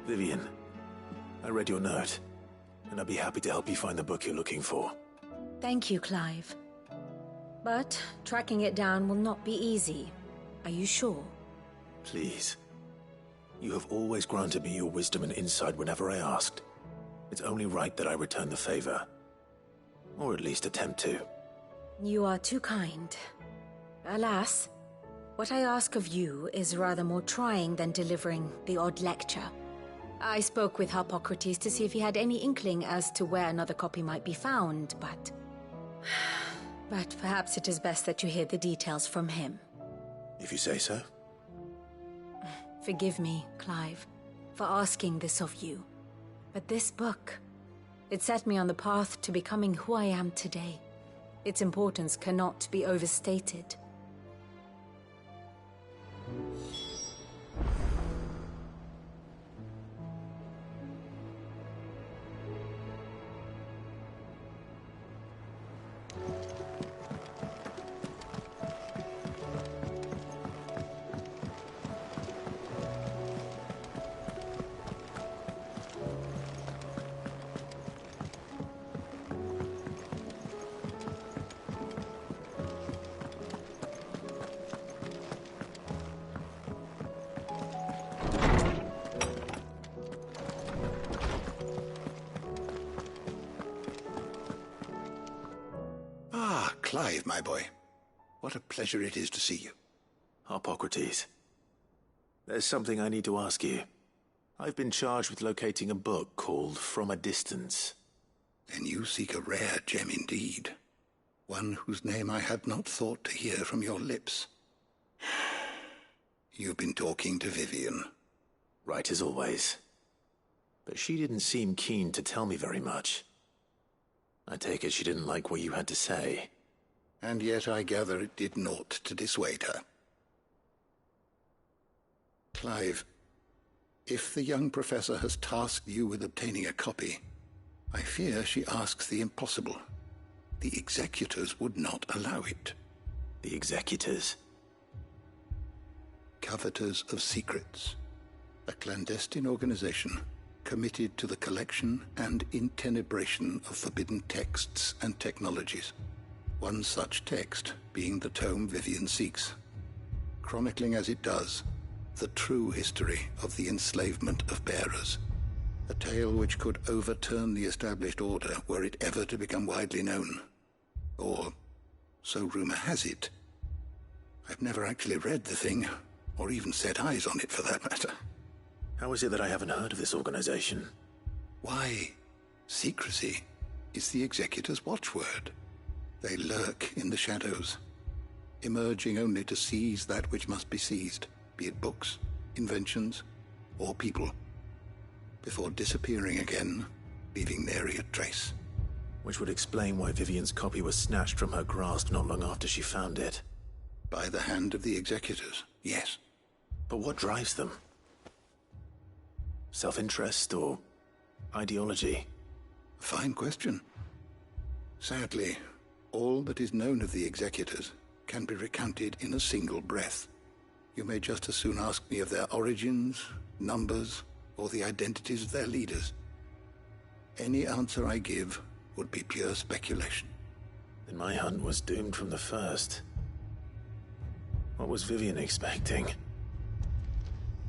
Vivian, I read your note, and I'd be happy to help you find the book you're looking for. Thank you, Clive. But tracking it down will not be easy. Are you sure? Please. You have always granted me your wisdom and insight whenever I asked. It's only right that I return the favor. Or at least attempt to. You are too kind. Alas, what I ask of you is rather more trying than delivering the odd lecture. I spoke with Hippocrates to see if he had any inkling as to where another copy might be found, but... But perhaps it is best that you hear the details from him. If you say so. Forgive me, Clive, for asking this of you. But this book, it set me on the path to becoming who I am today. Its importance cannot be overstated. Clive, my boy. What a pleasure it is to see you. Hippocrates. There's something I need to ask you. I've been charged with locating a book called From a Distance. Then you seek a rare gem indeed. One whose name I had not thought to hear from your lips. You've been talking to Vivian. Right as always. But she didn't seem keen to tell me very much. I take it she didn't like what you had to say. And yet I gather it did naught to dissuade her. Clive, if the young professor has tasked you with obtaining a copy, I fear she asks the impossible. The executors would not allow it. The executors? Coveters of Secrets, a clandestine organization committed to the collection and intenebration of forbidden texts and technologies. One such text being the tome Vivian seeks, chronicling as it does the true history of the enslavement of bearers, a tale which could overturn the established order were it ever to become widely known. Or, so rumor has it. I've never actually read the thing, or even set eyes on it for that matter. How is it that I haven't heard of this organization? Why, secrecy is the executor's watchword. They lurk in the shadows, emerging only to seize that which must be seized, be it books, inventions, or people, before disappearing again, leaving nary a trace. Which would explain why Vivian's copy was snatched from her grasp not long after she found it. By the hand of the executors, yes. But what drives them? Self-interest or ideology? A fine question. Sadly, all that is known of the executors can be recounted in a single breath. You may just as soon ask me of their origins, numbers, or the identities of their leaders. Any answer I give would be pure speculation. Then my hunt was doomed from the first. What was Vivian expecting?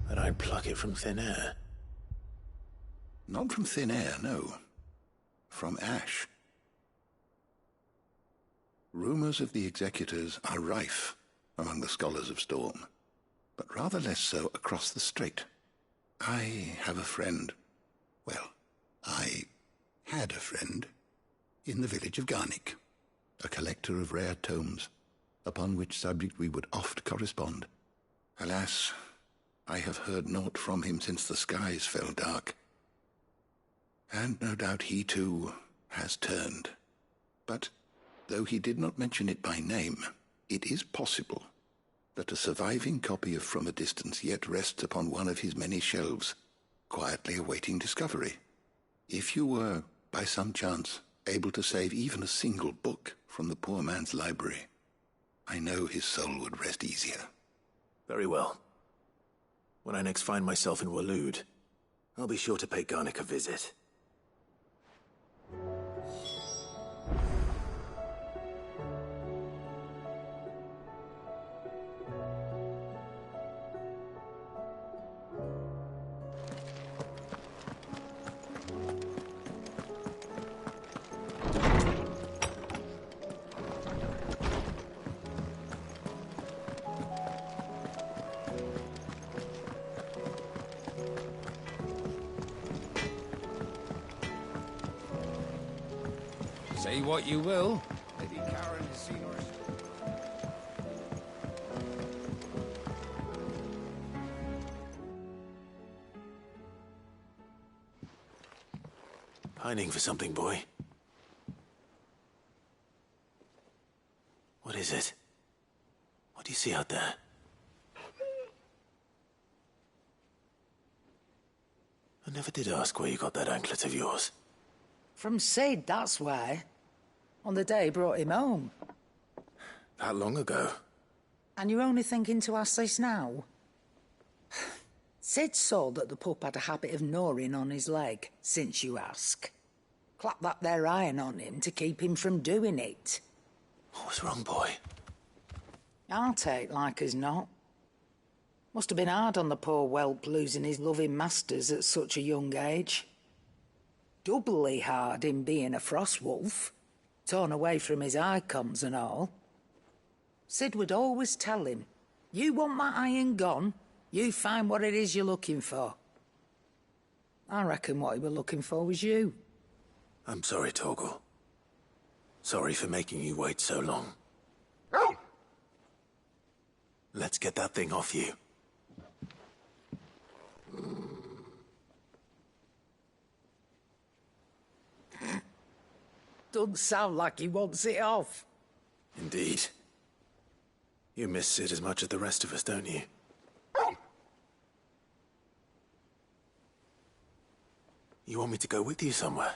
That I'd pluck it from thin air? Not from thin air, no. From ash. Rumors of the executors are rife among the scholars of Storm, but rather less so across the strait. I have a friend. Well, I had a friend in the village of Garnick, a collector of rare tomes, upon which subject we would oft correspond. Alas, I have heard naught from him since the skies fell dark. And no doubt he, too, has turned. But, though he did not mention it by name, it is possible that a surviving copy of From a Distance yet rests upon one of his many shelves, quietly awaiting discovery. If you were, by some chance, able to save even a single book from the poor man's library, I know his soul would rest easier. Very well. When I next find myself in Waloed, I'll be sure to pay Garnick a visit. Say what you will. Lady Karen has seen her. Pining for something, boy? What is it? What do you see out there? I never did ask where you got that anklet of yours. From Sid, that's why. On the day he brought him home. That long ago? And you're only thinking to ask this now? Sid saw that the pup had a habit of gnawing on his leg, since you ask. Clap that there iron on him to keep him from doing it. What was wrong, boy? I'll take like as not. Must have been hard on the poor whelp losing his loving masters at such a young age. Doubly hard in being a frost wolf, torn away from his icons and all. Sid would always tell him, you want my iron gone, you find what it is you're looking for. I reckon what he was looking for was you. I'm sorry, Torgal. Sorry for making you wait so long. Let's get that thing off you. Doesn't sound like he wants it off. Indeed. You miss Sid as much as the rest of us, don't you? You want me to go with you somewhere?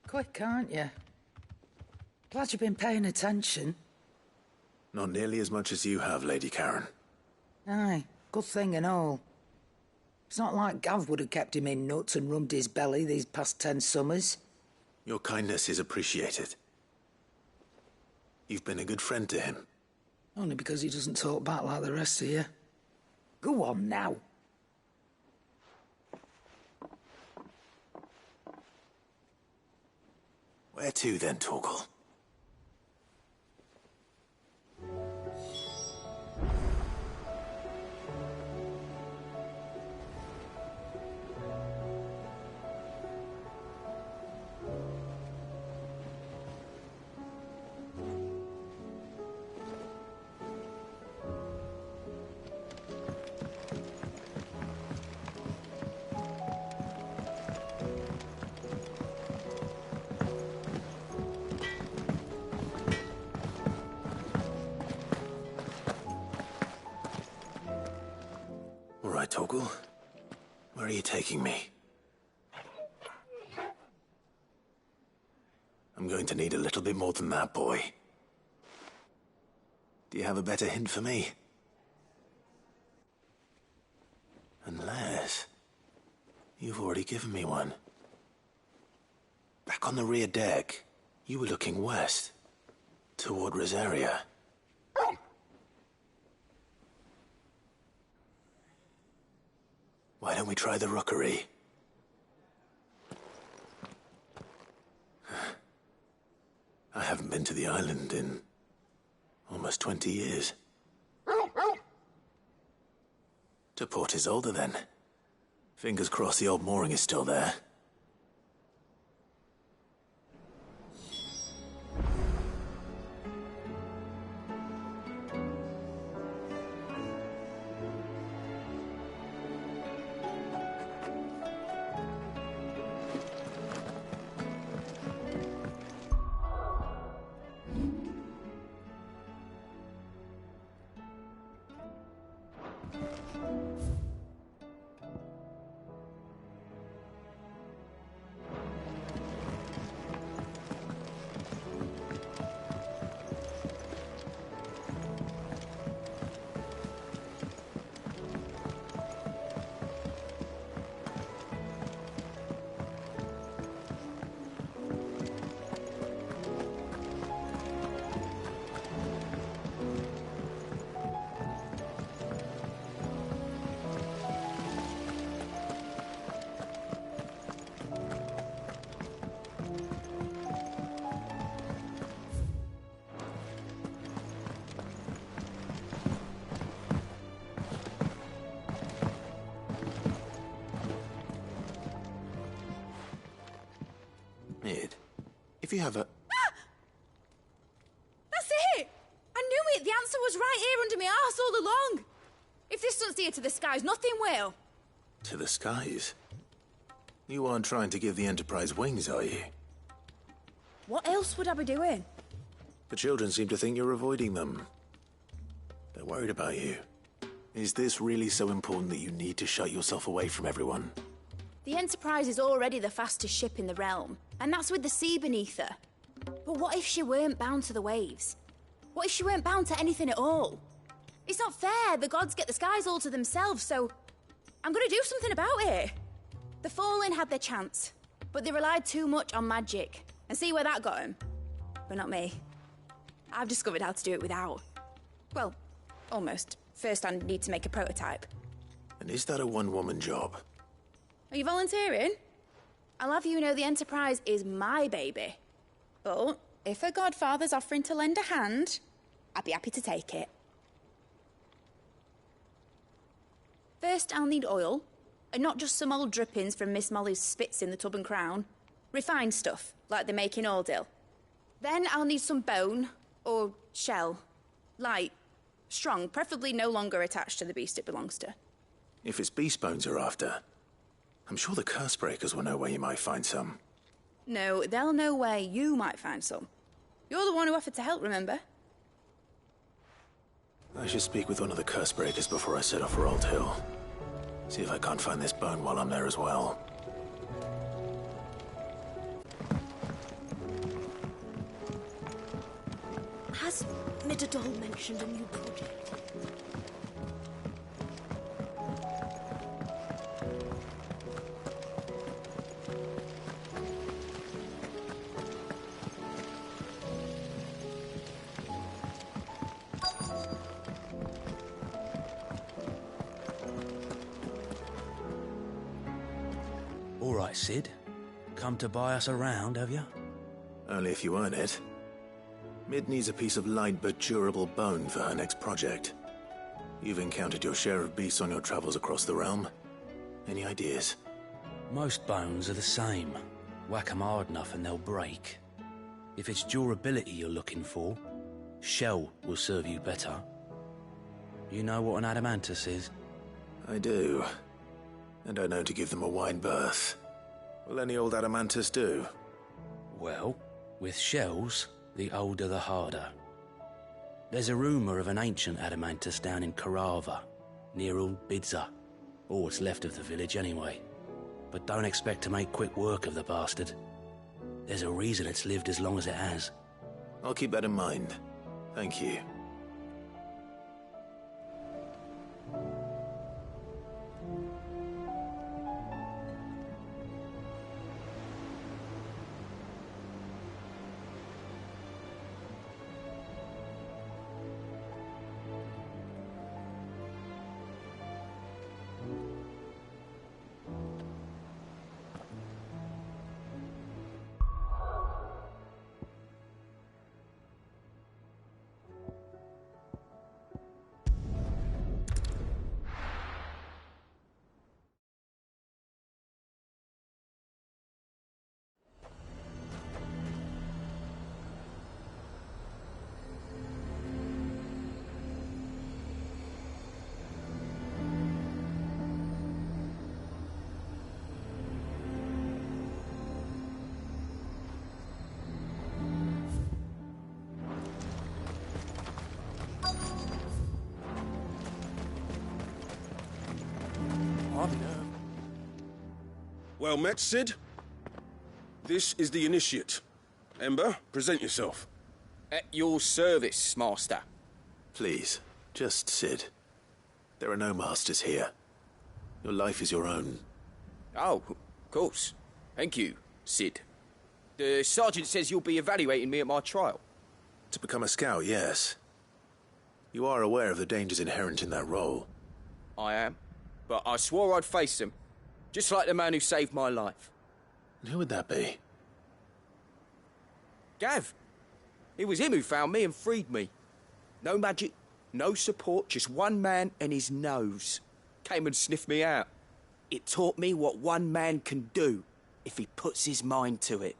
Quick, aren't you? Glad you've been paying attention. Not nearly as much as you have, Lady Karen. Aye, good thing and all. It's not like Gav would have kept him in nuts and rubbed his belly these past 10 summers. Your kindness is appreciated. You've been a good friend to him. Only because he doesn't talk back like the rest of you. Go on now. Where to then, Torgal? All right, Torgal. Where are you taking me? I'm going to need a little bit more than that, boy. Do you have a better hint for me? Unless... you've already given me one. Back on the rear deck, you were looking west, toward Rosaria. Why don't we try the rookery? I haven't been to the island in almost 20 years. To Port Isolde, then. Fingers crossed the old mooring is still there. Mid, if you have a... That's it! I knew it! The answer was right here under my arse all along! If this doesn't steer to the skies, nothing will. To the skies? You aren't trying to give the Enterprise wings, are you? What else would I be doing? The children seem to think you're avoiding them. They're worried about you. Is this really so important that you need to shut yourself away from everyone? The Enterprise is already the fastest ship in the realm, and that's with the sea beneath her. But what if she weren't bound to the waves? What if she weren't bound to anything at all? It's not fair. The gods get the skies all to themselves, so I'm gonna do something about it. The Fallen had their chance, but they relied too much on magic. And see where that got them? But not me. I've discovered how to do it without. Well, almost. First, I need to make a prototype. And is that a one-woman job? Are you volunteering? I'll have you know the Enterprise is my baby. But if a godfather's offering to lend a hand, I'd be happy to take it. First, I'll need oil, and not just some old drippings from Miss Molly's spits in the Tub and Crown. Refined stuff, like they make in Ordill. Then I'll need some bone, or shell. Light, strong, preferably no longer attached to the beast it belongs to. If it's beast bones you're after, I'm sure the curse breakers will know where you might find some. No, they'll know where you might find some. You're the one who offered to help, remember? I should speak with one of the curse breakers before I set off for Old Hill. See if I can't find this bone while I'm there as well. Has Midadol mentioned a new project? All right, Sid. Come to buy us around, have you? Only if you earn it. Mid needs a piece of light but durable bone for her next project. You've encountered your share of beasts on your travels across the realm. Any ideas? Most bones are the same. Whack 'em hard enough and they'll break. If it's durability you're looking for, shell will serve you better. You know what an adamantus is? I do. And I know to give them a wide berth. Will any old adamantus do? Well, with shells, the older the harder. There's a rumour of an ancient adamantus down in Karava, near Bidza, or what's left of the village anyway. But don't expect to make quick work of the bastard. There's a reason it's lived as long as it has. I'll keep that in mind. Thank you. Well met, Sid. This is the initiate. Ember, present yourself. At your service, Master. Please, just Sid. There are no masters here. Your life is your own. Oh, of course. Thank you, Sid. The sergeant says you'll be evaluating me at my trial. To become a scout, yes. You are aware of the dangers inherent in that role. I am. But I swore I'd face them. Just like the man who saved my life. And who would that be? Gav. It was him who found me and freed me. No magic, no support, just one man and his nose. Came and sniffed me out. It taught me what one man can do if he puts his mind to it.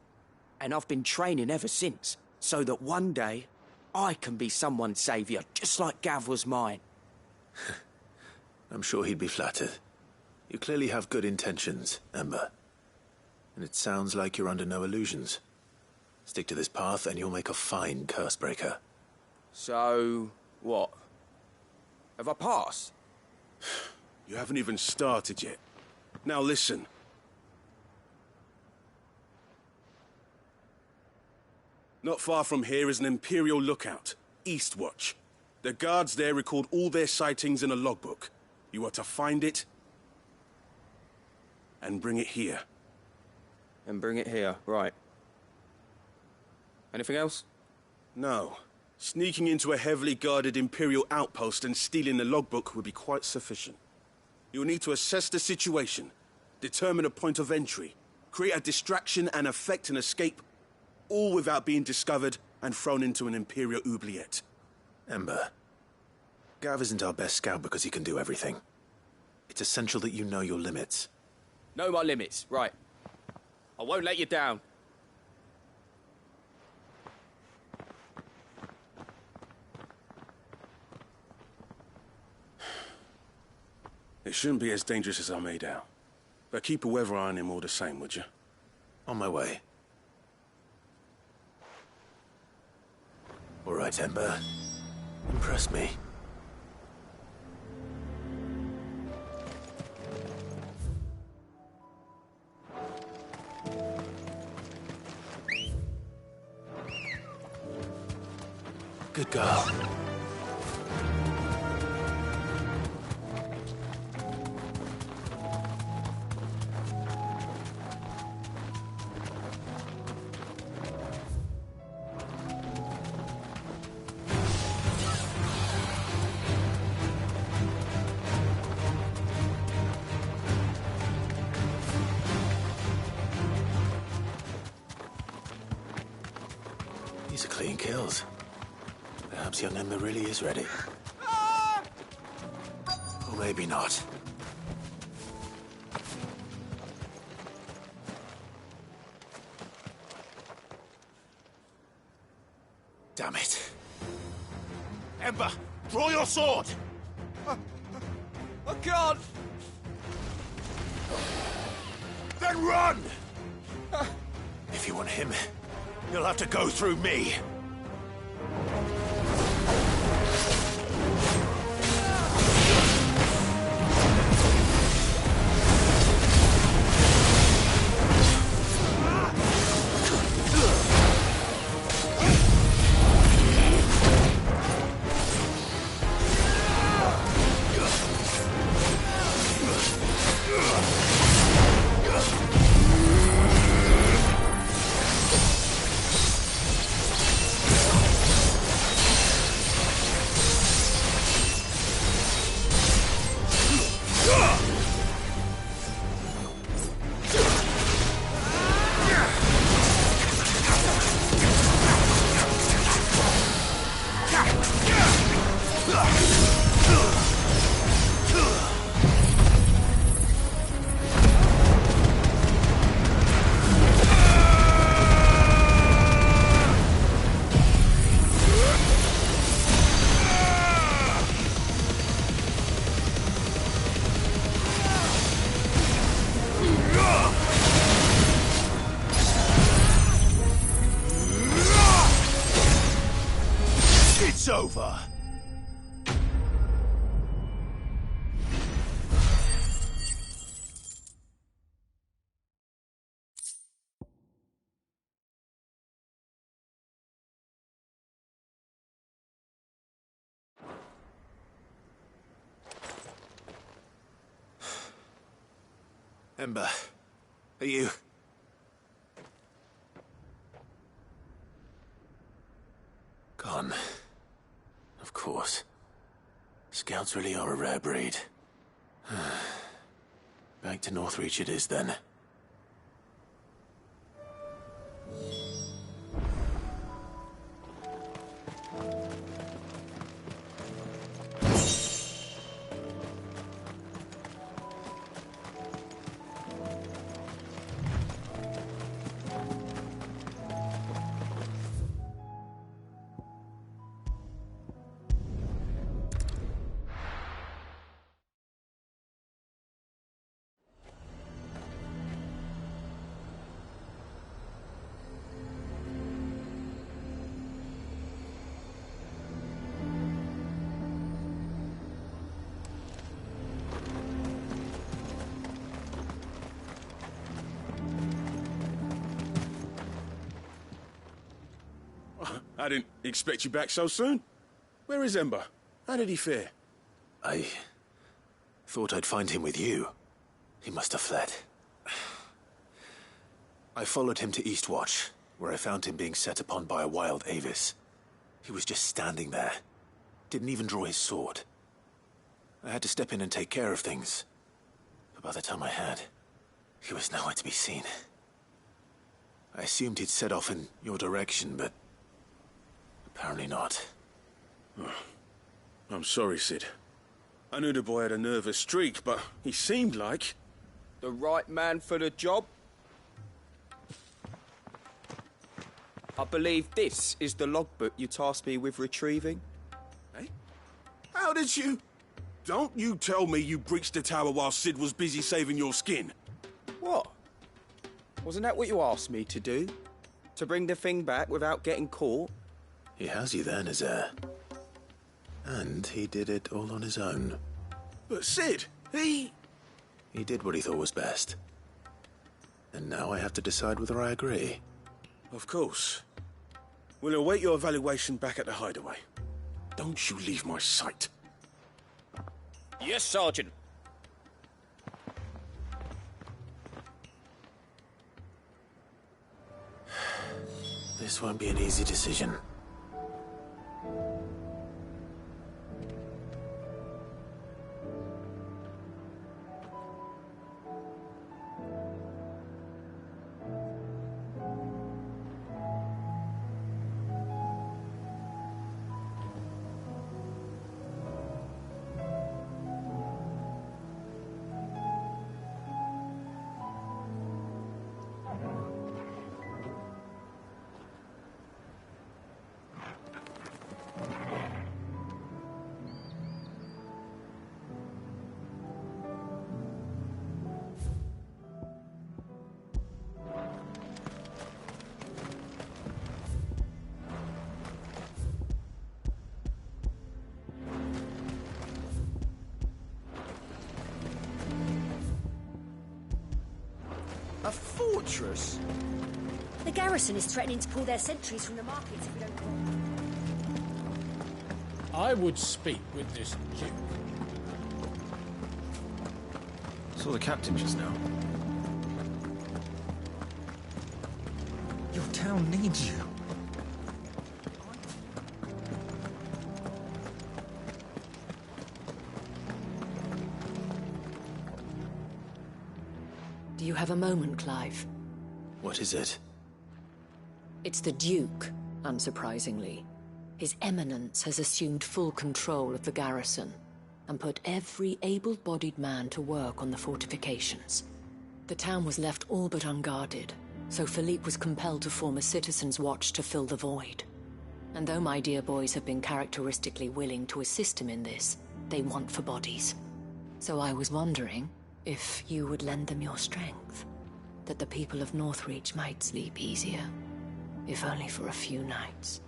And I've been training ever since, so that one day I can be someone's saviour, just like Gav was mine. I'm sure he'd be flattered. You clearly have good intentions, Ember. And it sounds like you're under no illusions. Stick to this path and you'll make a fine Cursebreaker. So, what? Have I passed? You haven't even started yet. Now listen. Not far from here is an Imperial lookout, Eastwatch. The guards there record all their sightings in a logbook. You are to find it and bring it here. And bring it here, right. Anything else? No. Sneaking into a heavily guarded Imperial outpost and stealing the logbook would be quite sufficient. You'll need to assess the situation, determine a point of entry, create a distraction and effect an escape, all without being discovered and thrown into an Imperial oubliette. Ember, Gav isn't our best scout because he can do everything. It's essential that you know your limits. Know my limits, right. I won't let you down. It shouldn't be as dangerous as I made out. But keep a weather eye on him all the same, would you? On my way. All right, Ember. Impress me. Good girl. These are clean kills. Perhaps young Ember really is ready. Or maybe not. Damn it. Ember, draw your sword! I can't! Then run! If you want him, you'll have to go through me. It's over. Ember, are you... Gone. Of course. Scouts really are a rare breed. Back to Northreach it is, then. I didn't expect you back so soon. Where is Ember? How did he fare? I thought I'd find him with you. He must have fled. I followed him to Eastwatch, where I found him being set upon by a wild Avis. He was just standing there. Didn't even draw his sword. I had to step in and take care of things. But by the time I had, he was nowhere to be seen. I assumed he'd set off in your direction, but apparently not. Oh, I'm sorry, Sid. I knew the boy had a nervous streak, but he seemed like... The right man for the job? I believe this is the logbook you tasked me with retrieving. Eh? How did you... Don't you tell me you breached the tower while Sid was busy saving your skin. What? Wasn't that what you asked me to do? To bring the thing back without getting caught? He has you there, Nazaire. And he did it all on his own. But Sid, he did what he thought was best. And now I have to decide whether I agree. Of course. We'll await your evaluation back at the hideaway. Don't you leave my sight. Yes, Sergeant. This won't be an easy decision. A fortress? The garrison is threatening to pull their sentries from the markets if we don't cooperate. I would speak with this duke. Saw the captain just now. Your town needs you. Do you have a moment, Clive? What is it? It's the Duke, unsurprisingly. His Eminence has assumed full control of the garrison and put every able-bodied man to work on the fortifications. The town was left all but unguarded, so Philippe was compelled to form a citizens' watch to fill the void. And though my dear boys have been characteristically willing to assist him in this, they want for bodies. So I was wondering if you would lend them your strength, that the people of Northreach might sleep easier, if only for a few nights.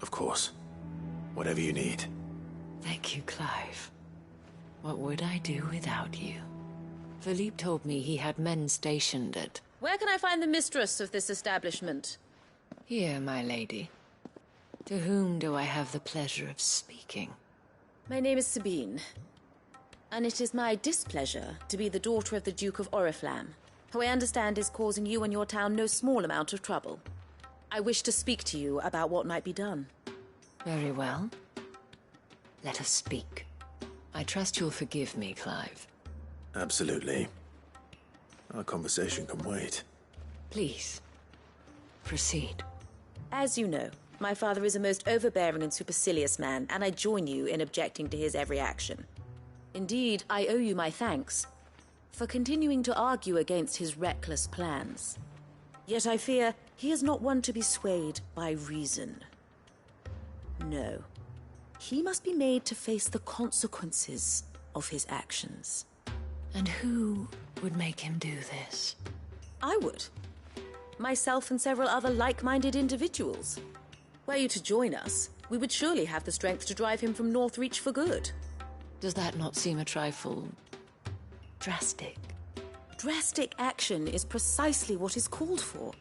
Of course. Whatever you need. Thank you, Clive. What would I do without you? Philippe told me he had men stationed at... Where can I find the mistress of this establishment? Here, my lady. To whom do I have the pleasure of speaking? My name is Sabine, and it is my displeasure to be the daughter of the Duke of Oriflamme, who I understand is causing you and your town no small amount of trouble. I wish to speak to you about what might be done. Very well. Let us speak. I trust you'll forgive me, Clive. Absolutely. Our conversation can wait. Please, proceed. As you know, my father is a most overbearing and supercilious man, and I join you in objecting to his every action. Indeed, I owe you my thanks for continuing to argue against his reckless plans. Yet I fear he is not one to be swayed by reason. No. He must be made to face the consequences of his actions. And who would make him do this? I would. Myself and several other like-minded individuals. Were you to join us, we would surely have the strength to drive him from Northreach for good. Does that not seem a trifle drastic? Drastic action is precisely what is called for.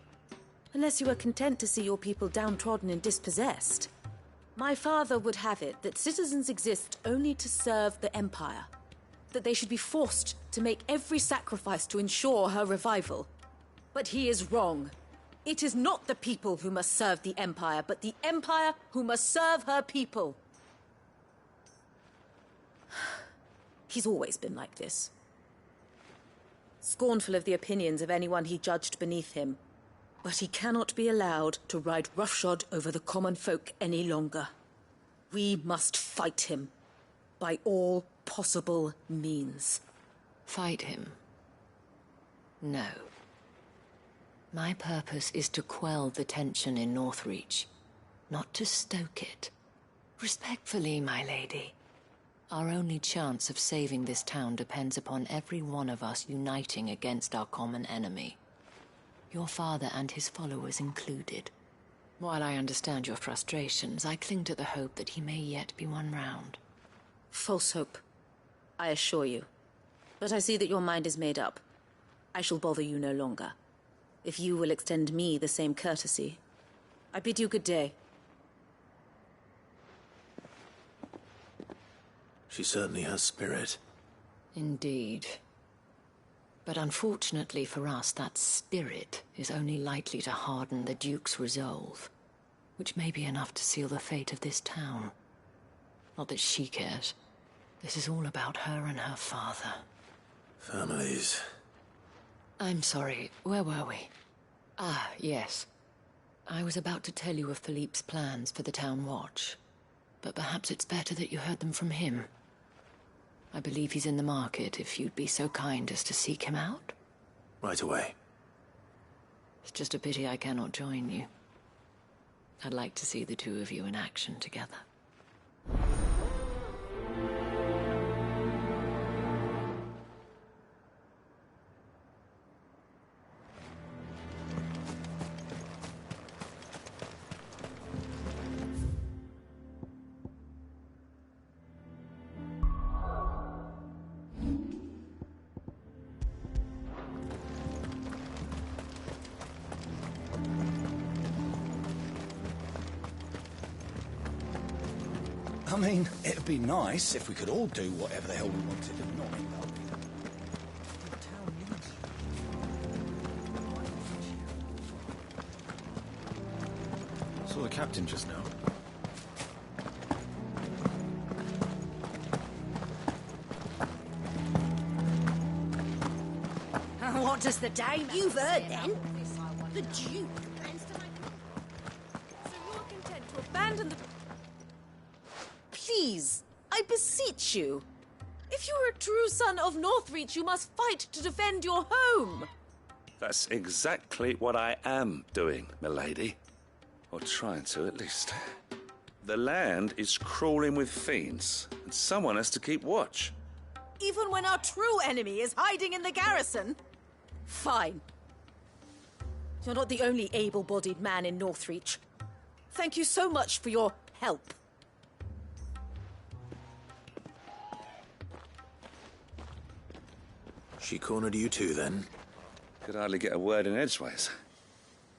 Unless you are content to see your people downtrodden and dispossessed. My father would have it that citizens exist only to serve the Empire. That they should be forced to make every sacrifice to ensure her revival. But he is wrong. It is not the people who must serve the Empire, but the Empire who must serve her people. He's always been like this. Scornful of the opinions of anyone he judged beneath him. But he cannot be allowed to ride roughshod over the common folk any longer. We must fight him. By all possible means. Fight him? No. My purpose is to quell the tension in Northreach, not to stoke it. Respectfully, my lady. Our only chance of saving this town depends upon every one of us uniting against our common enemy. Your father and his followers included. While I understand your frustrations, I cling to the hope that he may yet be won round. False hope, I assure you. But I see that your mind is made up. I shall bother you no longer. If you will extend me the same courtesy, I bid you good day. She certainly has spirit. Indeed. But unfortunately for us, that spirit is only likely to harden the Duke's resolve, which may be enough to seal the fate of this town. Not that she cares. This is all about her and her father. Families. I'm sorry, where were we? Ah, yes. I was about to tell you of Philippe's plans for the town watch, but perhaps it's better that you heard them from him. I believe he's in the market, if you'd be so kind as to seek him out. Right away. It's just a pity I cannot join you. I'd like to see the two of you in action together. I mean, it'd be nice if we could all do whatever the hell we wanted and not end up. The town needs you. Saw the captain just now. What does the dame... You've heard then. The Duke plans to make... So you're content to abandon the... Please, I beseech you. If you are a true son of Northreach, you must fight to defend your home. That's exactly what I am doing, milady. Or trying to, at least. The land is crawling with fiends, and someone has to keep watch. Even when our true enemy is hiding in the garrison? Fine. You're not the only able-bodied man in Northreach. Thank you so much for your help. She cornered you too, then? Could hardly get a word in edgeways.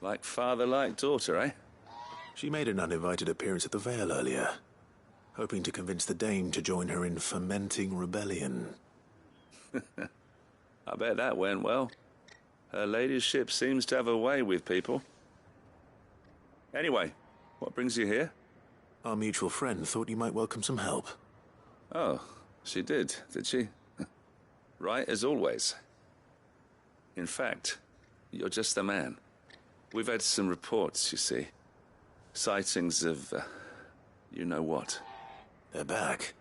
Like father, like daughter, eh? She made an uninvited appearance at the Vale earlier, hoping to convince the Dame to join her in fomenting rebellion. I bet that went well. Her ladyship seems to have a way with people. Anyway, what brings you here? Our mutual friend thought you might welcome some help. Oh, she did she? Right as always. In fact, you're just the man. We've had some reports, you see. Sightings of, you know what. They're back.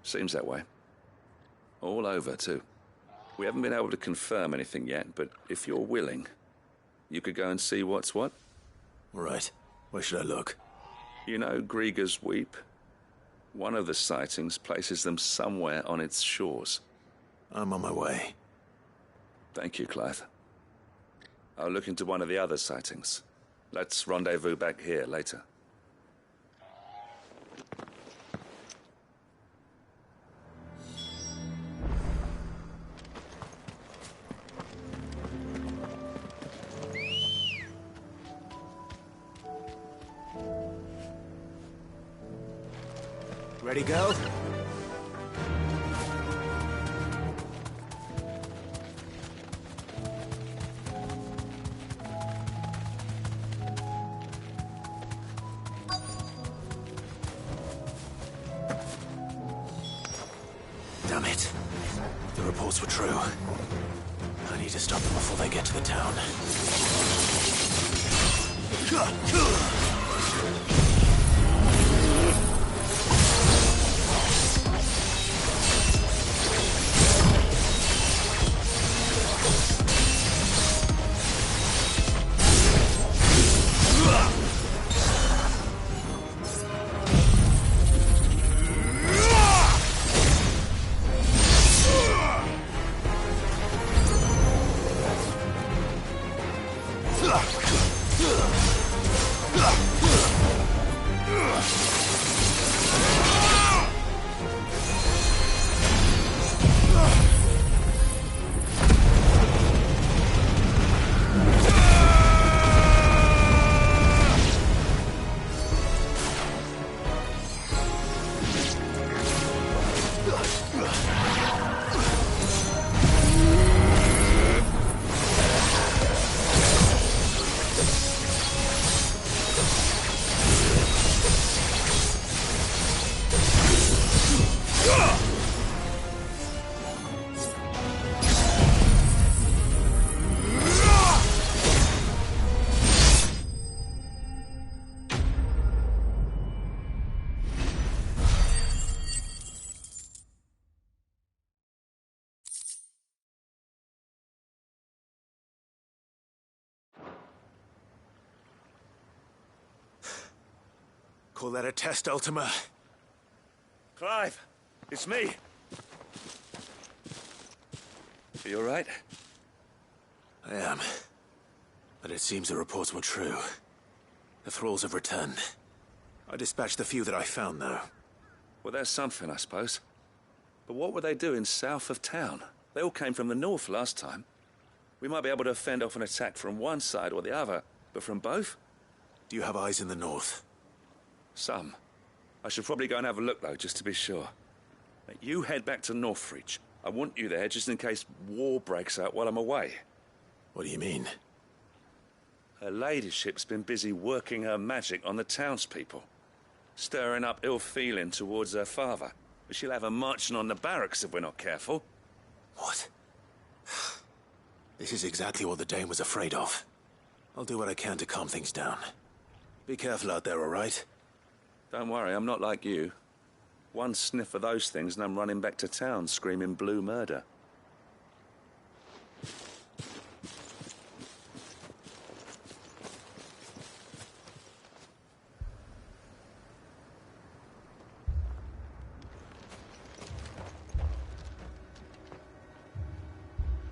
Seems that way. All over, too. We haven't been able to confirm anything yet, but if you're willing, you could go and see what's what. Right. Where should I look? You know Grieger's Weep? One of the sightings places them somewhere on its shores. I'm on my way. Thank you, Clive. I'll look into one of the other sightings. Let's rendezvous back here later. Ready, girl? Damn it. The reports were true. I need to stop them before they get to the town. Call that a test, Ultima? Clive, it's me. Are you all right? I am. But it seems the reports were true. The thralls have returned. I dispatched the few that I found, though. Well, that's something, I suppose. But what were they doing south of town? They all came from the north last time. We might be able to fend off an attack from one side or the other, but from both? Do you have eyes in the north? Some. I should probably go and have a look, though, just to be sure. You head back to Northreach. I want you there just in case war breaks out while I'm away. What do you mean? Her ladyship's been busy working her magic on the townspeople, stirring up ill feeling towards her father. But she'll have her marching on the barracks if we're not careful. What? This is exactly what the Dane was afraid of. I'll do what I can to calm things down. Be careful out there, all right? Don't worry, I'm not like you. One sniff of those things and I'm running back to town screaming blue murder.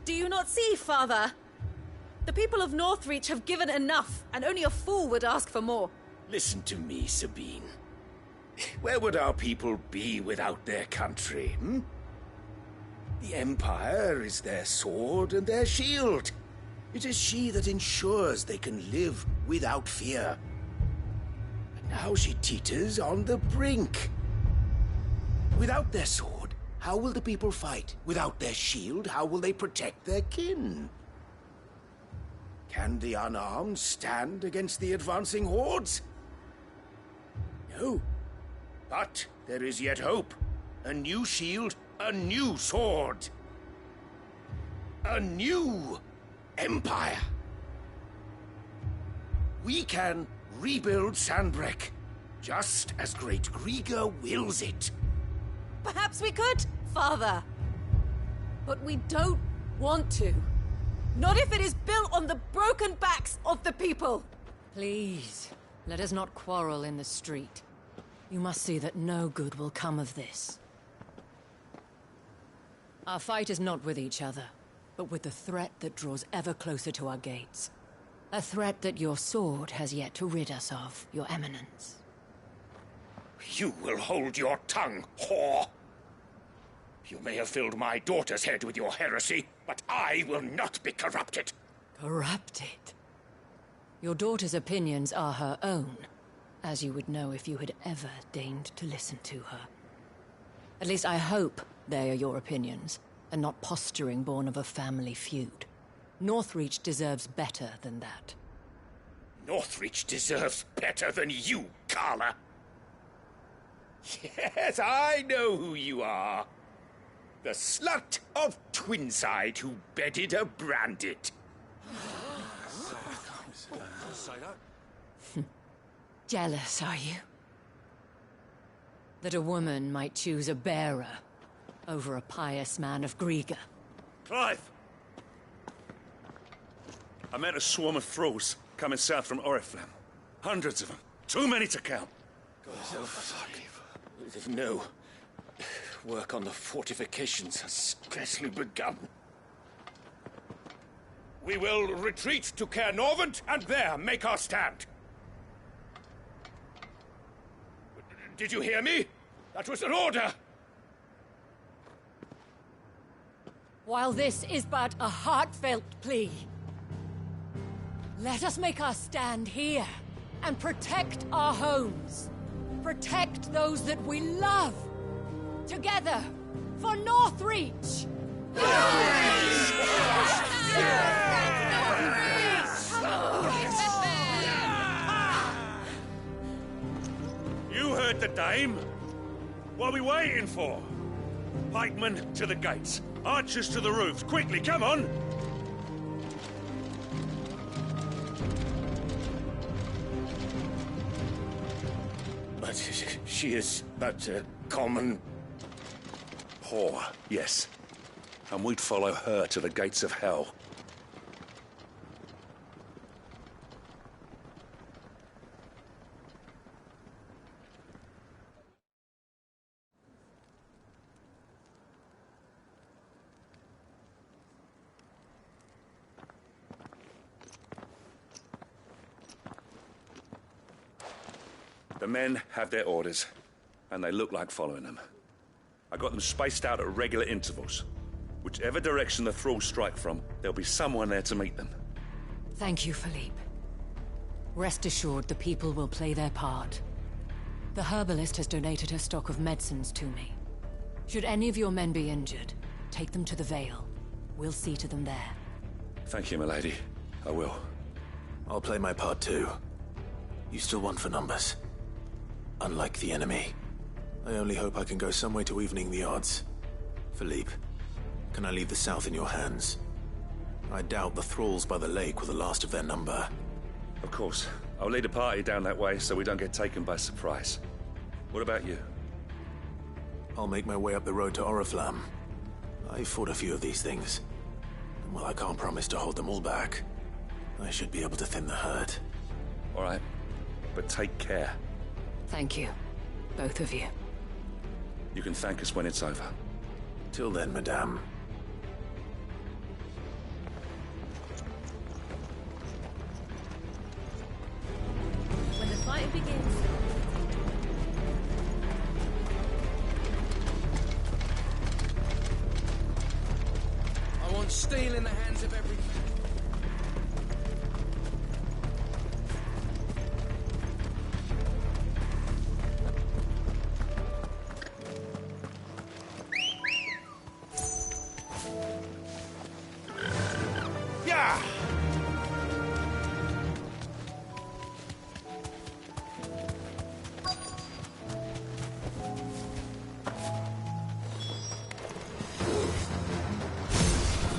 Do you not see, Father? The people of Northreach have given enough, and only a fool would ask for more. Listen to me, Sabine. Where would our people be without their country, hmm? The Empire is their sword and their shield. It is she that ensures they can live without fear. And now she teeters on the brink. Without their sword, how will the people fight? Without their shield, how will they protect their kin? Can the unarmed stand against the advancing hordes? No. But there is yet hope. A new shield, a new sword. A new empire. We can rebuild Sandbreck, just as Great Grieger wills it. Perhaps we could, Father. But we don't want to. Not if it is built on the broken backs of the people. Please, let us not quarrel in the street. You must see that no good will come of this. Our fight is not with each other, but with the threat that draws ever closer to our gates. A threat that your sword has yet to rid us of, Your Eminence. You will hold your tongue, whore! You may have filled my daughter's head with your heresy, but I will not be corrupted. Corrupted? Your daughter's opinions are her own, as you would know if you had ever deigned to listen to her. At least I hope they are your opinions, and not posturing born of a family feud. Northreach deserves better than that. Northreach deserves better than you, Carla. Yes, I know who you are. The slut of Twinside who bedded a Brandit. Jealous, are you? That a woman might choose a bearer over a pious man of Griega. Clive! I met a swarm of thralls coming south from Oriflamme. Hundreds of them. Too many to count. No. Work on the fortifications has scarcely begun. We will retreat to Caer Norvent and there make our stand. Did you hear me? That was an order! While this is but a heartfelt plea, let us make our stand here and protect our homes. Protect those that we love. Together, for Northreach! You heard the dame. What are we waiting for? Pikemen to the gates. Archers to the roofs. Quickly, come on! But she is but a common... Whore, yes. And we'd follow her to the gates of hell. The men have their orders, and they look like following them. I got them spaced out at regular intervals. Whichever direction the thralls strike from, there'll be someone there to meet them. Thank you, Philippe. Rest assured the people will play their part. The herbalist has donated her stock of medicines to me. Should any of your men be injured, take them to the Vale. We'll see to them there. Thank you, milady. I will. I'll play my part too. You still want for numbers. Unlike the enemy. I only hope I can go some way to evening the odds. Philippe, can I leave the south in your hands? I doubt the thralls by the lake were the last of their number. Of course. I'll lead a party down that way so we don't get taken by surprise. What about you? I'll make my way up the road to Oriflamme. I fought a few of these things. And while I can't promise to hold them all back, I should be able to thin the herd. All right. But take care. Thank you. Both of you. You can thank us when it's over. Till then, madame. When the fighting begins... I want steel in the hands of every...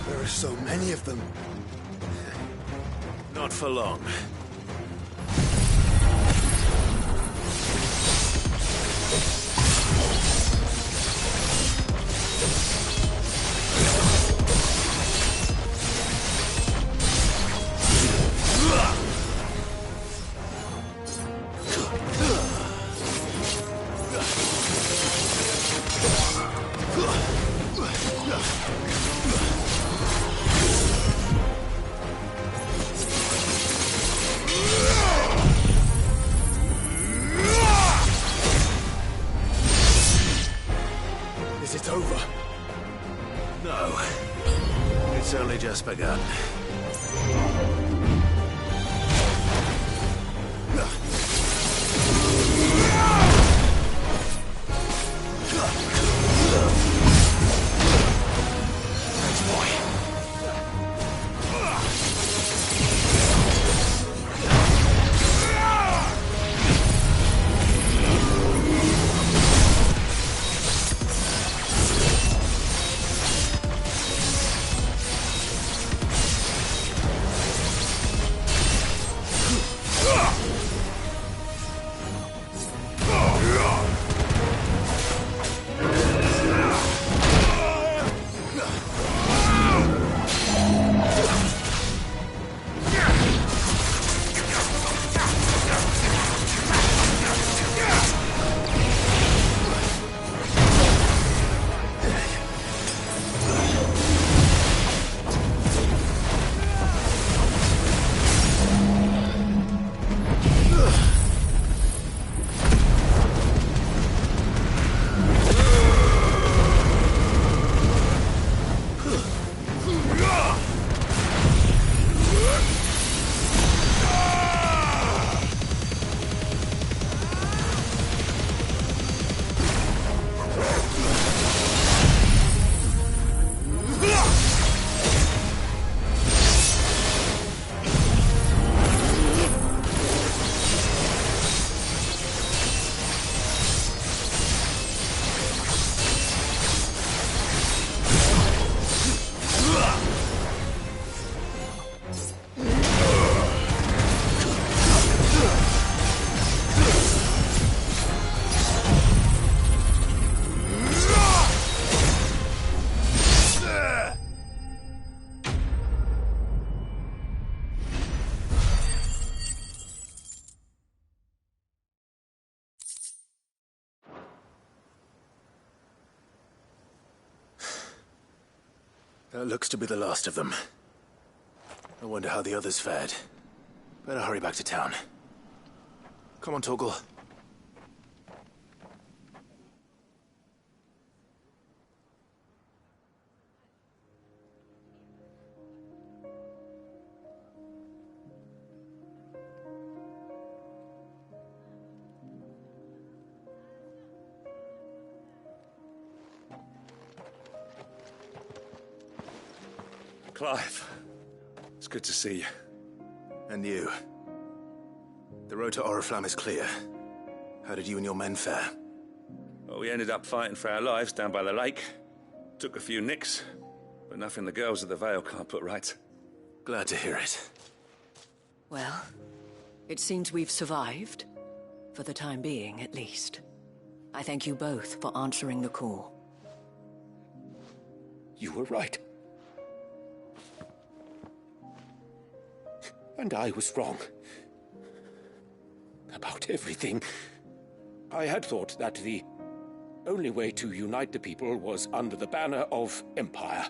There are so many of them. Not for long. Is it over? No. It's only just begun. That looks to be the last of them. I wonder how the others fared. Better hurry back to town. Come on, Torgal. Clive, it's good to see you. And you. The road to Oriflamme is clear. How did you and your men fare? Well, we ended up fighting for our lives down by the lake. Took a few nicks, but nothing the girls of the Vale can't put right. Glad to hear it. Well, it seems we've survived. For the time being, at least. I thank you both for answering the call. You were right. And I was wrong. About everything. I had thought that the only way to unite the people was under the banner of Empire.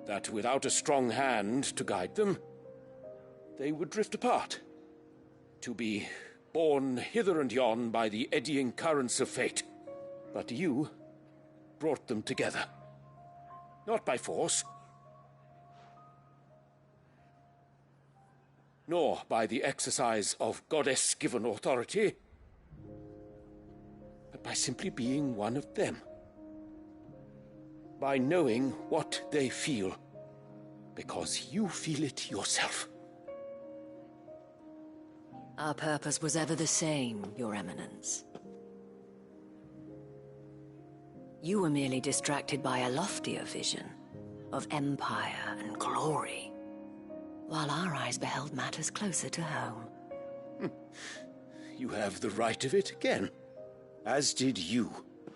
That without a strong hand to guide them, they would drift apart. To be borne hither and yon by the eddying currents of fate. But you brought them together. Not by force, nor by the exercise of goddess-given authority, but by simply being one of them. By knowing what they feel, because you feel it yourself. Our purpose was ever the same, Your Eminence. You were merely distracted by a loftier vision of empire and glory, while our eyes beheld matters closer to home. You have the right of it again. As did you,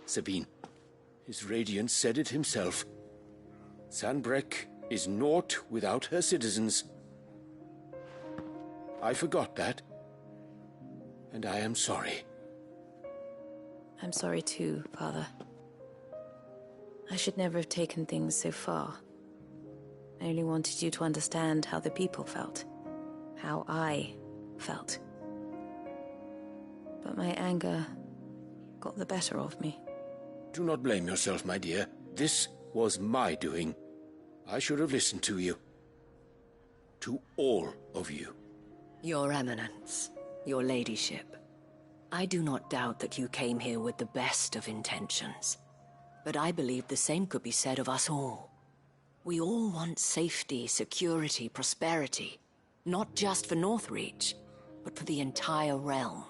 Sabine. His radiance said it himself. Sanbreque is naught without her citizens. I forgot that, and I am sorry. I'm sorry too, Father. I should never have taken things so far. I only wanted you to understand how the people felt. How I felt. But my anger got the better of me. Do not blame yourself, my dear. This was my doing. I should have listened to you. To all of you. Your Eminence, your ladyship. I do not doubt that you came here with the best of intentions. But I believe the same could be said of us all. We all want safety, security, prosperity. Not just for Northreach, but for the entire realm.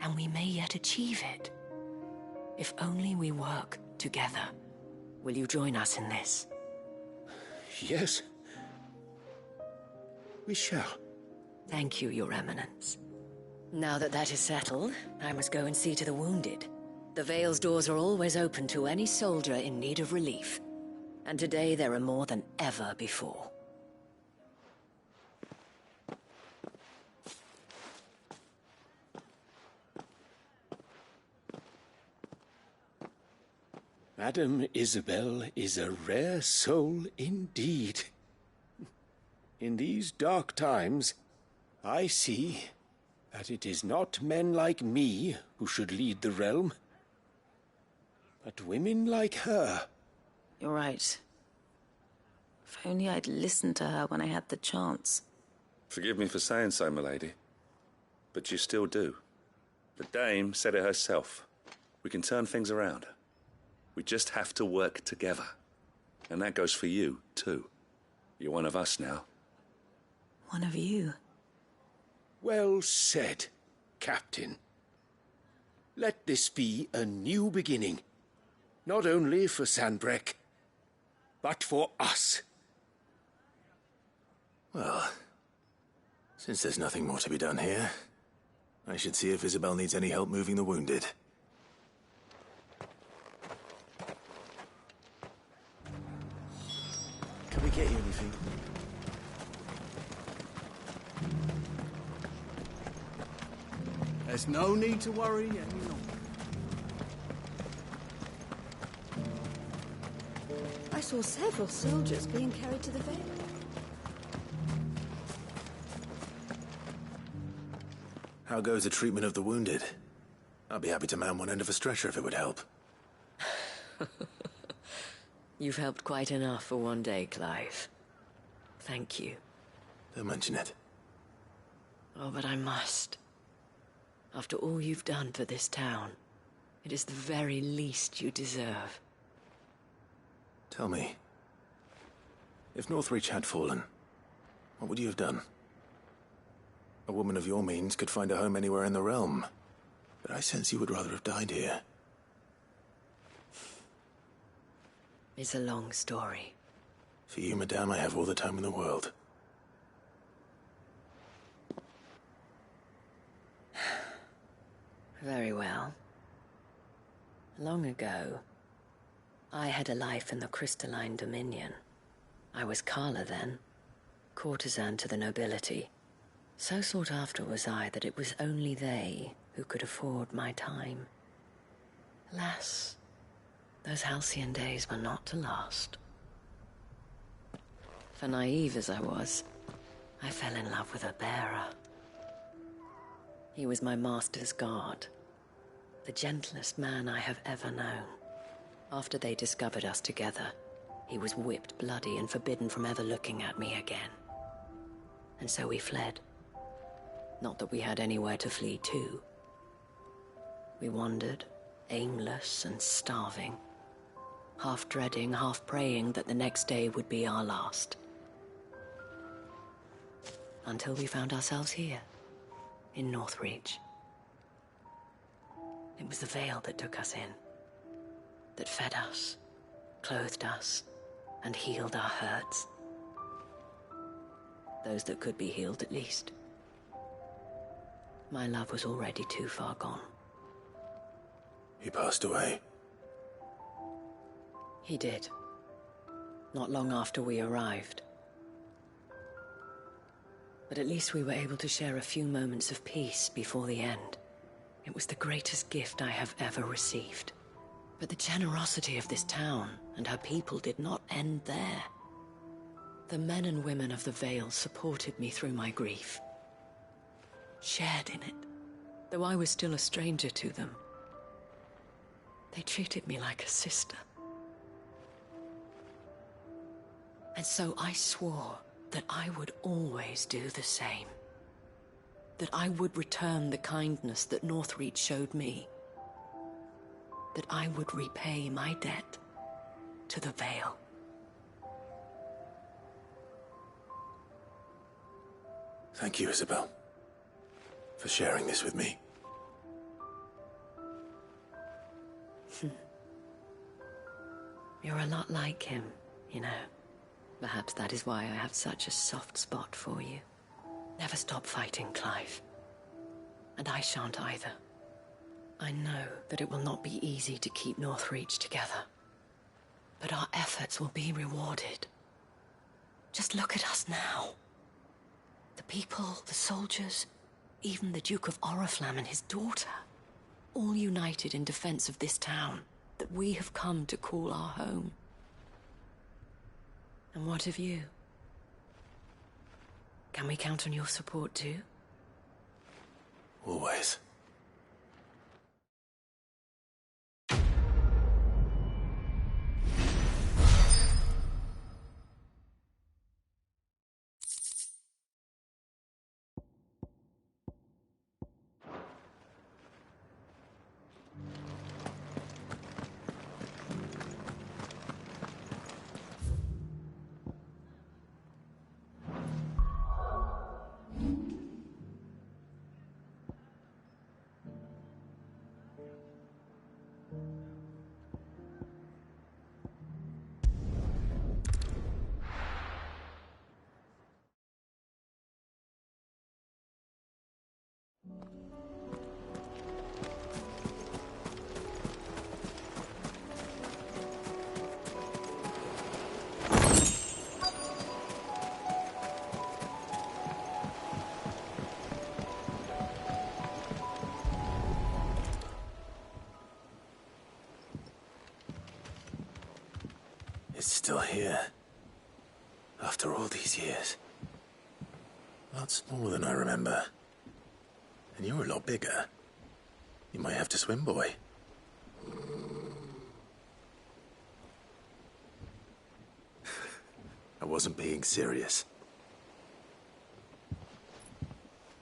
And we may yet achieve it. If only we work together. Will you join us in this? Yes. We shall. Thank you, Your Eminence. Now that that is settled, I must go and see to the wounded. The Vale's doors are always open to any soldier in need of relief. And today there are more than ever before. Madame Isabel is a rare soul indeed. In these dark times, I see that it is not men like me who should lead the realm, but women like her. You're right. If only I'd listened to her when I had the chance. Forgive me for saying so, milady, but you still do. The dame said it herself. We can turn things around. We just have to work together. And that goes for you, too. You're one of us now. One of you? Well said, Captain. Let this be a new beginning. Not only for Sanbreque, but for us. Well, since there's nothing more to be done here, I should see if Isabel needs any help moving the wounded. Can we get you anything? There's no need to worry any longer. saw several soldiers being carried to the Vale. How goes the treatment of the wounded? I'd be happy to man one end of a stretcher if it would help. You've helped quite enough for one day, Clive. Thank you. Don't mention it. Oh, but I must. After all you've done for this town, it is the very least you deserve. Tell me, if Northreach had fallen, what would you have done? A woman of your means could find a home anywhere in the realm, but I sense you would rather have died here. It's a long story. For you, madame, I have all the time in the world. Very well. Long ago, I had a life in the Crystalline Dominion. I was Carla then, courtesan to the nobility. So sought after was I that it was only they who could afford my time. Alas, those halcyon days were not to last. For naive as I was, I fell in love with a bearer. He was my master's guard, the gentlest man I have ever known. After they discovered us together, he was whipped bloody and forbidden from ever looking at me again. And so we fled. Not that we had anywhere to flee to. We wandered, aimless and starving, half dreading, half praying that the next day would be our last. Until we found ourselves here, in Northreach. It was the Vale that took us in, that fed us, clothed us, and healed our hurts. Those that could be healed, at least. My love was already too far gone. He passed away. He did. Not long after we arrived. But at least we were able to share a few moments of peace before the end. It was the greatest gift I have ever received. But the generosity of this town and her people did not end there. The men and women of the Vale supported me through my grief. Shared in it, though I was still a stranger to them. They treated me like a sister. And so I swore that I would always do the same. That I would return the kindness that Northreach showed me. That I would repay my debt to the Vale. Thank you, Isabel, for sharing this with me. You're a lot like him, you know. Perhaps that is why I have such a soft spot for you. Never stop fighting, Clive. And I shan't either. I know that it will not be easy to keep Northreach together. But our efforts will be rewarded. Just look at us now. The people, the soldiers, even the Duke of Oriflamme and his daughter, all united in defense of this town that we have come to call our home. And what of you? Can we count on your support too? Always. It's still here. After all these years. A lot smaller than I remember. And you're a lot bigger. You might have to swim, boy. I wasn't being serious.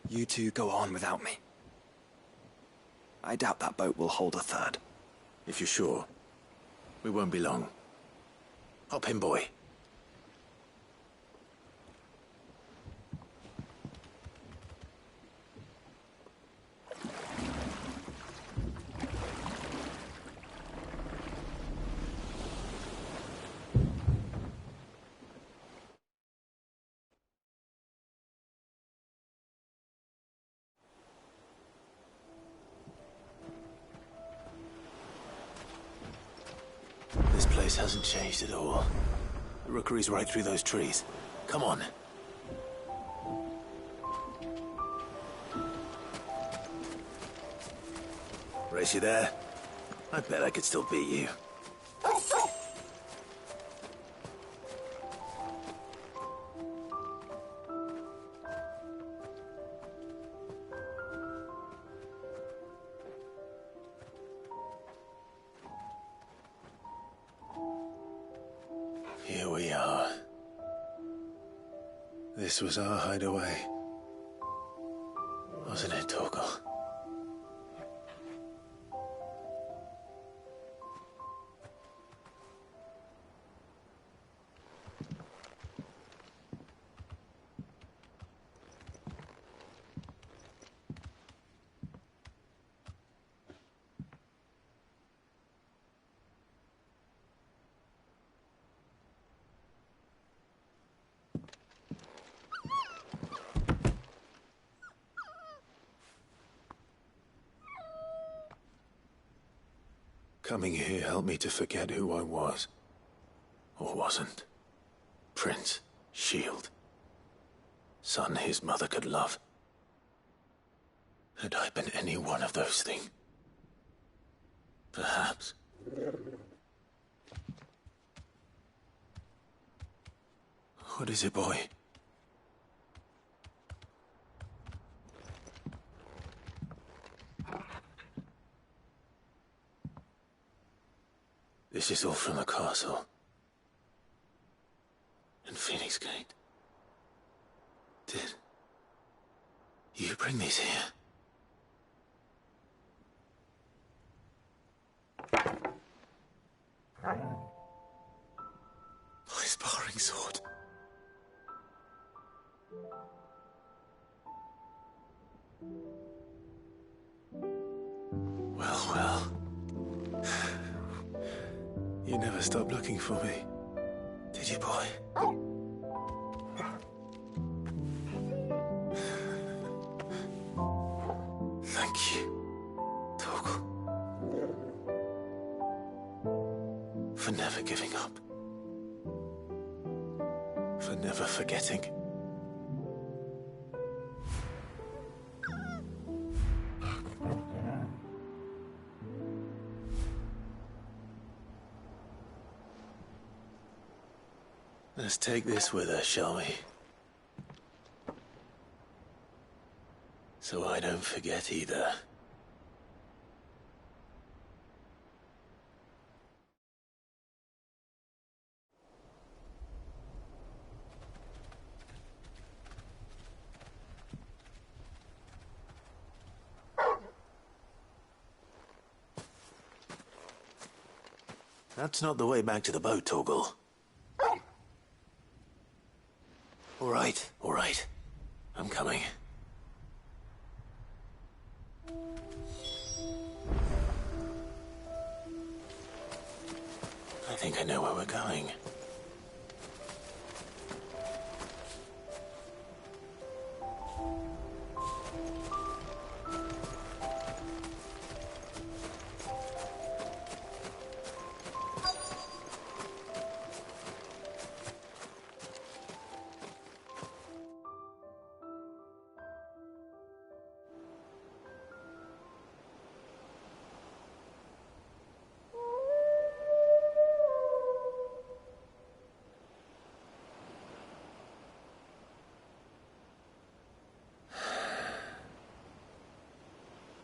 You two go on without me. I doubt that boat will hold a third. If you're sure, we won't be long. Hop in, boy. This place hasn't changed at all. The rookery's right through those trees. Come on. Race you there? I bet I could still beat you. Here we are. This was our hideaway. Wasn't it, Torgal? Coming here helped me to forget who I was. Or wasn't. Prince, shield. Son his mother could love. Had I been any one of those things? Perhaps. What is it, boy? This is all from the castle. And Phoenix Gate. Did you bring these here? My sparring sword. Well, well. You never stopped looking for me, did you, boy? Thank you, Torgal. For never giving up. For never forgetting. Let's take this with us, shall we? So I don't forget either. That's not the way back to the boat, Torgal. All right. I'm coming. I think I know where we're going.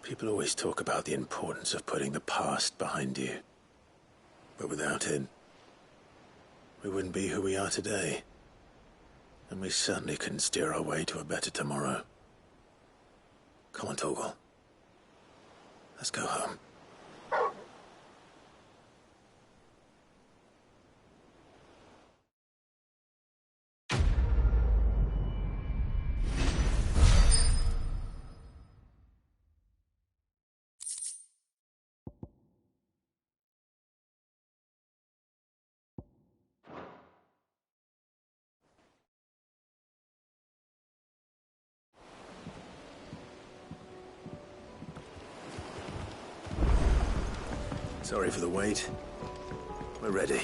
People always talk about the importance of putting the past behind you. But without it, we wouldn't be who we are today. And we certainly couldn't steer our way to a better tomorrow. Come on, Torgal. Let's go home. Sorry for the wait. We're ready.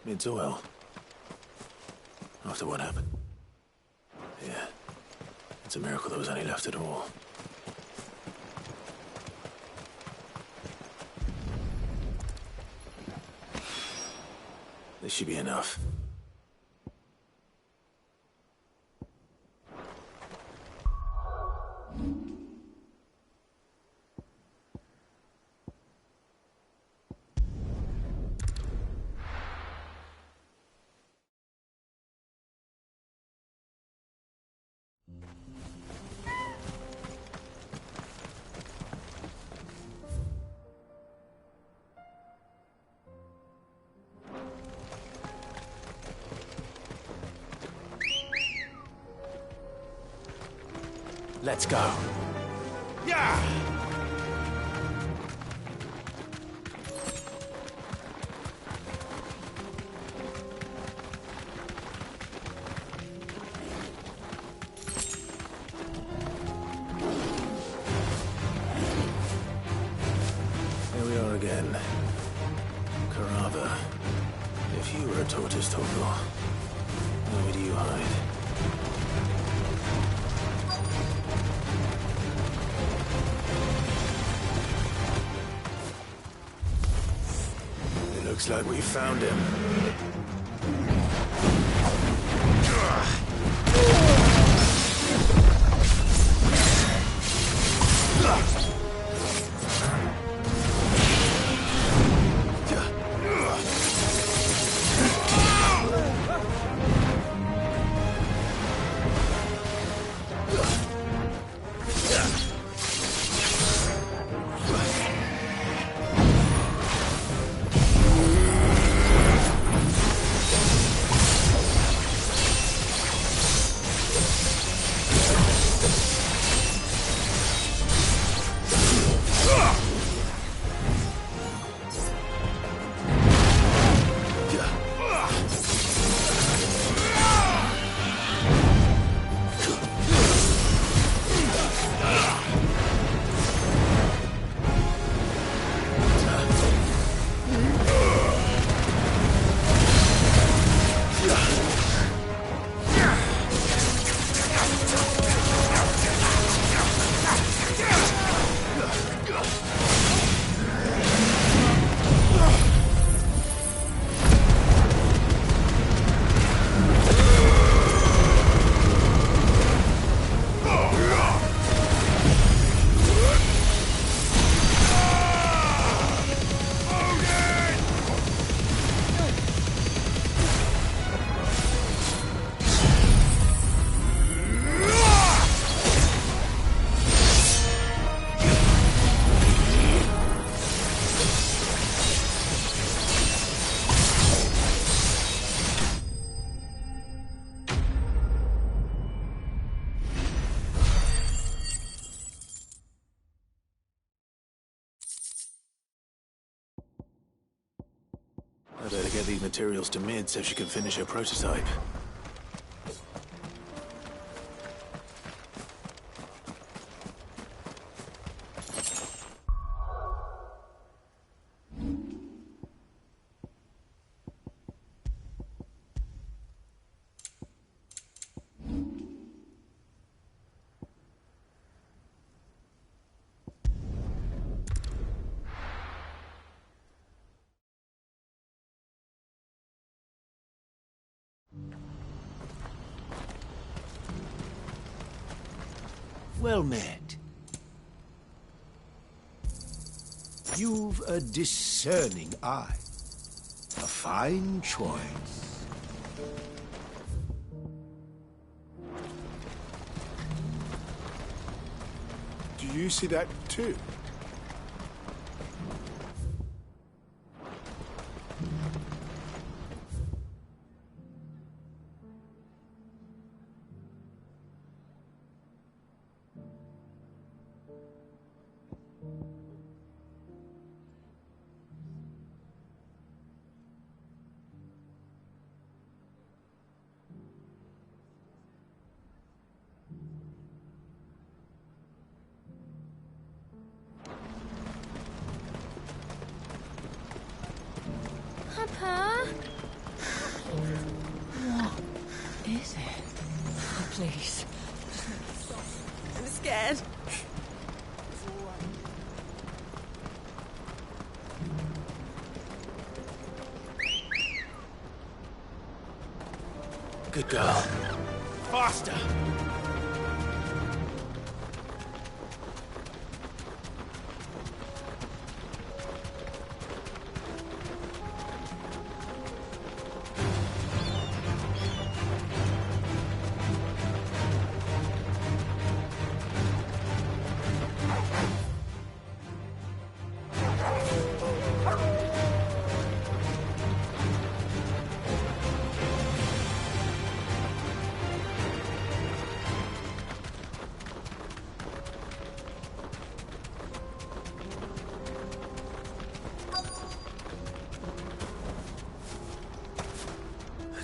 It's well. After what happened. Yeah. It's a miracle there was any left at all. This should be enough. Let's go. Yeah! Here we are again. Carava. If you were a tortoise, Torgal, where do you hide? Looks like we found him. better get these materials to Mid so she can finish her prototype. Well met. You've a discerning eye. A fine choice. Do you see that too? Papa? What is it? Oh, please. I'm scared. Good girl. Faster!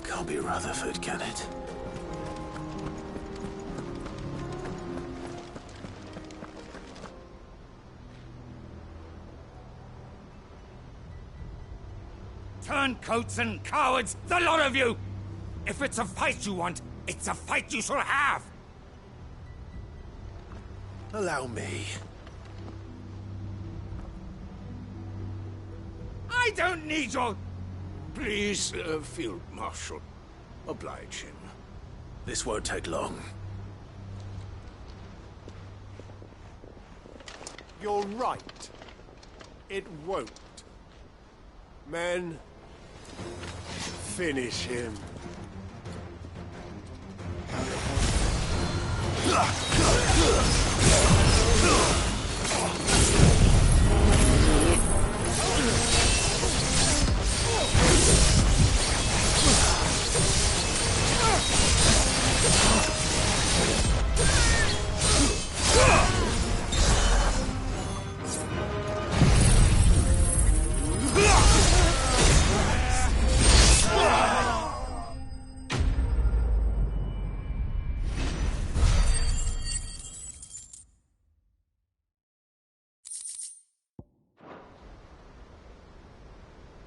Can't be Rutherford, can it? Turncoats and cowards, the lot of you! If it's a fight you want, it's a fight you shall have! Allow me. I don't need your... Please, Field Marshal. Oblige him. This won't take long. You're right. It won't. Men, finish him.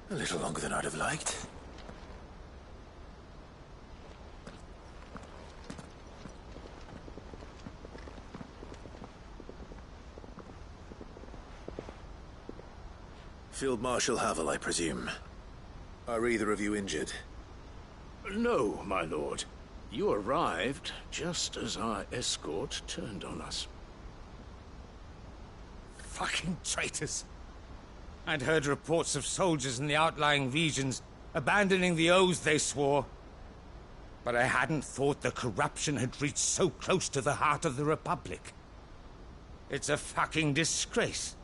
A little longer than I'd have liked. Field Marshal Havel, I presume. Are either of you injured? No, my lord. You arrived just as our escort turned on us. Fucking traitors. I'd heard reports of soldiers in the outlying regions abandoning the oaths they swore. But I hadn't thought the corruption had reached so close to the heart of the Republic. It's a fucking disgrace.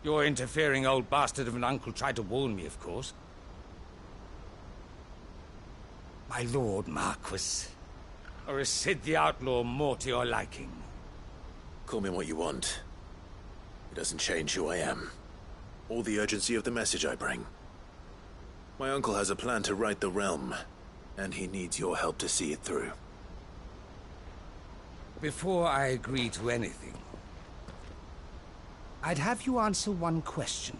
Your interfering old bastard of an uncle tried to warn me, of course. My lord Marquis. Or is Sid the Outlaw more to your liking? Call me what you want. It doesn't change who I am. Or the urgency of the message I bring. My uncle has a plan to right the realm, and he needs your help to see it through. Before I agree to anything, I'd have you answer one question.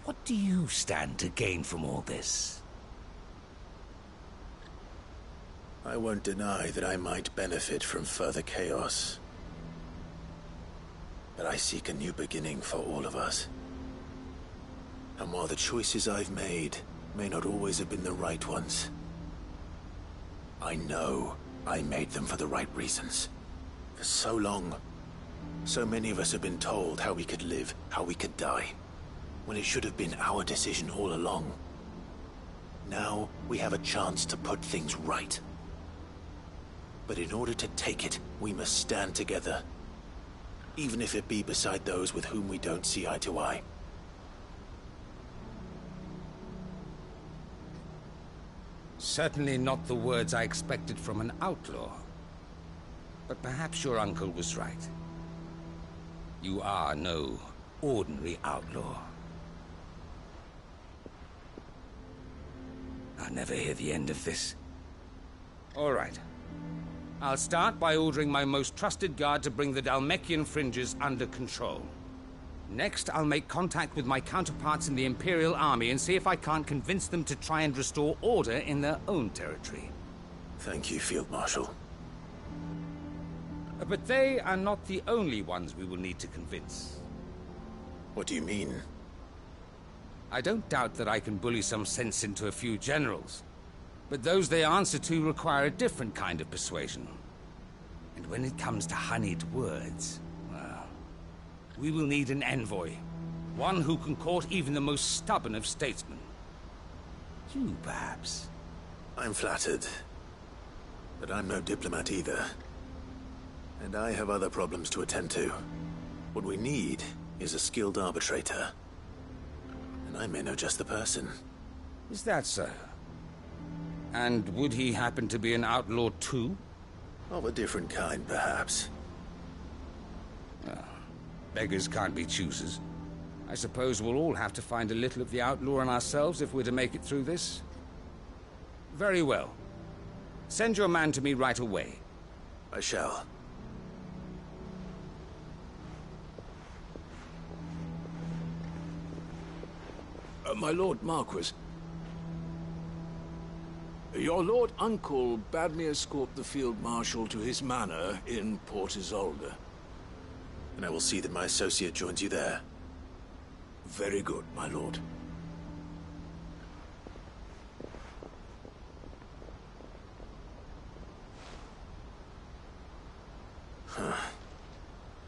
What do you stand to gain from all this? I won't deny that I might benefit from further chaos. But I seek a new beginning for all of us. And while the choices I've made may not always have been the right ones, I know I made them for the right reasons. For so long, so many of us have been told how we could live, how we could die, when it should have been our decision all along. Now we have a chance to put things right. But in order to take it, we must stand together, even if it be beside those with whom we don't see eye to eye. Certainly not the words I expected from an outlaw. But perhaps your uncle was right. You are no ordinary outlaw. I'll never hear the end of this. All right. I'll start by ordering my most trusted guard to bring the Dalmekian fringes under control. Next, I'll make contact with my counterparts in the Imperial Army and see if I can't convince them to try and restore order in their own territory. Thank you, Field Marshal. But they are not the only ones we will need to convince. What do you mean? I don't doubt that I can bully some sense into a few generals, but those they answer to require a different kind of persuasion. And when it comes to honeyed words, well, we will need an envoy. One who can court even the most stubborn of statesmen. You, perhaps? I'm flattered. But I'm no diplomat either. And I have other problems to attend to. What we need is a skilled arbitrator. And I may know just the person. Is that so? And would he happen to be an outlaw too? Of a different kind, perhaps. Well, beggars can't be choosers. I suppose we'll all have to find a little of the outlaw in ourselves if we're to make it through this. Very well. Send your man to me right away. I shall. My Lord Marquis. Your Lord Uncle bade me escort the Field Marshal to his manor in Port Isolde. And I will see that my associate joins you there. Very good, my lord.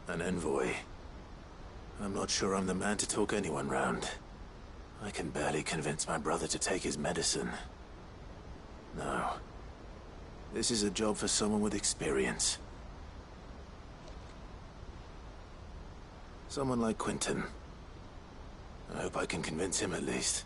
An envoy. I'm not sure I'm the man to talk anyone round. I can barely convince my brother to take his medicine. No. This is a job for someone with experience. Someone like Quentin. I hope I can convince him at least.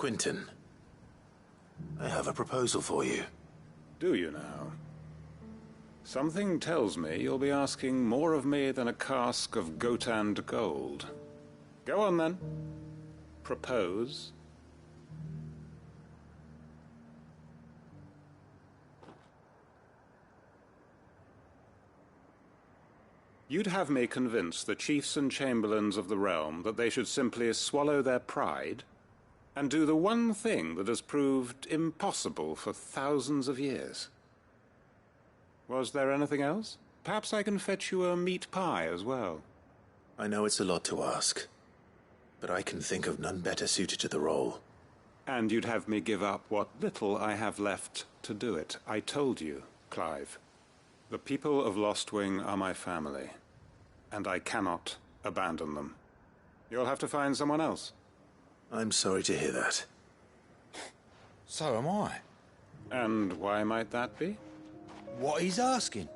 Quentin, I have a proposal for you. Do you now? Something tells me you'll be asking more of me than a cask of Gotand gold. Go on then. Propose. You'd have me convince the chiefs and chamberlains of the realm that they should simply swallow their pride and do the one thing that has proved impossible for thousands of years. Was there anything else? Perhaps I can fetch you a meat pie as well. I know it's a lot to ask, but I can think of none better suited to the role. And you'd have me give up what little I have left to do it. I told you, Clive. The people of Lostwing are my family, and I cannot abandon them. You'll have to find someone else. I'm sorry to hear that. So am I. And why might that be? What he's asking.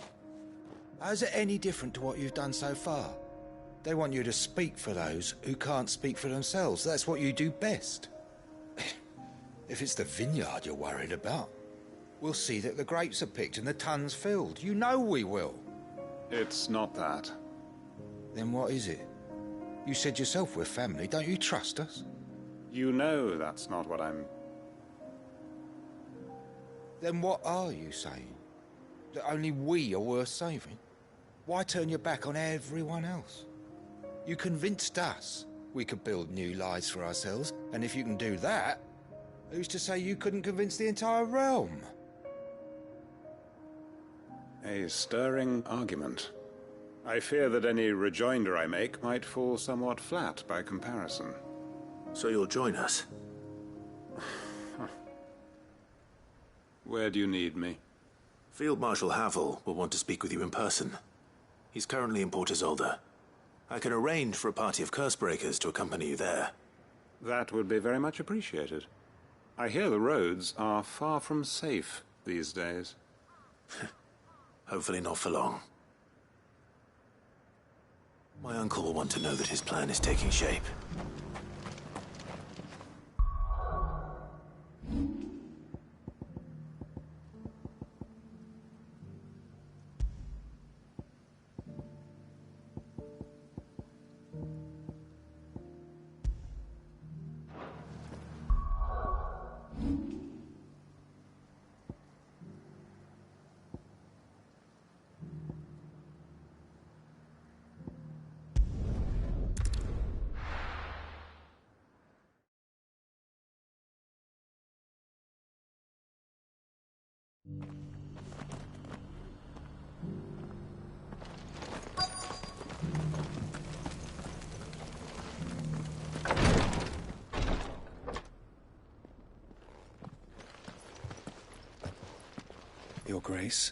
How's it any different to what you've done so far? They want you to speak for those who can't speak for themselves. That's what you do best. If it's the vineyard you're worried about, we'll see that the grapes are picked and the tons filled. You know we will. It's not that. Then what is it? You said yourself we're family. Don't you trust us? You know that's not what I'm... Then what are you saying? That only we are worth saving? Why turn your back on everyone else? You convinced us we could build new lives for ourselves, and if you can do that, who's to say you couldn't convince the entire realm? A stirring argument. I fear that any rejoinder I make might fall somewhat flat by comparison. So you'll join us? Where do you need me? Field Marshal Havel will want to speak with you in person. He's currently in Port Isolde. I can arrange for a party of Cursebreakers to accompany you there. That would be very much appreciated. I hear the roads are far from safe these days. Hopefully not for long. My uncle will want to know that his plan is taking shape. Your Grace,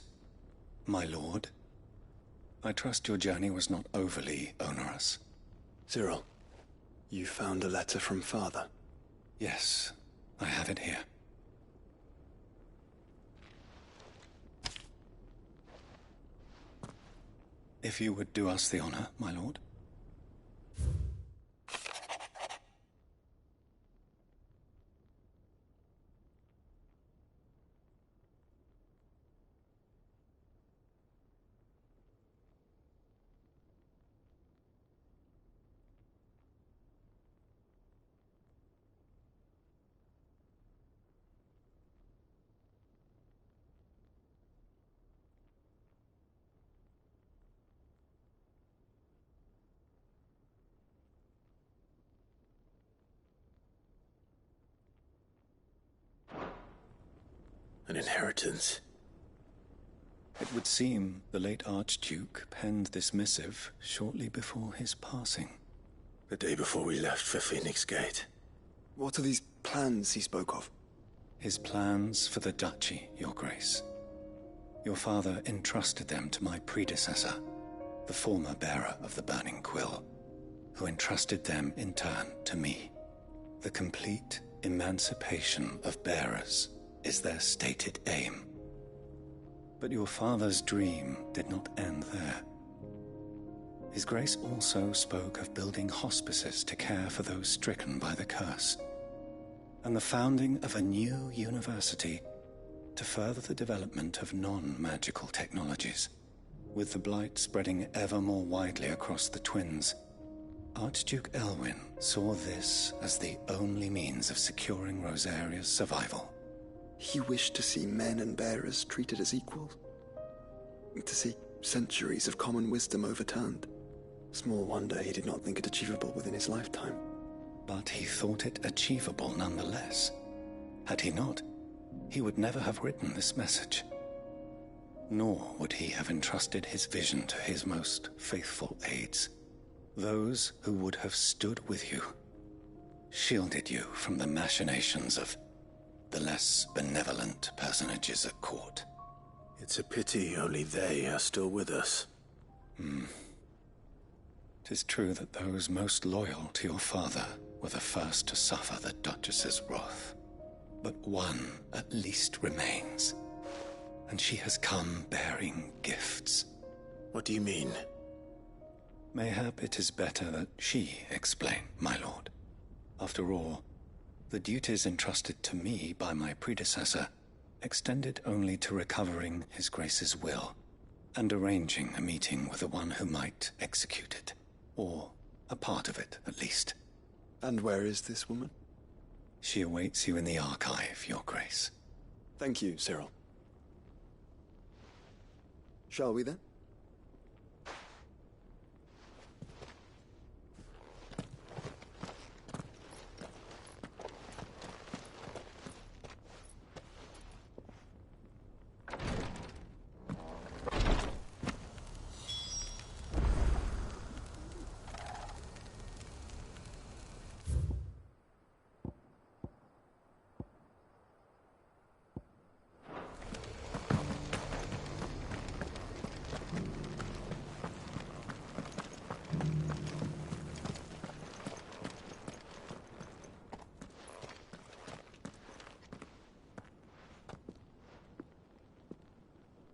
my lord, I trust your journey was not overly onerous. Cyril, you found a letter from Father? Yes, I have it here. If you would do us the honor, my lord. An inheritance. It would seem the late Archduke penned this missive shortly before his passing. The day before we left for Phoenix Gate. What are these plans he spoke of? His plans for the duchy, Your Grace. Your father entrusted them to my predecessor, the former bearer of the Burning Quill, who entrusted them in turn to me. The complete emancipation of bearers is their stated aim. But your father's dream did not end there. His Grace also spoke of building hospices to care for those stricken by the curse. and the founding of a new university to further the development of non-magical technologies. With the blight spreading ever more widely across the Twins, Archduke Elwyn saw this as the only means of securing Rosaria's survival. He wished to see men and bearers treated as equals. To see centuries of common wisdom overturned. Small wonder he did not think it achievable within his lifetime. But he thought it achievable nonetheless. Had he not, he would never have written this message. Nor would he have entrusted his vision to his most faithful aides. Those who would have stood with you, shielded you from the machinations of the less benevolent personages at court. It's a pity only they are still with us. 'Tis true that those most loyal to your father were the first to suffer the Duchess's wrath. But one at least remains, and she has come bearing gifts. What do you mean? Mayhap it is better that she explain, my lord. After all, the duties entrusted to me by my predecessor extended only to recovering His Grace's will and arranging a meeting with the one who might execute it, or a part of it, at least. And where is this woman? She awaits you in the archive, Your Grace. Thank you, Cyril. Shall we then?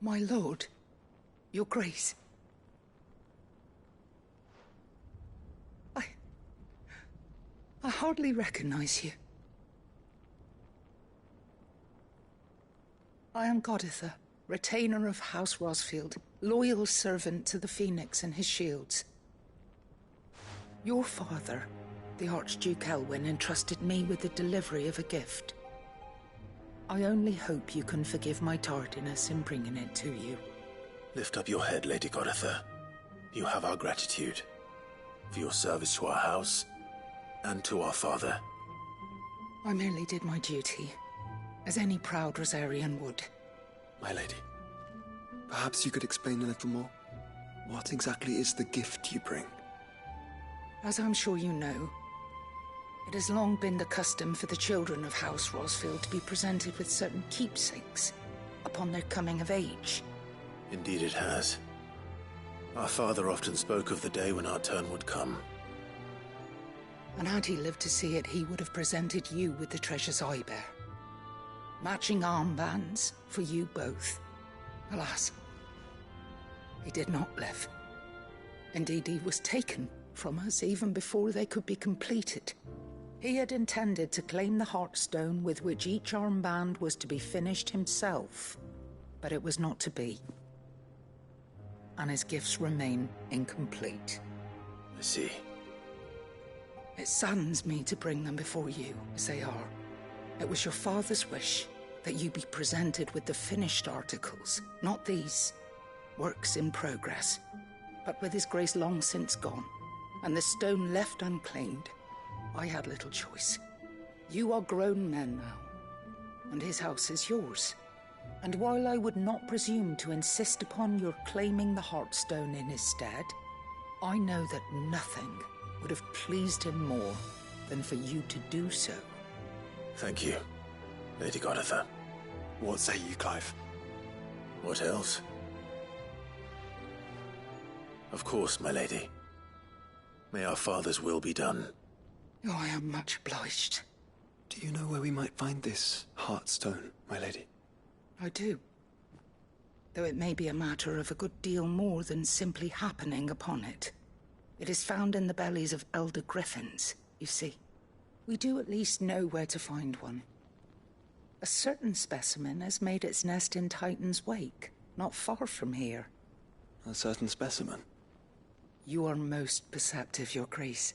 My lord, Your Grace. I hardly recognize you. I am Goditha, retainer of House Rosfield, loyal servant to the Phoenix and his shields. Your father, the Archduke Elwyn, entrusted me with the delivery of a gift. I only hope you can forgive my tardiness in bringing it to you. Lift up your head, Lady Goditha. You have our gratitude for your service to our house and to our father. I merely did my duty, as any proud Rosarian would. My lady, perhaps you could explain a little more? What exactly is the gift you bring? As I'm sure you know, it has long been the custom for the children of House Rosfield to be presented with certain keepsakes upon their coming of age. Indeed it has. Our father often spoke of the day when our turn would come. And had he lived to see it, he would have presented you with the treasures I bear. Matching armbands for you both. Alas, he did not live. Indeed, he was taken from us even before they could be completed. He had intended to claim the Heartstone with which each armband was to be finished himself, but it was not to be. And his gifts remain incomplete. I see. It saddens me to bring them before you, as they are. It was your father's wish that you be presented with the finished articles, not these, works in progress. But with his grace long since gone, and the stone left unclaimed, I had little choice. You are grown men now, and his house is yours. And while I would not presume to insist upon your claiming the Heartstone in his stead, I know that nothing would have pleased him more than for you to do so. Thank you, Lady Goditha. What say you, Clive? What else? Of course, my lady. May our father's will be done. Oh, I am much obliged. Do you know where we might find this Heartstone, my lady? I do. Though it may be a matter of a good deal more than simply happening upon it. It is found in the bellies of elder griffins, you see. We do at least know where to find one. A certain specimen has made its nest in Titan's Wake, not far from here. A certain specimen? You are most perceptive, Your Grace.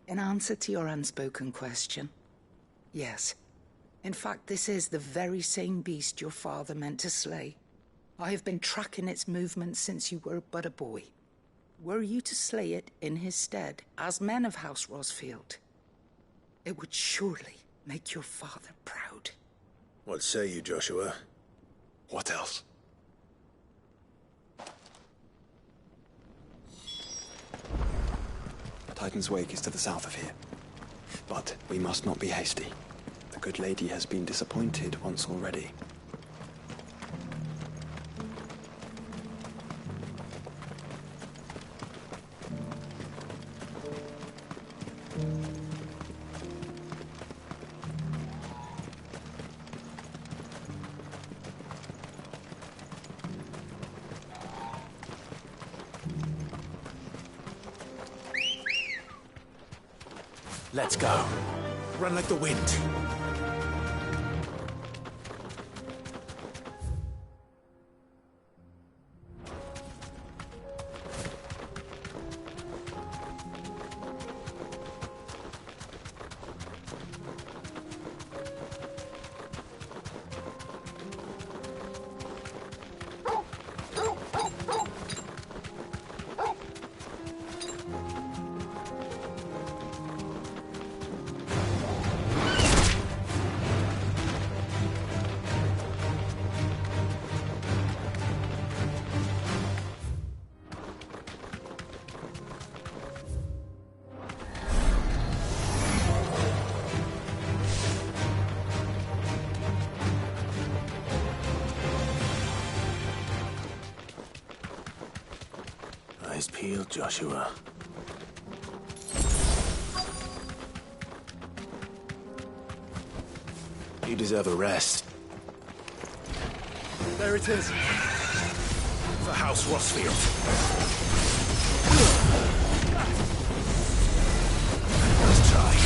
In answer to your unspoken question, yes. In fact, this is the very same beast your father meant to slay. I have been tracking its movements since you were but a boy. Were you to slay it in his stead, as men of House Rosfield, it would surely make your father proud. What say you, Joshua? What else? Titan's Wake is to the south of here. But we must not be hasty. The good lady has been disappointed once already. Let's go. Run like the wind. Eyes peeled, Joshua. You deserve a rest. There it is. For House Rosfield. Let's try.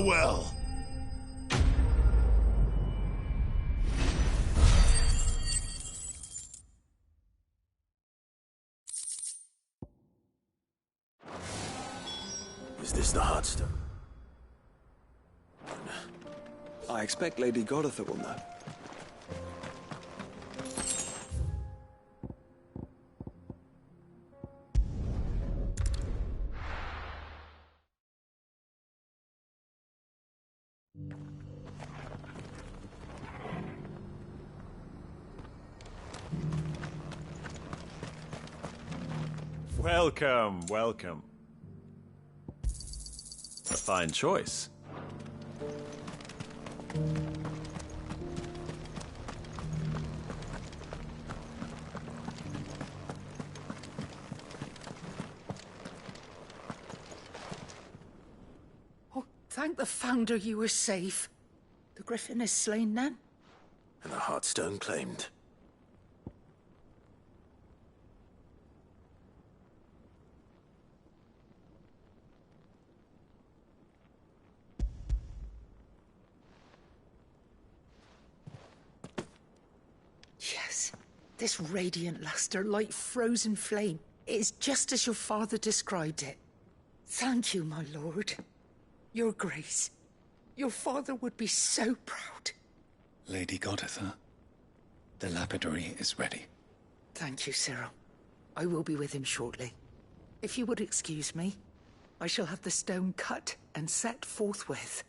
well. Is this the Heartstone? I expect Lady Goditha will know. Welcome, welcome. A fine choice. Oh, thank the Founder you were safe. The Griffin is slain then? And the Heartstone claimed. Yes, this radiant luster like frozen flame. It is just as your father described it. Thank you, my lord. Your grace. Your father would be so proud. Lady Goditha, the lapidary is ready. Thank you, Cyril. I will be with him shortly. If you would excuse me, I shall have the stone cut and set forthwith.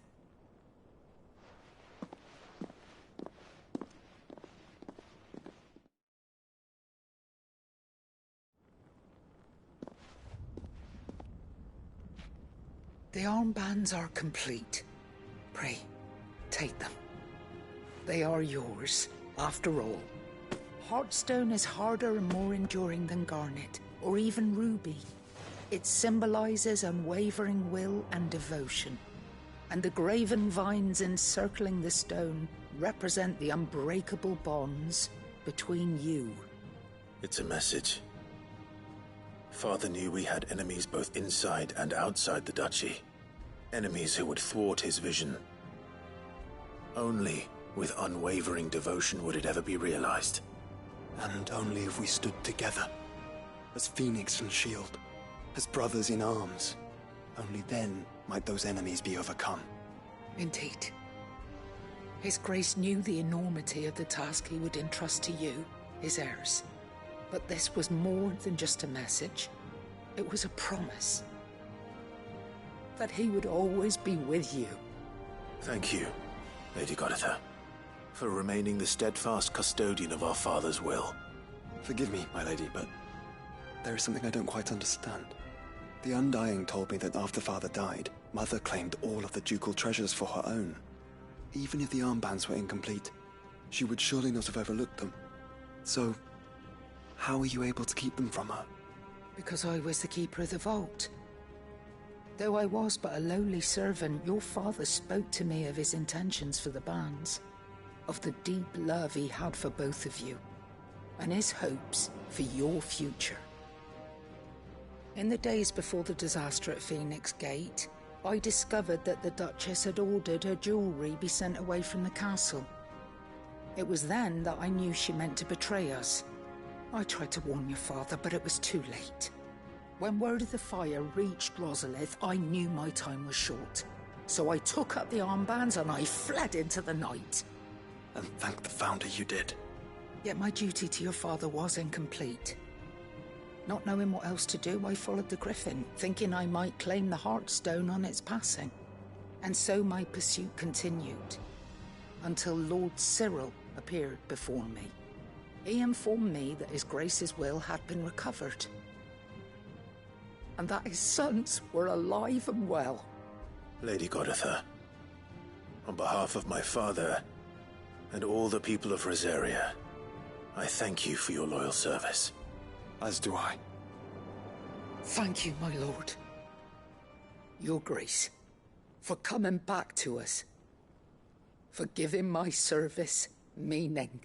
The armbands are complete. Pray, take them. They are yours, after all. Heartstone is harder and more enduring than garnet, or even ruby. It symbolizes unwavering will and devotion. And the graven vines encircling the stone represent the unbreakable bonds between you. It's a message. Father knew we had enemies both inside and outside the duchy. Enemies who would thwart his vision. Only with unwavering devotion would it ever be realized. And only if we stood together, as Phoenix and Shield, as brothers in arms. Only then might those enemies be overcome. Indeed. His Grace knew the enormity of the task he would entrust to you, his heirs. But this was more than just a message. It was a promise. That he would always be with you. Thank you, Lady Goditha, for remaining the steadfast custodian of our father's will. Forgive me, my lady, but there is something I don't quite understand. The Undying told me that after Father died, Mother claimed all of the ducal treasures for her own. Even if the armbands were incomplete, she would surely not have overlooked them. So, how were you able to keep them from her? Because I was the keeper of the vault. Though I was but a lowly servant, your father spoke to me of his intentions for the bands, of the deep love he had for both of you, and his hopes for your future. In the days before the disaster at Phoenix Gate, I discovered that the Duchess had ordered her jewelry be sent away from the castle. It was then that I knew she meant to betray us. I tried to warn your father, but it was too late. When word of the fire reached Rosalith, I knew my time was short. So I took up the armbands and I fled into the night. And thank the Founder you did. Yet my duty to your father was incomplete. Not knowing what else to do, I followed the Griffin, thinking I might claim the Heartstone on its passing. And so my pursuit continued, until Lord Cyril appeared before me. He informed me that His Grace's will had been recovered, and that his sons were alive and well. Lady Goditha, on behalf of my father and all the people of Rosaria, I thank you for your loyal service. As do I. Thank you, my lord. Your Grace, for coming back to us, for giving my service meaning.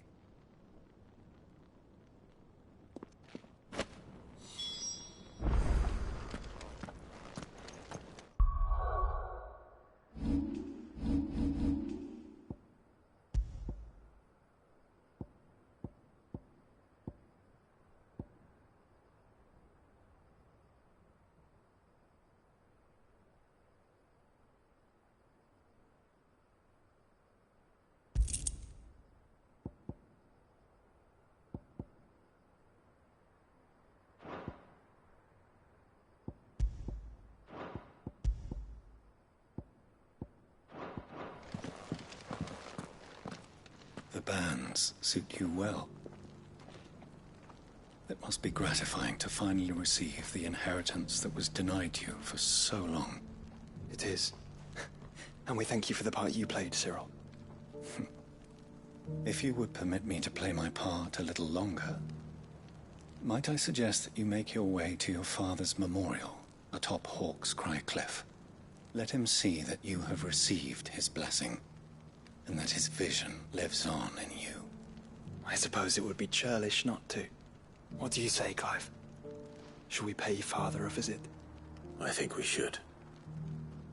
bands suit you well. It must be gratifying to finally receive the inheritance that was denied you for so long. It is. And we thank you for the part you played, Cyril. If you would permit me to play my part a little longer, might I suggest that you make your way to your father's memorial atop Hawk's Cry Cliff? Let him see that you have received his blessing, and that his vision lives on in you. I suppose it would be churlish not to. What do you say, Clive? Shall we pay Father a visit? I think we should.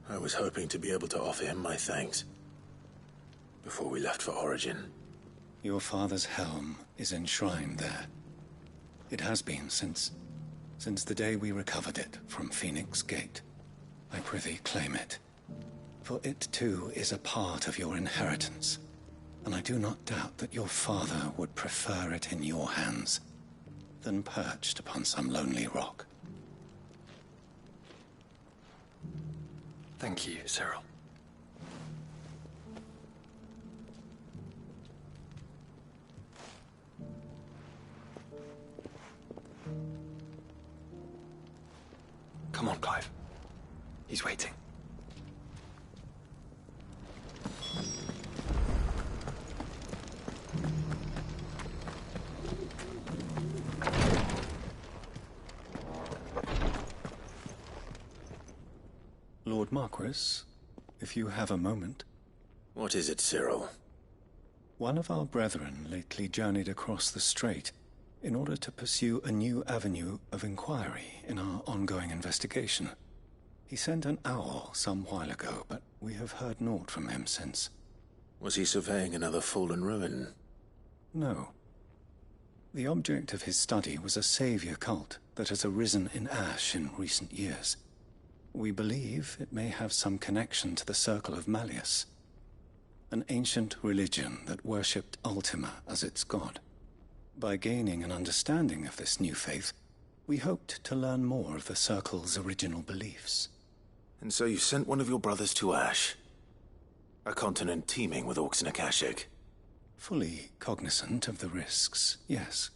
I was hoping to be able to offer him my thanks before we left for Origin. Your father's helm is enshrined there. It has been since the day we recovered it from Phoenix Gate. I prithee claim it, for it too is a part of your inheritance, and I do not doubt that your father would prefer it in your hands than perched upon some lonely rock. Thank you, Cyril. Come on, Clive. He's waiting. Lord Marquis, if you have a moment. What is it, Cyril? One of our brethren lately journeyed across the strait in order to pursue a new avenue of inquiry in our ongoing investigation. He sent an owl some while ago, but we have heard naught from him since. Was he surveying another fallen ruin? No. The object of his study was a savior cult that has arisen in Ash in recent years. We believe it may have some connection to the Circle of Malleus, an ancient religion that worshipped Ultima as its god. By gaining an understanding of this new faith, we hoped to learn more of the Circle's original beliefs. And so you sent one of your brothers to Ash? A continent teeming with orcs and Akashic? Fully cognizant of the risks, yes.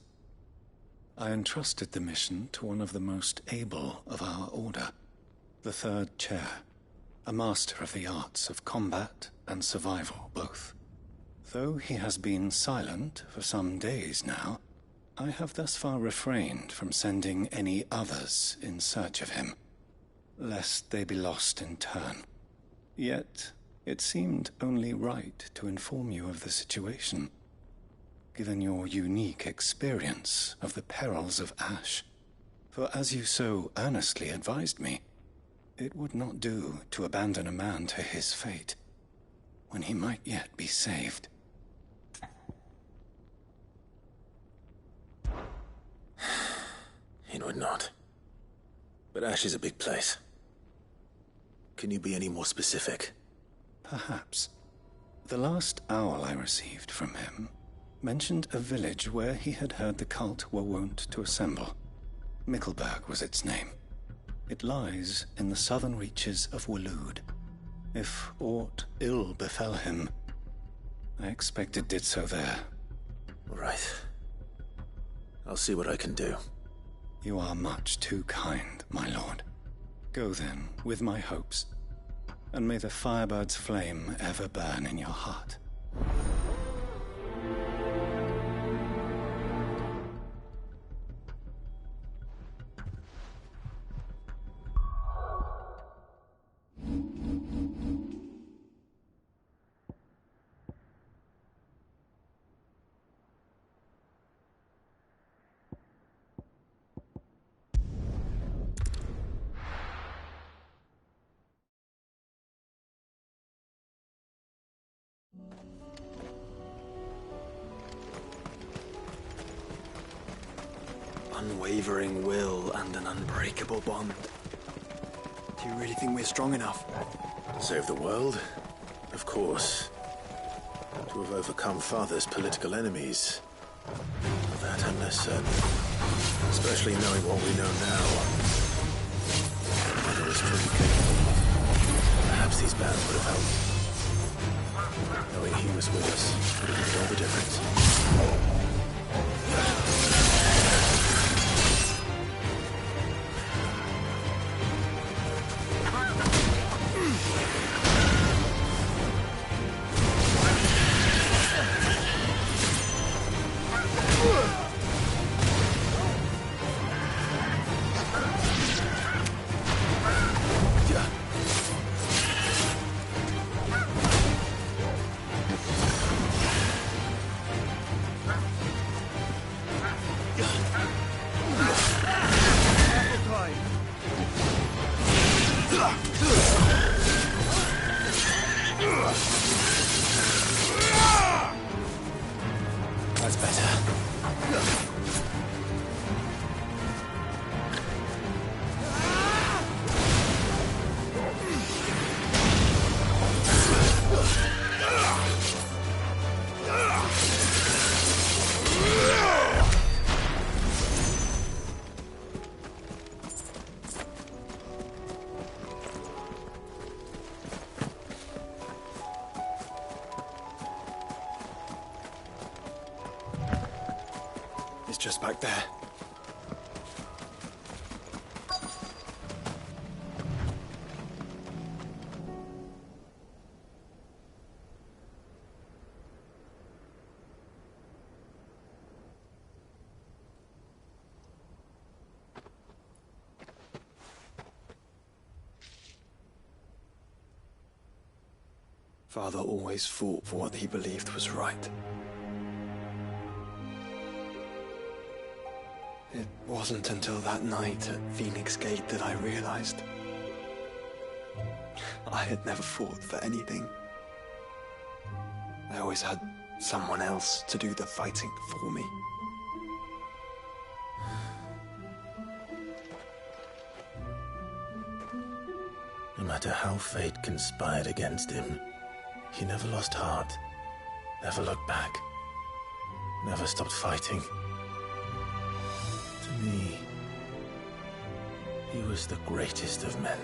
I entrusted the mission to one of the most able of our order, the Third Chair, a master of the arts of combat and survival both. Though he has been silent for some days now, I have thus far refrained from sending any others in search of him, lest they be lost in turn. Yet, it seemed only right to inform you of the situation, given your unique experience of the perils of Ash. For as you so earnestly advised me, it would not do to abandon a man to his fate, when he might yet be saved. It would not. But Ash is a big place. Can you be any more specific? Perhaps. The last owl I received from him mentioned a village where he had heard the cult were wont to assemble. Mickleburg was its name. It lies in the southern reaches of Waloed. If aught ill befell him, I expect it did so there. Right. I'll see what I can do. You are much too kind, my lord. Go then, with my hopes, and may the Firebird's flame ever burn in your heart. Unwavering will and an unbreakable bond. Do you really think we're strong enough? To save the world? Of course. To have overcome Father's political enemies? Of that I'm less certain. Especially knowing what we know now. Mother is truly capable. Perhaps these bands would have helped. Knowing he promise with us, but it made all the difference. That's better. It's just back there. Father always fought for what he believed was right. It wasn't until that night at Phoenix Gate that I realized I had never fought for anything. I always had someone else to do the fighting for me. No matter how fate conspired against him, he never lost heart, never looked back, never stopped fighting. To me, he was the greatest of men.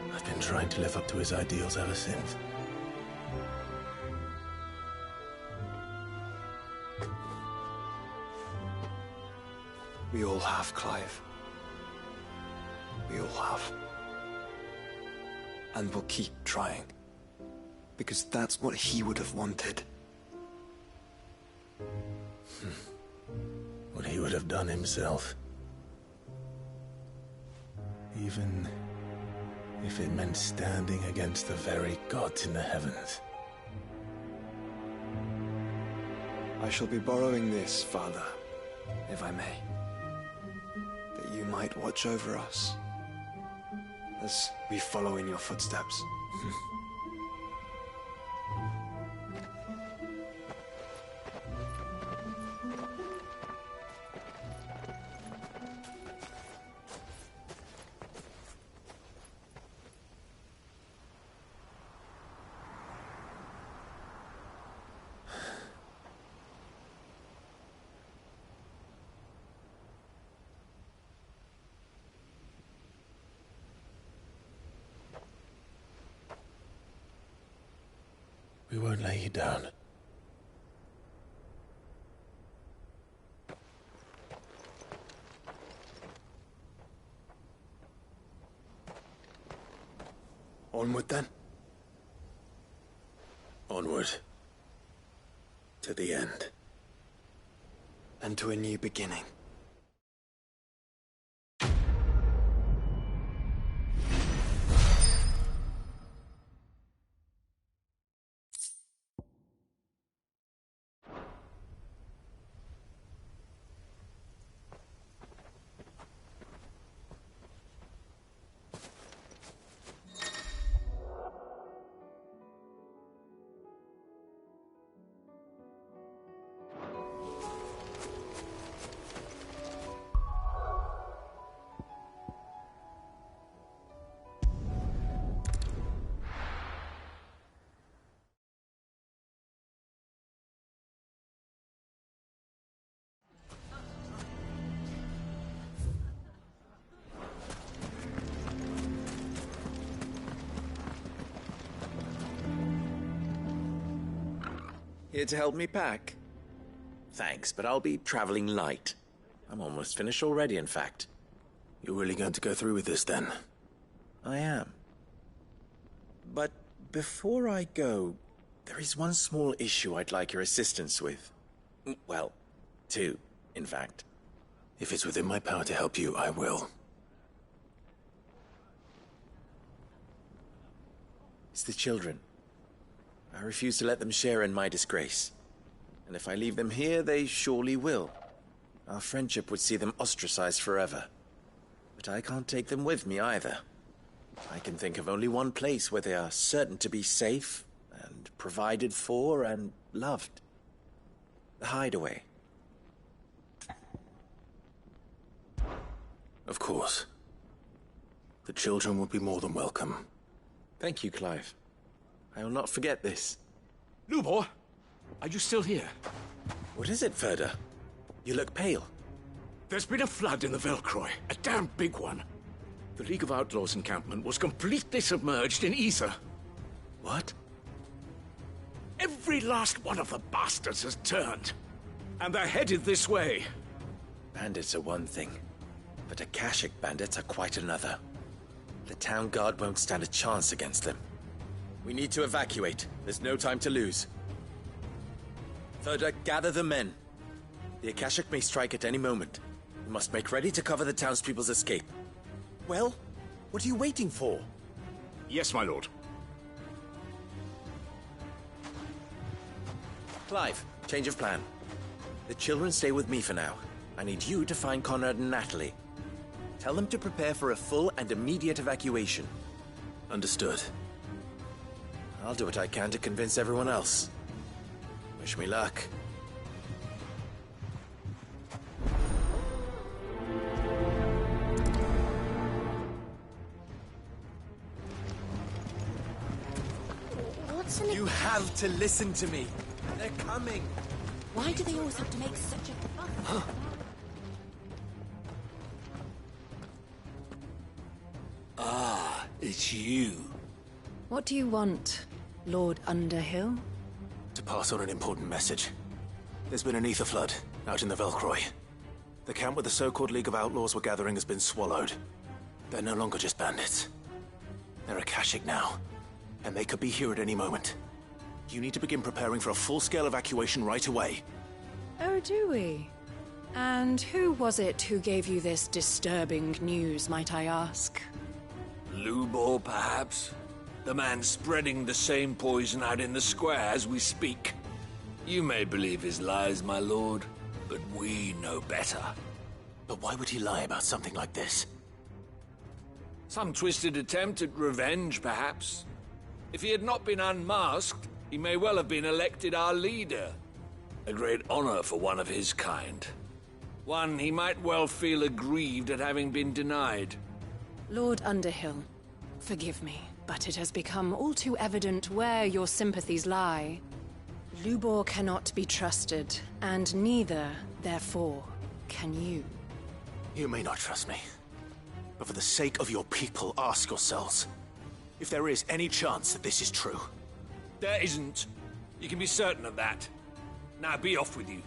And I've been trying to live up to his ideals ever since. We all have, Clive. We all have. And we'll keep trying. Because that's what he would have wanted. What he would have done himself. Even if it meant standing against the very gods in the heavens. I shall be borrowing this, Father, if I may. That you might watch over us as we follow in your footsteps. We won't lay you down. Onward then. Onward. To the end. And to a new beginning. Here to help me pack? Thanks, but I'll be traveling light. I'm almost finished already, in fact. You're really going to go through with this, then? I am. But before I go, there is one small issue I'd like your assistance with. Well, two, in fact. If it's within my power to help you, I will. It's the children. I refuse to let them share in my disgrace. And if I leave them here, they surely will. Our friendship would see them ostracized forever. But I can't take them with me either. I can think of only one place where they are certain to be safe and provided for and loved. The hideaway. Of course. The children would be more than welcome. Thank you, Clive. I will not forget this. Lubor, are you still here? What is it, Ferda? You look pale. There's been a flood in the Velcroy, a damn big one. The League of Outlaws encampment was completely submerged in ether. What? Every last one of the bastards has turned. And they're headed this way. Bandits are one thing, but Akashic bandits are quite another. The town guard won't stand a chance against them. We need to evacuate. There's no time to lose. Ferda, gather the men. The Akashic may strike at any moment. We must make ready to cover the townspeople's escape. Well, what are you waiting for? Yes, my lord. Clive, change of plan. The children stay with me for now. I need you to find Conrad and Natalie. Tell them to prepare for a full and immediate evacuation. Understood. I'll do what I can to convince everyone else. Wish me luck. You have to listen to me. They're coming. Why do they always have to make such a fuss? Ah, it's you. What do you want, Lord Underhill? To pass on an important message. There's been an ether flood out in the Velcroy. The camp where the so-called League of Outlaws were gathering has been swallowed. They're no longer just bandits. They're Akashic now, and they could be here at any moment. You need to begin preparing for a full-scale evacuation right away. Oh, do we? And who was it who gave you this disturbing news, might I ask? Lubor, perhaps? The man spreading the same poison out in the square as we speak. You may believe his lies, my lord, but we know better. But why would he lie about something like this? Some twisted attempt at revenge, perhaps. If he had not been unmasked, he may well have been elected our leader. A great honor for one of his kind. One he might well feel aggrieved at having been denied. Lord Underhill, forgive me, but it has become all too evident where your sympathies lie. Lubor cannot be trusted, and neither, therefore, can you. You may not trust me, but for the sake of your people, ask yourselves if there is any chance that this is true. There isn't. You can be certain of that. Now be off with you.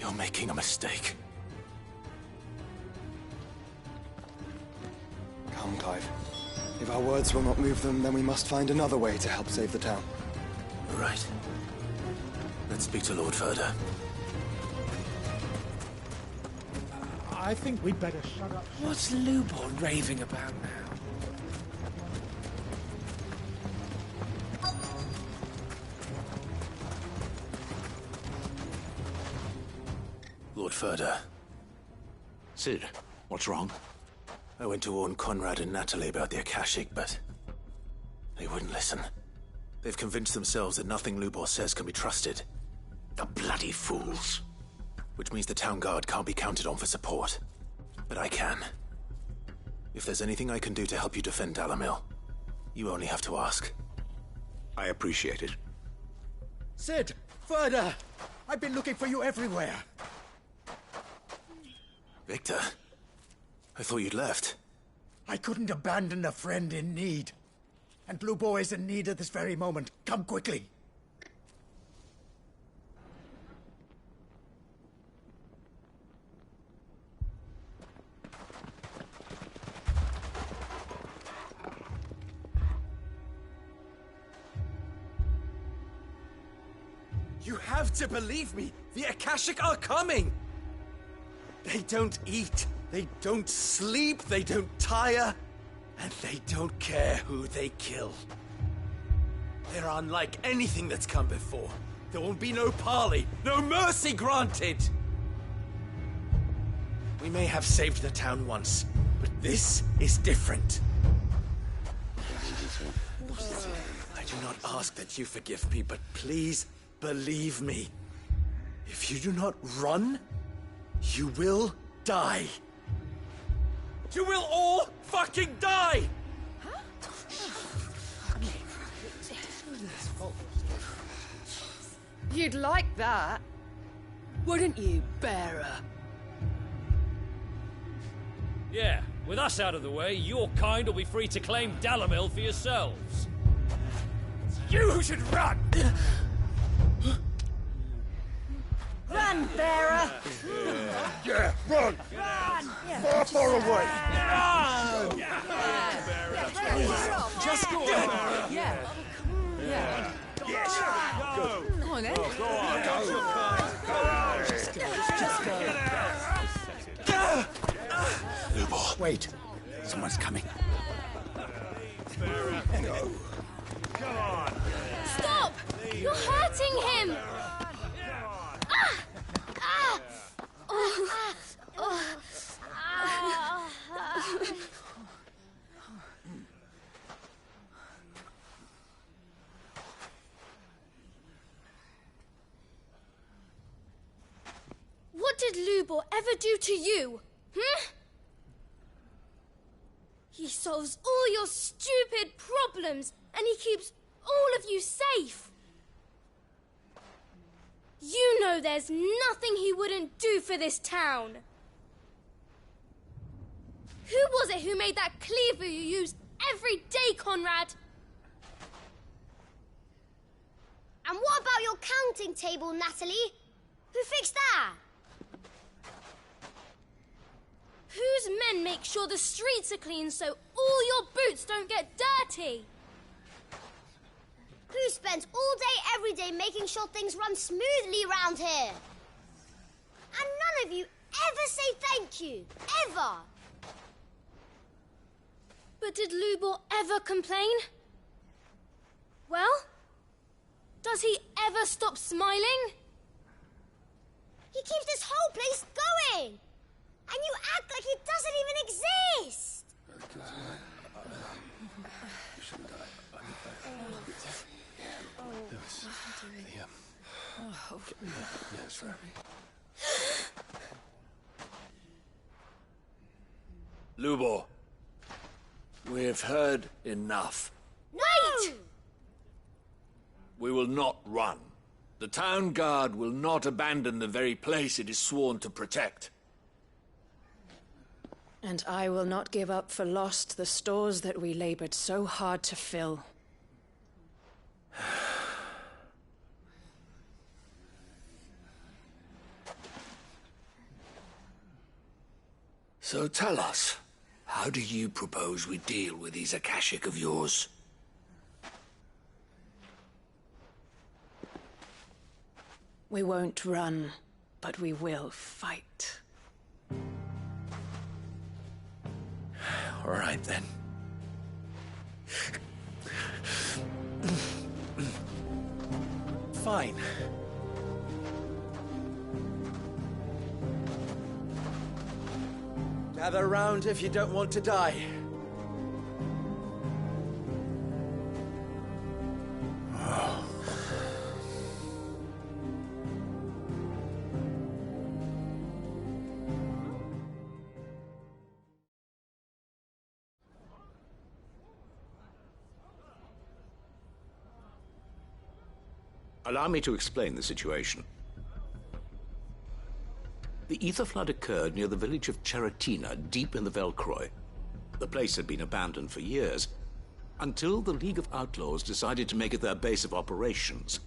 You're making a mistake. Come, Clive. If our words will not move them, then we must find another way to help save the town. Right. Let's speak to Lord Ferda. I think we'd better shut up. What's Lubor raving about now? Lord Ferda. Sid, what's wrong? I went to warn Conrad and Natalie about the Akashic, but they wouldn't listen. They've convinced themselves that nothing Lubor says can be trusted. The bloody fools. Which means the town guard can't be counted on for support. But I can. If there's anything I can do to help you defend Dalamil, you only have to ask. I appreciate it. Sid! Ferda! I've been looking for you everywhere. Victor, I thought you'd left. I couldn't abandon a friend in need. and Lubo is in need at this very moment. Come quickly. You have to believe me! The Akashic are coming! They don't eat, they don't sleep, they don't tire, and they don't care who they kill. They're unlike anything that's come before. There won't be no parley, no mercy granted! We may have saved the town once, but this is different. I do not ask that you forgive me, but please believe me. If you do not run, you will die. You will all fucking die! You'd like that, wouldn't you, bearer? Yeah, with us out of the way, your kind will be free to claim Dalamil for yourselves. You should run! Run, bearer! Yeah, run! Run! Far, far away! Run! Just go on! Yeah. Yeah. Yes! Go. Come on, then. Go on! Just go. Lubo, wait. Someone's coming. Come on! Stop! You're hurting him! What did Lubor ever do to you? He solves all your stupid problems, and he keeps all of you safe. You know there's nothing he wouldn't do for this town. Who was it who made that cleaver you use every day, Conrad? And what about your counting table, Natalie? Who fixed that? Whose men make sure the streets are clean so all your boots don't get dirty? Who spends all day, every day making sure things run smoothly round here? And none of you ever say thank you. Ever. But did Lubor ever complain? Well, does he ever stop smiling? He keeps this whole place going. And you act like he doesn't even exist. Lubor, we've heard enough. Wait! We will not run. The town guard will not abandon the very place it is sworn to protect. And I will not give up for lost the stores that we labored so hard to fill. So tell us, how do you propose we deal with these Akashic of yours? We won't run, but we will fight. All right, then. Fine. Gather round if you don't want to die. Allow me to explain the situation. The ether flood occurred near the village of Cheratina, deep in the Velcroy. The place had been abandoned for years, until the League of Outlaws decided to make it their base of operations.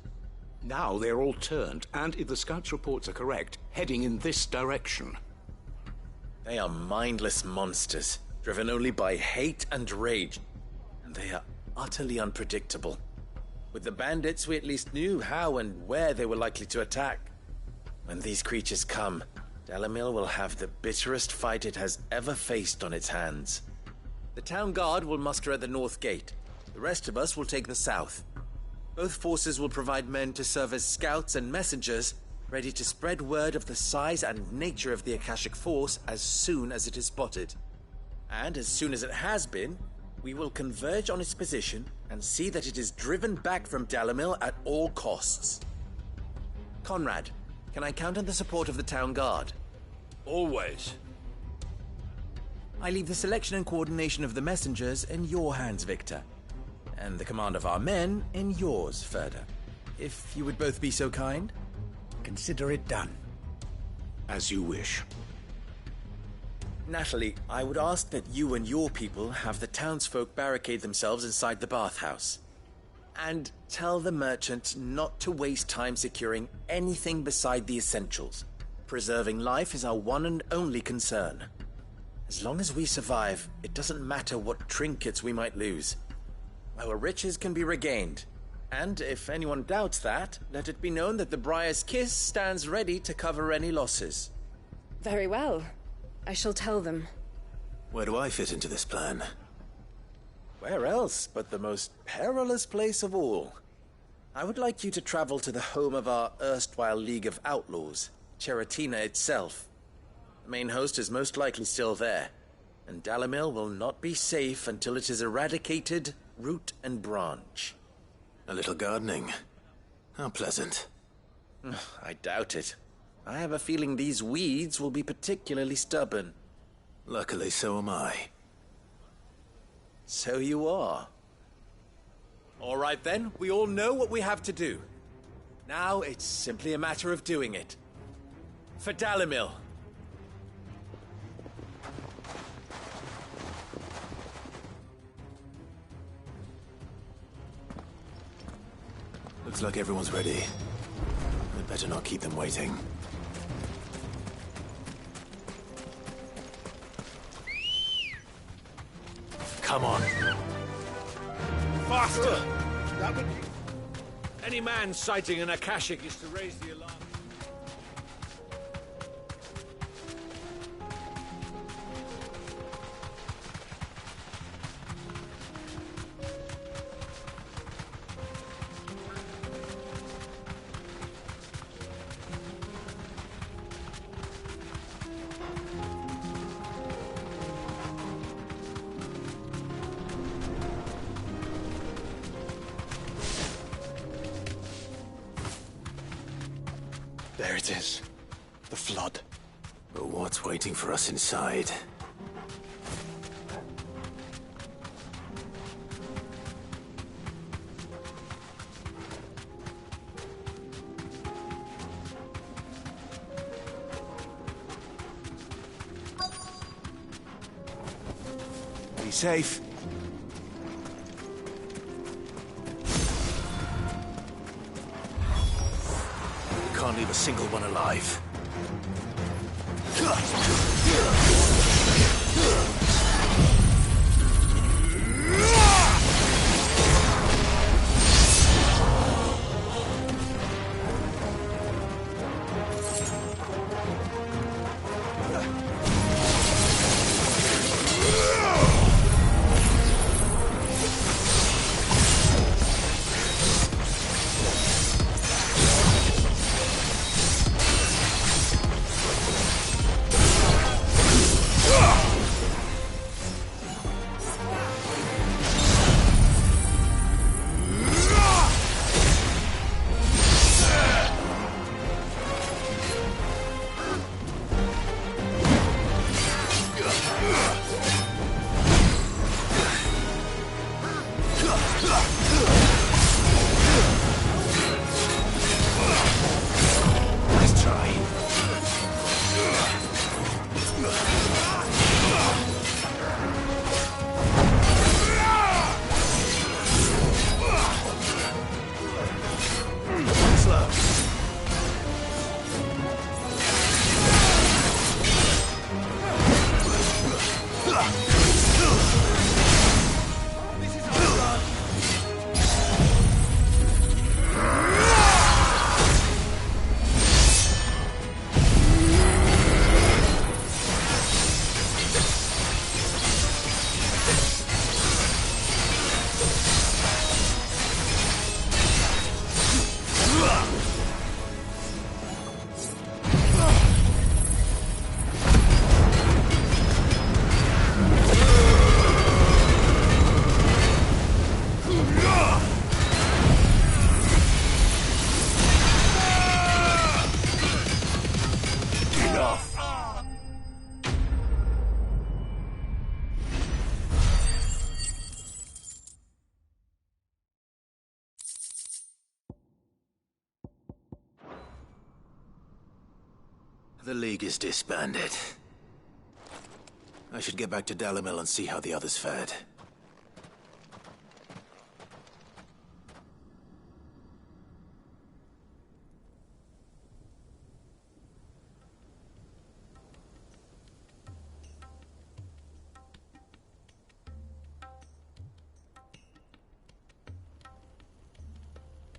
Now they're all turned, and if the scouts' reports are correct, heading in this direction. They are mindless monsters, driven only by hate and rage. And they are utterly unpredictable. With the bandits, we at least knew how and where they were likely to attack. When these creatures come, Dalamil will have the bitterest fight it has ever faced on its hands. The town guard will muster at the north gate. The rest of us will take the south. Both forces will provide men to serve as scouts and messengers, ready to spread word of the size and nature of the Akashic Force as soon as it is spotted. And as soon as it has been, we will converge on its position and see that it is driven back from Dalamil at all costs. Conrad, can I count on the support of the town guard? Always. I leave the selection and coordination of the messengers in your hands, Victor. And the command of our men in yours, Ferda. If you would both be so kind. Consider it done. As you wish. Natalie, I would ask that you and your people have the townsfolk barricade themselves inside the bathhouse. And tell the merchant not to waste time securing anything beside the essentials. Preserving life is our one and only concern. As long as we survive, it doesn't matter what trinkets we might lose. Our riches can be regained. And if anyone doubts that, let it be known that the Briar's Kiss stands ready to cover any losses. Very well. I shall tell them. Where do I fit into this plan? Where else but the most perilous place of all? I would like you to travel to the home of our erstwhile League of Outlaws, Cheratina itself. The main host is most likely still there, and Dalamil will not be safe until it is eradicated, root and branch. A little gardening. How pleasant. I doubt it. I have a feeling these weeds will be particularly stubborn. Luckily, so am I. So you are. All right then, we all know what we have to do. Now it's simply a matter of doing it. For Dalamil. Looks like everyone's ready. I'd better not keep them waiting. Come on. Faster! Any man sighting an Akashic is to raise the alarm. There it is. The flood. But what's waiting for us inside? Be safe. Can't leave a single one alive. The League is disbanded. I should get back to Dalimil and see how the others fared.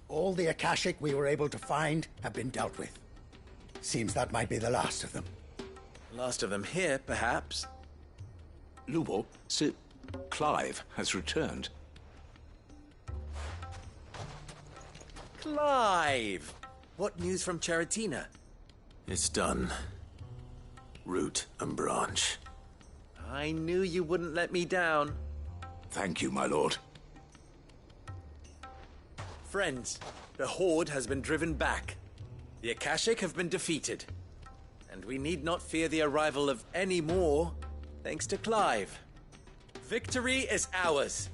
All the Akashic we were able to find have been dealt with. Seems that might be the last of them. Last of them here, perhaps. Lubor, Sir Clive has returned. Clive! What news from Charatina? It's done. Root and branch. I knew you wouldn't let me down. Thank you, my lord. Friends, the Horde has been driven back. The Akashic have been defeated. And we need not fear the arrival of any more, thanks to Clive. Victory is ours.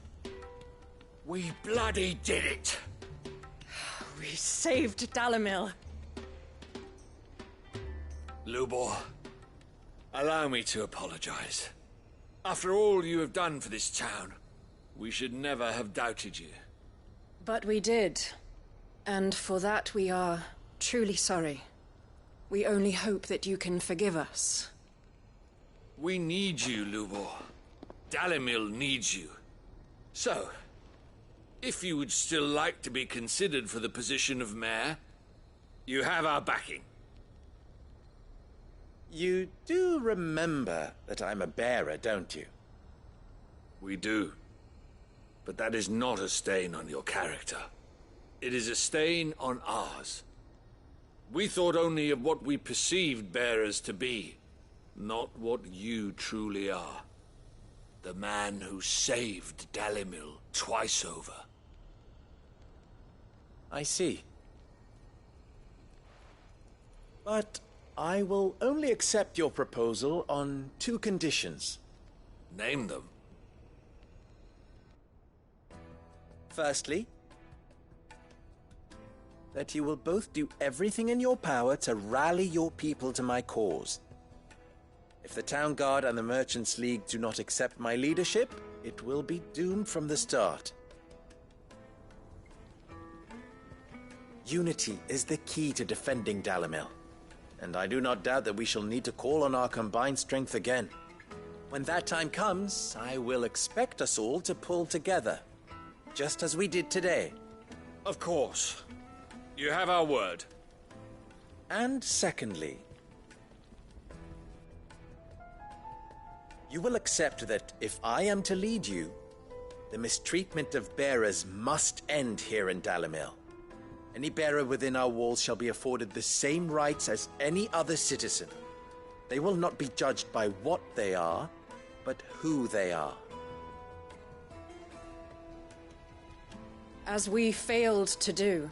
We bloody did it! We saved Dalimil. Lubor, allow me to apologize. After all you have done for this town, we should never have doubted you. But we did. And for that we are truly sorry. We only hope that you can forgive us. We need you, Lubor. Dalimil needs you. So, if you would still like to be considered for the position of mayor, you have our backing. You do remember that I'm a bearer, don't you? We do. But that is not a stain on your character. It is a stain on ours. We thought only of what we perceived bearers to be, not what you truly are. The man who saved Dalimil twice over. I see. But I will only accept your proposal on 2 conditions. Name them. Firstly, that you will both do everything in your power to rally your people to my cause. If the Town Guard and the Merchants League do not accept my leadership, it will be doomed from the start. Unity is the key to defending Dalimil, and I do not doubt that we shall need to call on our combined strength again. When that time comes, I will expect us all to pull together, just as we did today. Of course. You have our word. And secondly, you will accept that if I am to lead you, the mistreatment of bearers must end here in Dalimil. Any bearer within our walls shall be afforded the same rights as any other citizen. They will not be judged by what they are, but who they are. As we failed to do,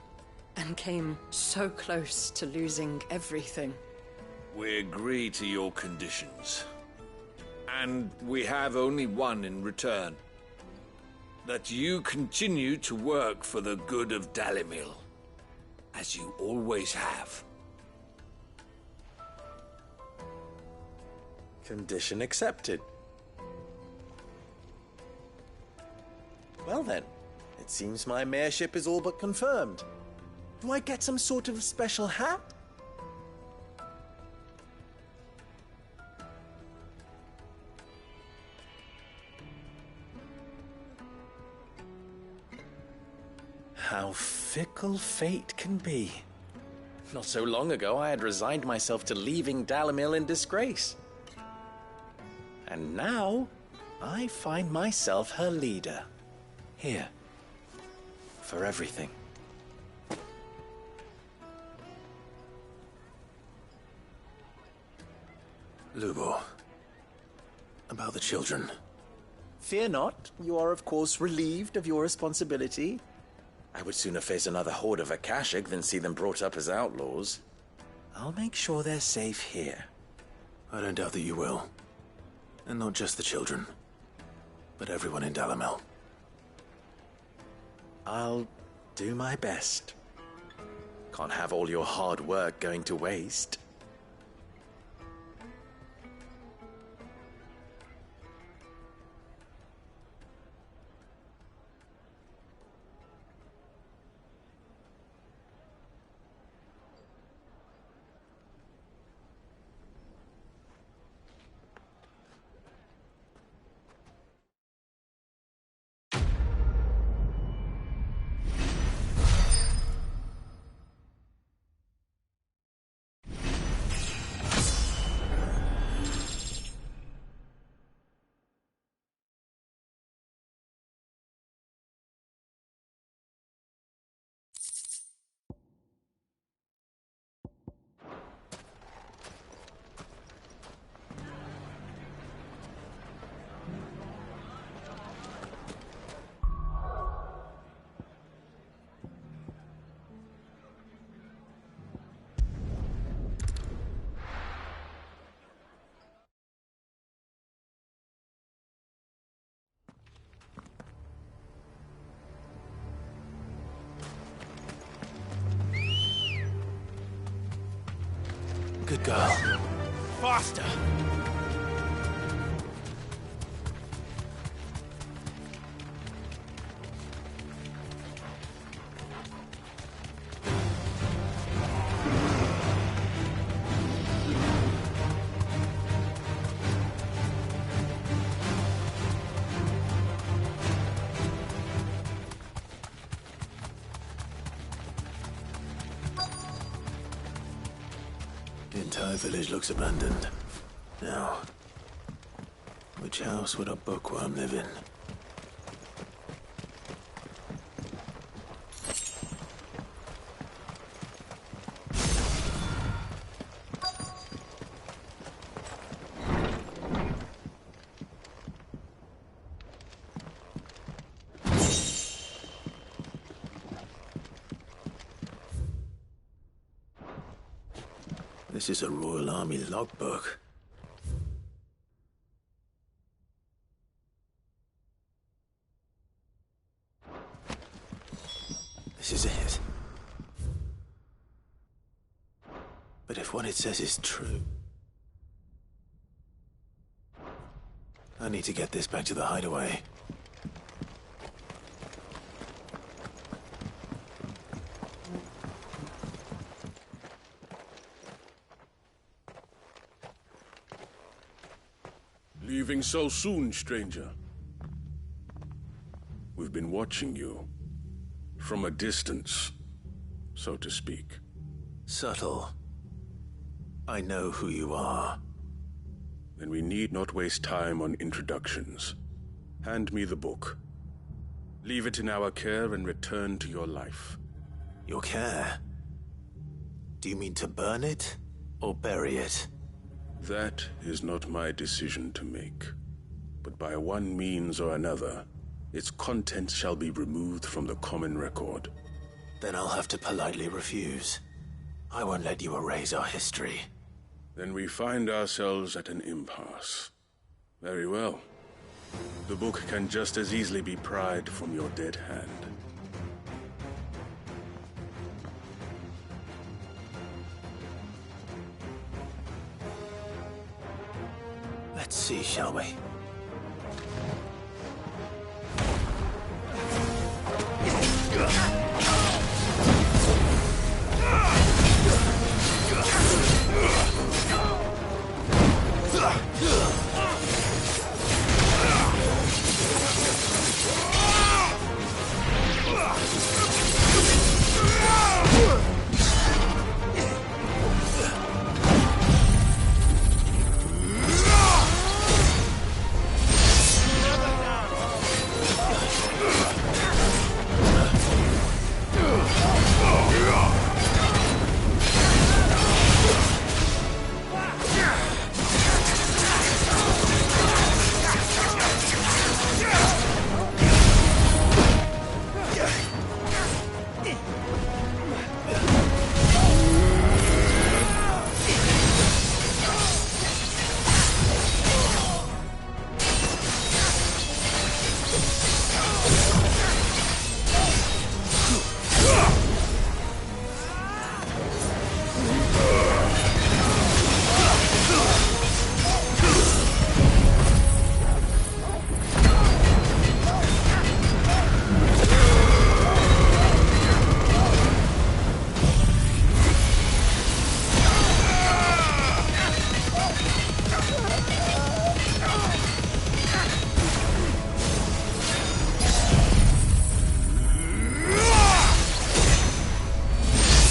and came so close to losing everything. We agree to your conditions. And we have only one in return. That you continue to work for the good of Dalimil, as you always have. Condition accepted. Well then, it seems my mayorship is all but confirmed. Do I get some sort of special hat? How fickle fate can be. Not so long ago, I had resigned myself to leaving Dalimil in disgrace. And now, I find myself her leader. Here. For everything. Lubor. About the children. Fear not. You are, of course, relieved of your responsibility. I would sooner face another horde of Akashic than see them brought up as outlaws. I'll make sure they're safe here. I don't doubt that you will. And not just the children, but everyone in Dalimil. I'll do my best. Can't have all your hard work going to waste. Good girl. Faster! The entire village looks abandoned. Now, which house would a bookworm live in? This is a Royal Army logbook. This is it. But if what it says is true, I need to get this back to the hideaway. Leaving so soon, stranger? We've been watching you. From a distance, so to speak. Subtle. I know who you are. Then we need not waste time on introductions. Hand me the book. Leave it in our care and return to your life. Your care? Do you mean to burn it or bury it? That is not my decision to make. But by one means or another, its contents shall be removed from the common record. Then I'll have to politely refuse. I won't let you erase our history. Then we find ourselves at an impasse. Very well. The book can just as easily be pried from your dead hand. Let's see, shall we?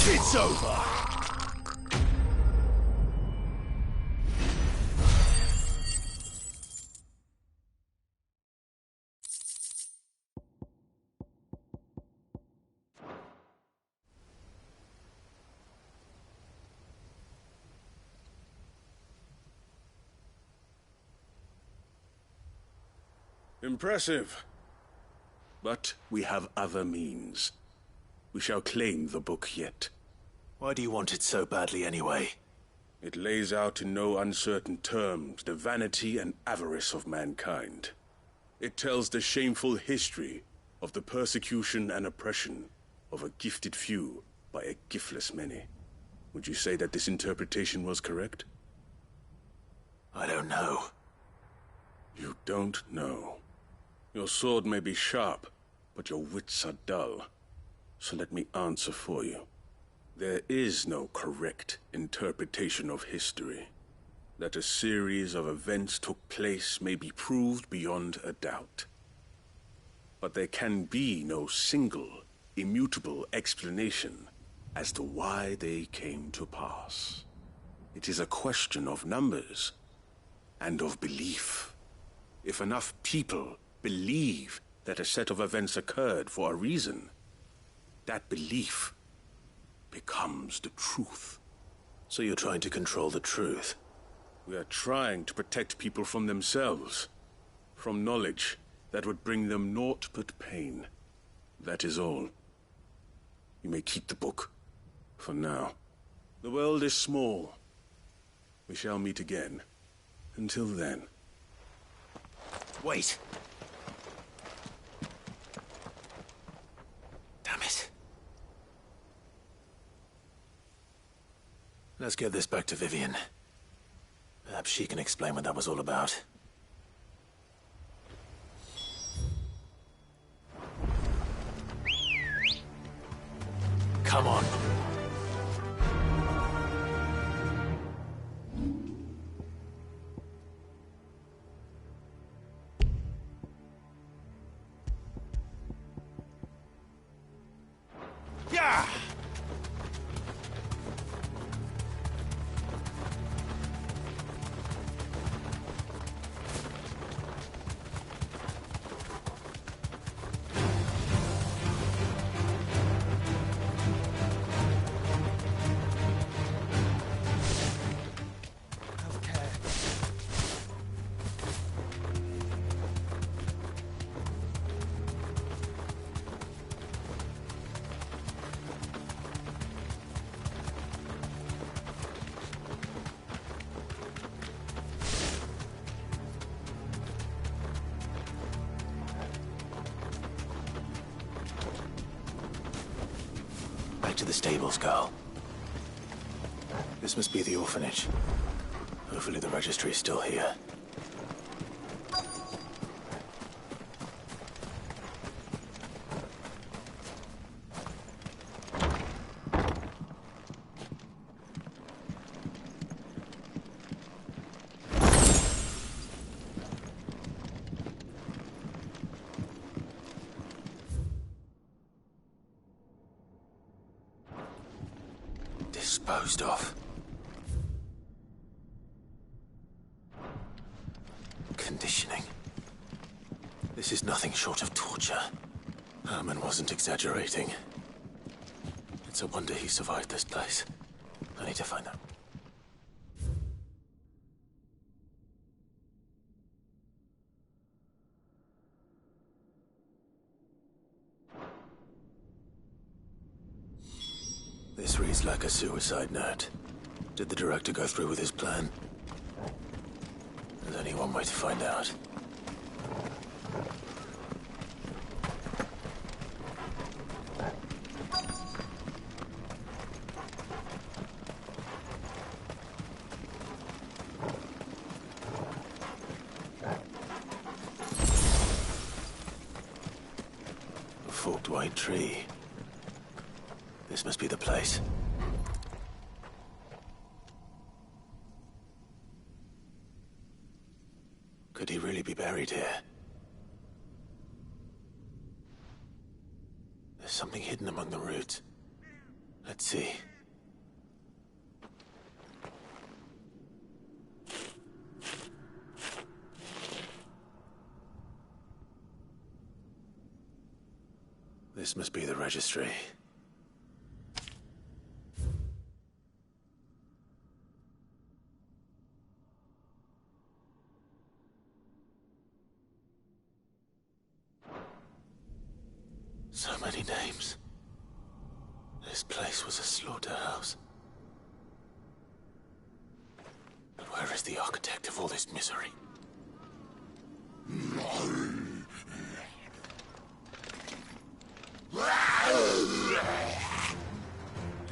It's over! Impressive. But we have other means. We shall claim the book yet. Why do you want it so badly anyway? It lays out in no uncertain terms the vanity and avarice of mankind. It tells the shameful history of the persecution and oppression of a gifted few by a giftless many. Would you say that this interpretation was correct? I don't know. You don't know. Your sword may be sharp, but your wits are dull. So let me answer for you. There is no correct interpretation of history. That a series of events took place may be proved beyond a doubt. But there can be no single, immutable explanation as to why they came to pass. It is a question of numbers and of belief. If enough people believe that a set of events occurred for a reason, that belief becomes the truth. So you're trying to control the truth? We are trying to protect people from themselves, from knowledge that would bring them naught but pain. That is all. You may keep the book, for now. The world is small. We shall meet again. Until then. Wait! Damn it. Let's get this back to Vivian. Perhaps she can explain what that was all about. Come on. Yeah! Back to the stables, Carl. This must be the orphanage. Hopefully the registry is still here. Disposed of. Conditioning. This is nothing short of torture. Herman wasn't exaggerating. It's a wonder he survived this place. I need to find out. This reads like a suicide note. Did the director go through with his plan? There's only one way to find out. A forked white tree. This must be the place. Could he really be buried here? There's something hidden among the roots. Let's see. This must be the registry. So many names. This place was a slaughterhouse. But where is the architect of all this misery?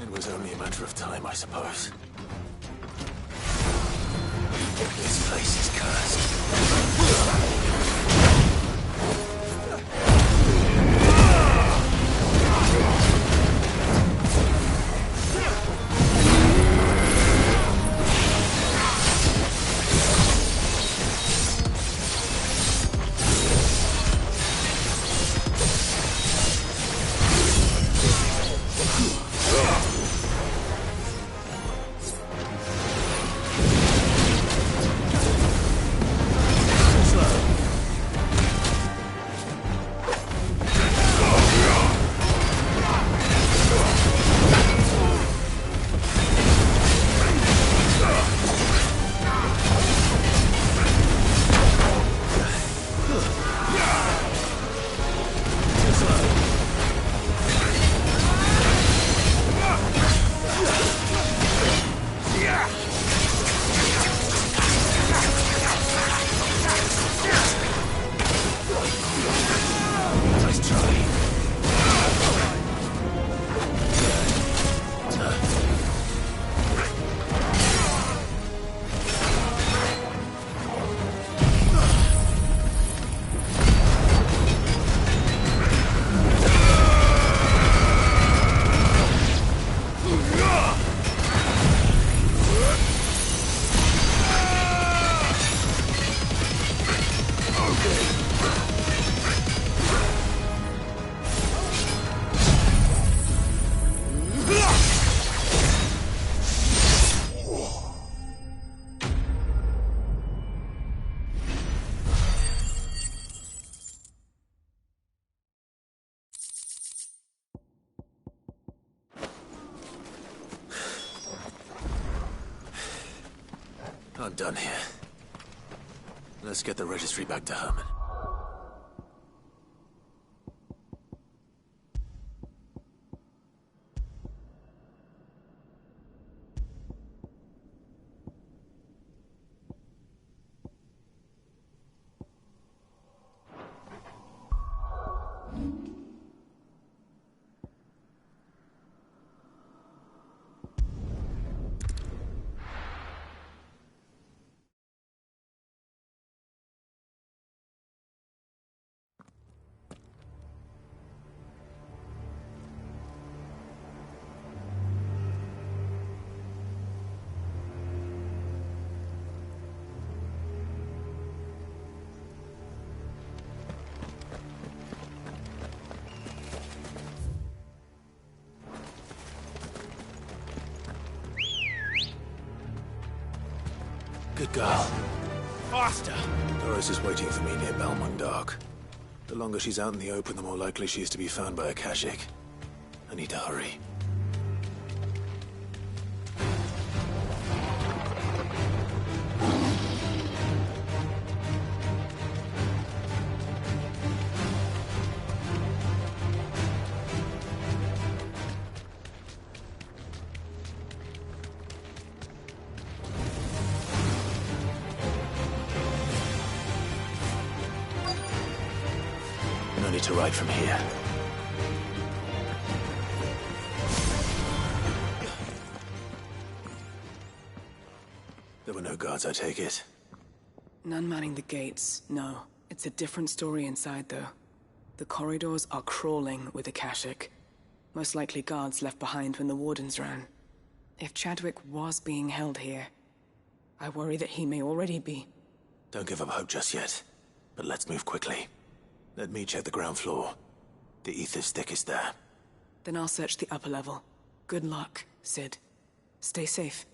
It was only a matter of time, I suppose. This place is cursed. I'm done here. Let's get the registry back to Herman. Good girl. Faster! Doris is waiting for me near Balmung. The longer she's out in the open, the more likely she is to be found by Akashic. I need to hurry. No need to ride from here. There were no guards, I take it. None manning the gates, no. It's a different story inside, though. The corridors are crawling with Akashic. Most likely guards left behind when the Wardens ran. If Chadwick was being held here, I worry that he may already be. Don't give up hope just yet, but let's move quickly. Let me check the ground floor. The ether's thickest there. Then I'll search the upper level. Good luck, Sid. Stay safe.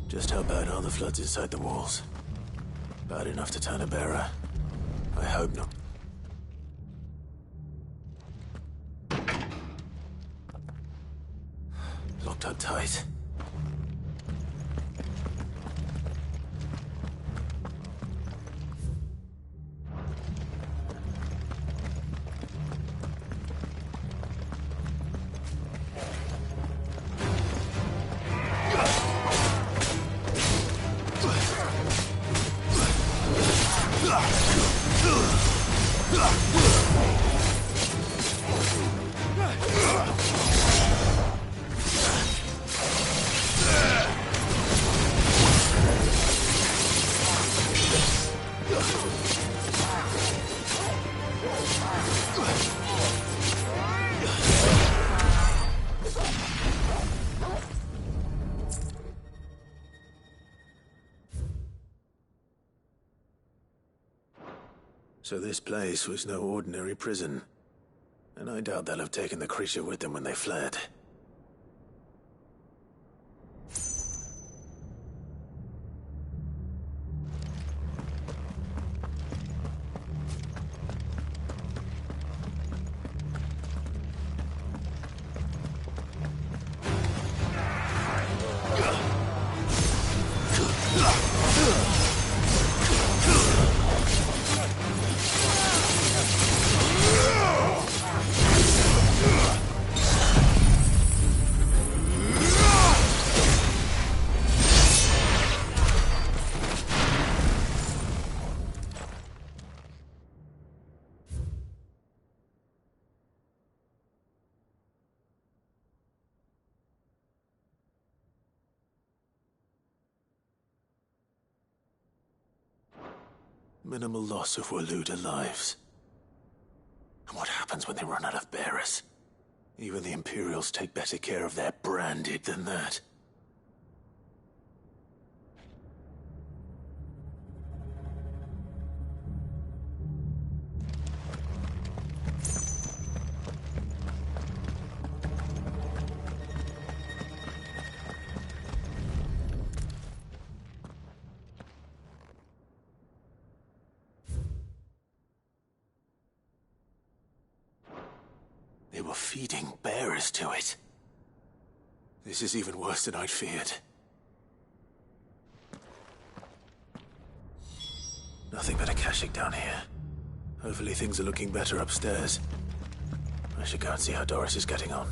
Just how bad are the floods inside the walls? Bad enough to turn a bearer. I hope not. Locked up tight. Ugh! So this place was no ordinary prison. And I doubt they'll have taken the creature with them when they fled. Minimal loss of Waluda lives. And what happens when they run out of bearers? Even the Imperials take better care of their branded than that. They were feeding bearers to it. This is even worse than I'd feared. Nothing but a Akashic down here. Hopefully things are looking better upstairs. I should go and see how Doris is getting on.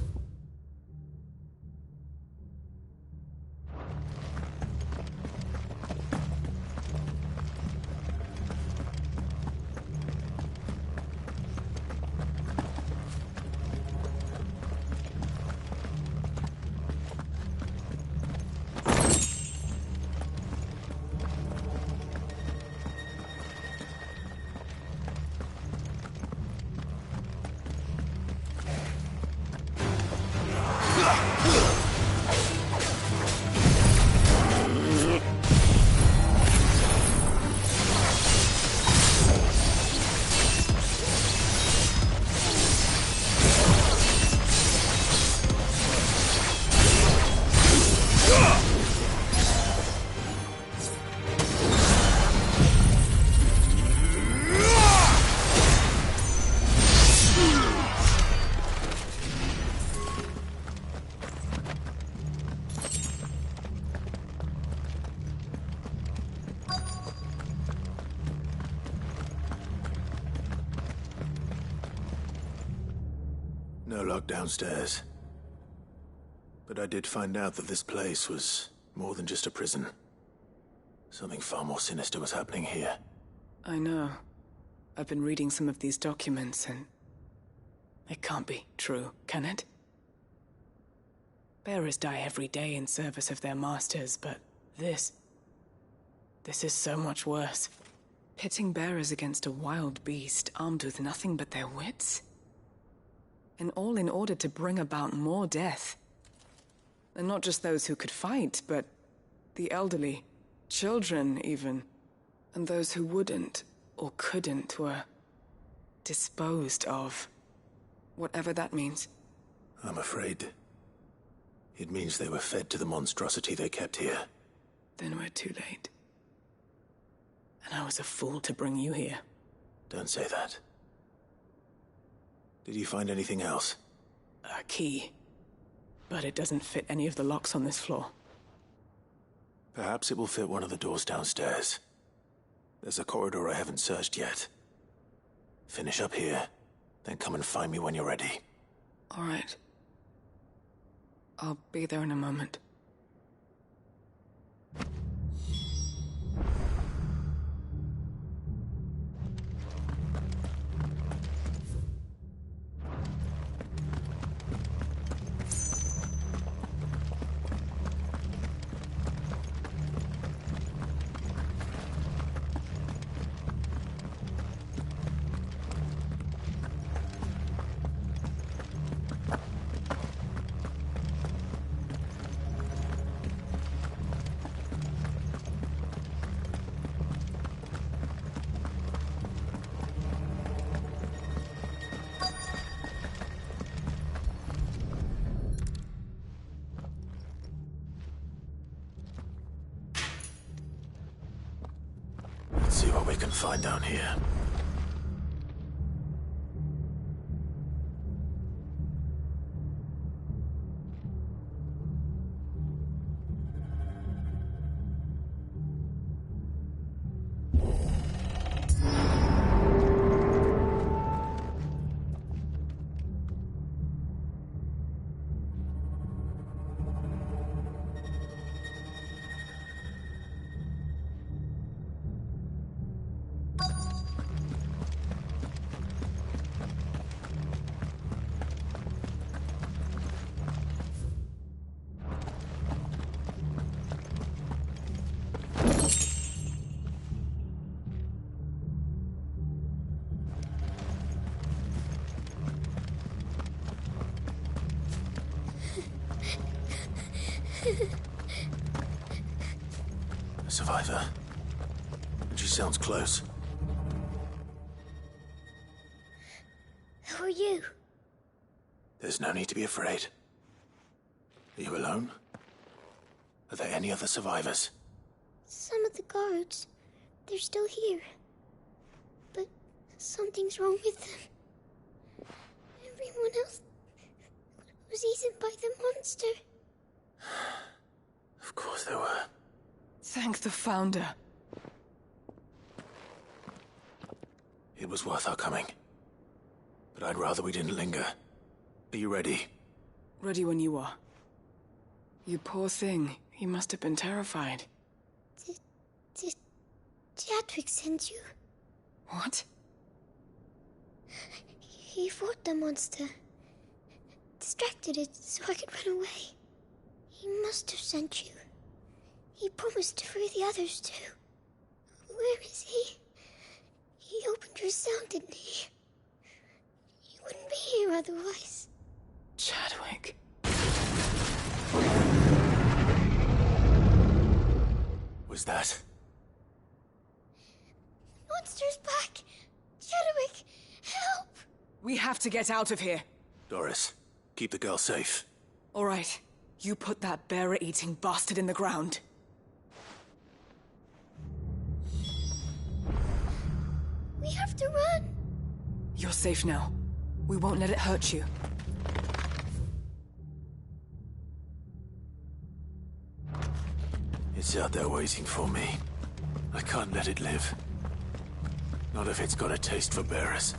No lock downstairs. But I did find out that this place was more than just a prison. Something far more sinister was happening here. I know. I've been reading some of these documents and... it can't be true, can it? Bearers die every day in service of their masters, but this is so much worse. Pitting bearers against a wild beast armed with nothing but their wits? And all in order to bring about more death. And not just those who could fight, but the elderly, children even. And those who wouldn't or couldn't were disposed of. Whatever that means. I'm afraid it means they were fed to the monstrosity they kept here. Then we're too late. And I was a fool to bring you here. Don't say that. Did you find anything else? A key. But it doesn't fit any of the locks on this floor. Perhaps it will fit one of the doors downstairs. There's a corridor I haven't searched yet. Finish up here, then come and find me when you're ready. All right. I'll be there in a moment. what we can find down here. A survivor. And she sounds close. Who are you? There's no need to be afraid. Are you alone? Are there any other survivors? Some of the guards. They're still here. But something's wrong with them. Everyone else was eaten by the monster. Of course there were. Thank the Founder. It was worth our coming. But I'd rather we didn't linger. Are you ready? Ready when you are. You poor thing. He must have been terrified. Did Chadwick send you? What? He fought the monster. Distracted it so I could run away. He must have sent you. He promised to free the others too. Where is he? He opened your cell, didn't he? He wouldn't be here otherwise. Chadwick. Was that? Monster's back! Chadwick, help! We have to get out of here. Doris, keep the girl safe. All right. You put that bearer-eating bastard in the ground. We have to run. You're safe now. We won't let it hurt you. It's out there waiting for me. I can't let it live. Not if it's got a taste for bearers.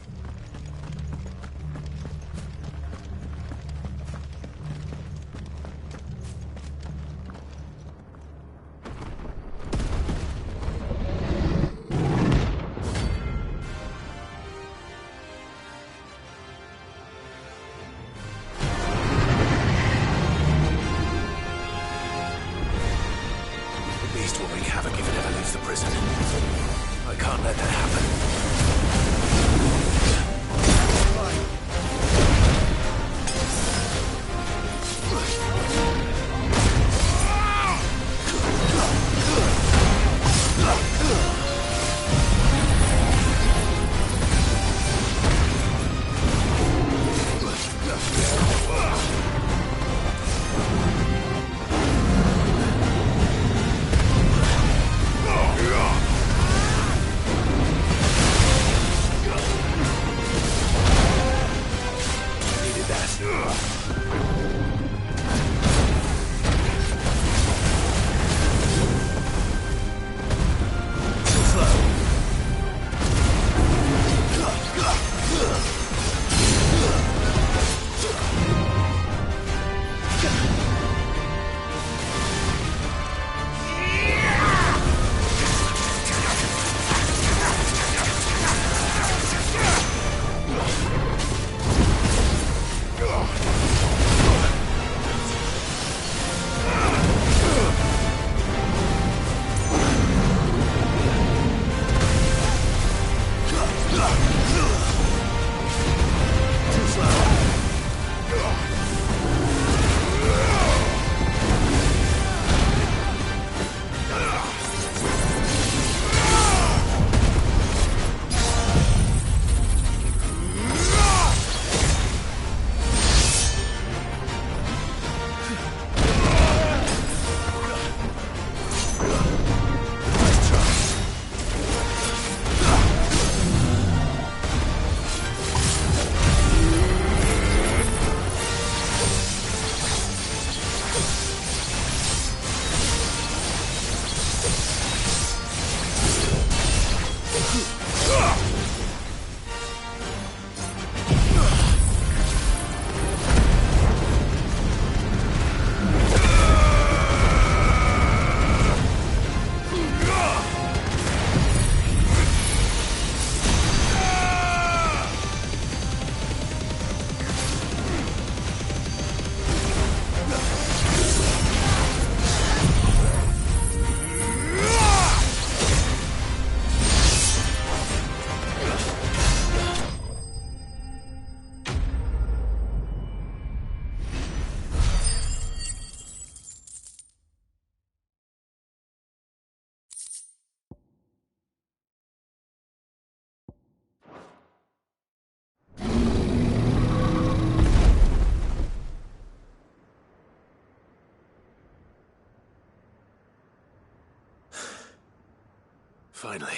Finally.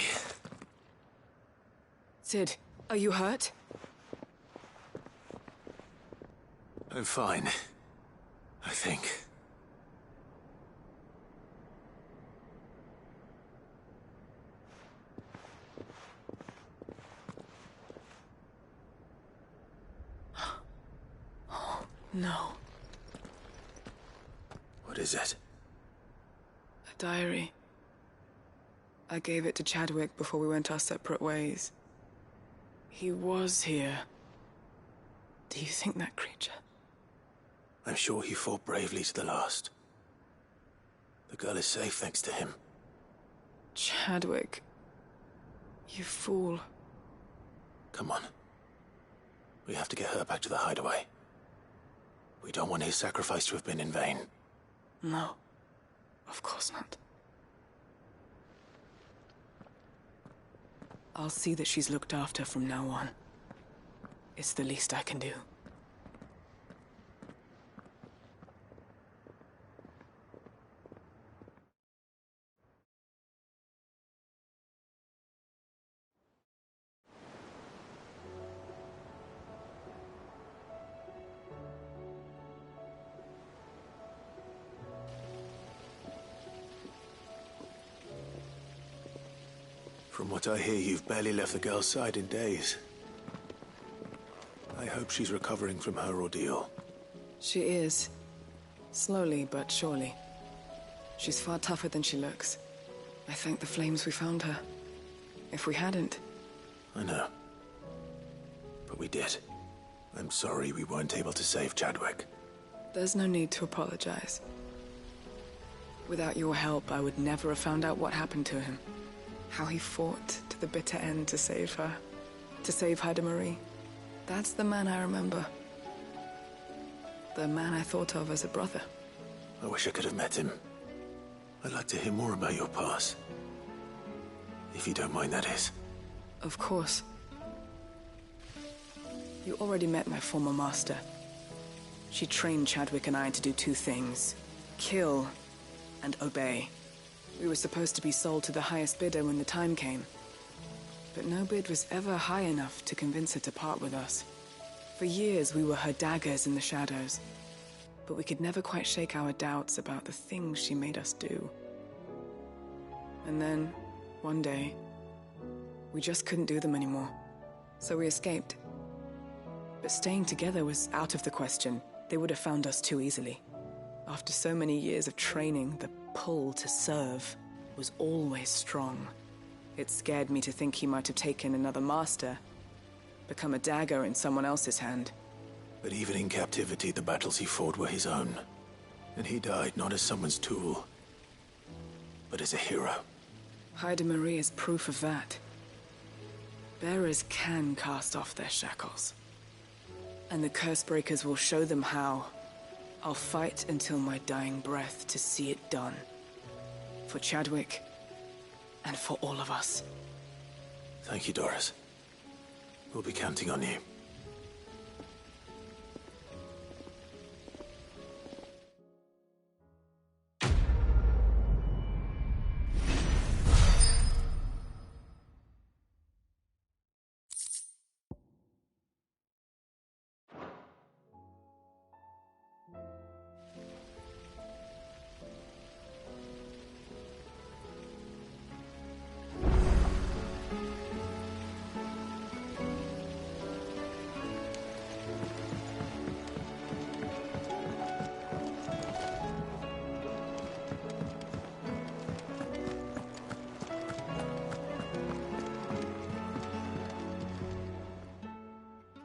Sid, are you hurt? I'm fine. I think. No. What is it? A diary. I gave it to Chadwick before we went our separate ways. He was here. Do you think that creature? I'm sure he fought bravely to the last. The girl is safe thanks to him. Chadwick. You fool. Come on. We have to get her back to the hideaway. We don't want his sacrifice to have been in vain. No. Of course not. I'll see that she's looked after from now on. It's the least I can do. From what I hear, you've barely left the girl's side in days. I hope she's recovering from her ordeal. She is. Slowly but surely. She's far tougher than she looks. I thank the flames we found her. If we hadn't... I know. But we did. I'm sorry we weren't able to save Chadwick. There's no need to apologize. Without your help, I would never have found out what happened to him. How he fought to the bitter end to save her. To save Haida Marie. That's the man I remember. The man I thought of as a brother. I wish I could have met him. I'd like to hear more about your past. If you don't mind, that is. Of course. You already met my former master. She trained Chadwick and I to do two things. Kill and obey. We were supposed to be sold to the highest bidder when the time came. But no bid was ever high enough to convince her to part with us. For years, we were her daggers in the shadows. But we could never quite shake our doubts about the things she made us do. And then, one day, we just couldn't do them anymore. So we escaped. But staying together was out of the question. They would have found us too easily. After so many years of training, the pull to serve was always strong. It scared me to think he might have taken another master, become a dagger in someone else's hand. But even in captivity, the battles he fought were his own. And he died not as someone's tool, but as a hero. Haida Marie is proof of that. Bearers can cast off their shackles. And the Cursebreakers will show them how. I'll fight until my dying breath to see it done. For Chadwick, and for all of us. Thank you, Doris. We'll be counting on you.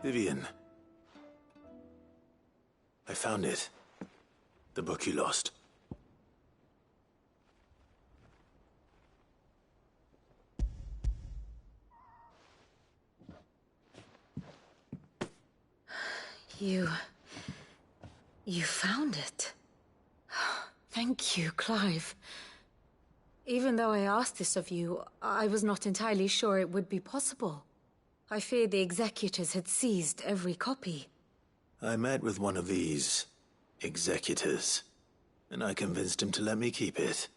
Vivian. I found it. The book you lost. You found it. Thank you, Clive. Even though I asked this of you, I was not entirely sure it would be possible. I feared the executors had seized every copy. I met with one of these executors, and I convinced him to let me keep it.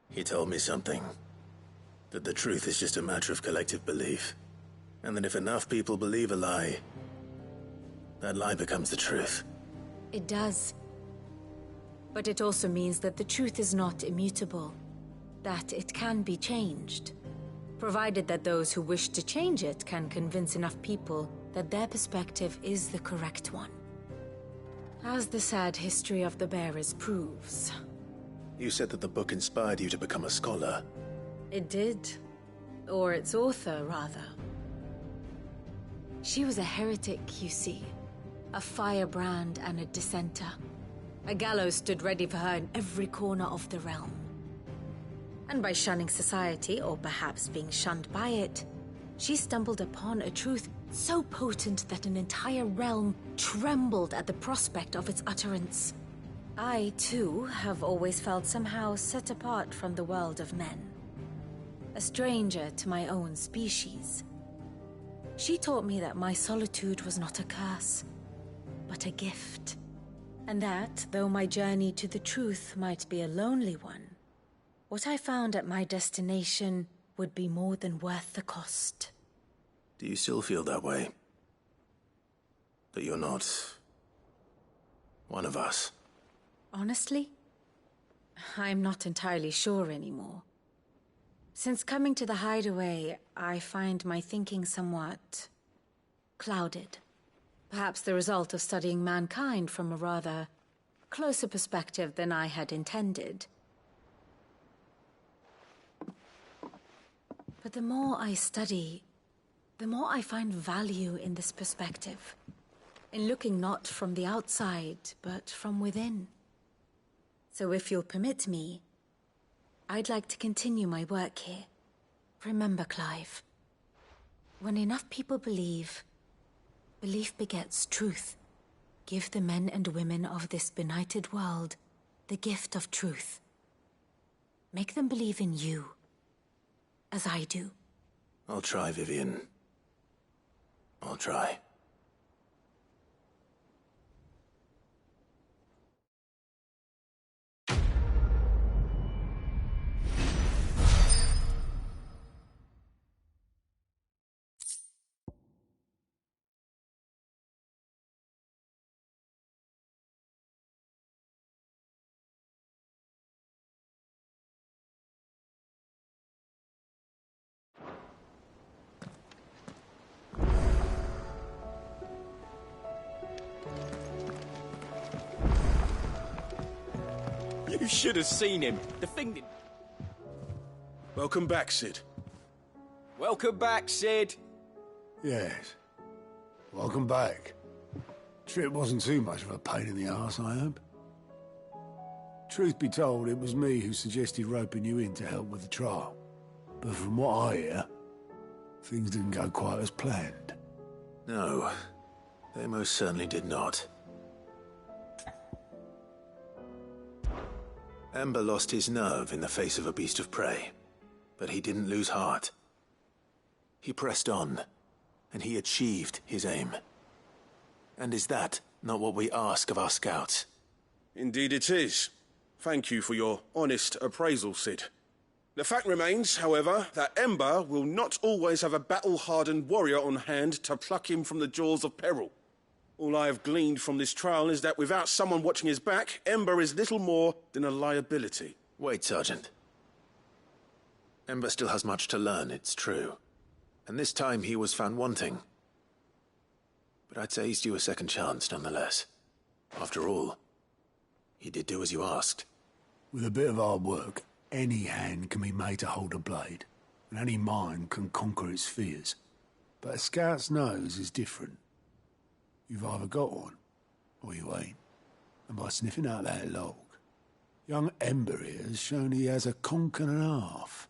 He told me something That the truth is just a matter of collective belief. And that if enough people believe a lie, that lie becomes the truth. It does. But it also means that the truth is not immutable. That it can be changed. Provided that those who wish to change it can convince enough people that their perspective is the correct one. As the sad history of the Bearers proves. You said that the book inspired you to become a scholar. It did. Or its author, rather. She was a heretic, you see. A firebrand and a dissenter. A gallows stood ready for her in every corner of the realm. And by shunning society, or perhaps being shunned by it, she stumbled upon a truth so potent that an entire realm trembled at the prospect of its utterance. I, too, have always felt somehow set apart from the world of men. A stranger to my own species. She taught me that my solitude was not a curse, but a gift. And that, though my journey to the truth might be a lonely one, what I found at my destination would be more than worth the cost. Do you still feel that way? That you're not one of us? Honestly, I'm not entirely sure anymore. Since coming to the hideaway, I find my thinking somewhat clouded. Perhaps the result of studying mankind from a rather closer perspective than I had intended. But the more I study, the more I find value in this perspective. In looking not from the outside, but from within. So if you'll permit me, I'd like to continue my work here. Remember, Clive, when enough people believe, belief begets truth. Give the men and women of this benighted world the gift of truth. Make them believe in you, as I do. I'll try, Vivian. I'll try. You should have seen him. The thing did... Welcome back, Sid. Welcome back, Sid. Yes. Welcome back. Trip wasn't too much of a pain in the arse, I hope. Truth be told, it was me who suggested roping you in to help with the trial. But from what I hear, things didn't go quite as planned. No, they most certainly did not. Ember lost his nerve in the face of a beast of prey, but he didn't lose heart. He pressed on, and he achieved his aim. And is that not what we ask of our scouts? Indeed it is. Thank you for your honest appraisal, Sid. The fact remains, however, that Ember will not always have a battle-hardened warrior on hand to pluck him from the jaws of peril. All I have gleaned from this trial is that without someone watching his back, Ember is little more than a liability. Wait, Sergeant. Ember still has much to learn, it's true. And this time he was found wanting. But I'd say he's due a second chance, nonetheless. After all, he did do as you asked. With a bit of hard work, any hand can be made to hold a blade, and any mind can conquer its fears. But a scout's nose is different. You've either got one, or you ain't. And by sniffing out that log, young Ember here has shown he has a conch and a half.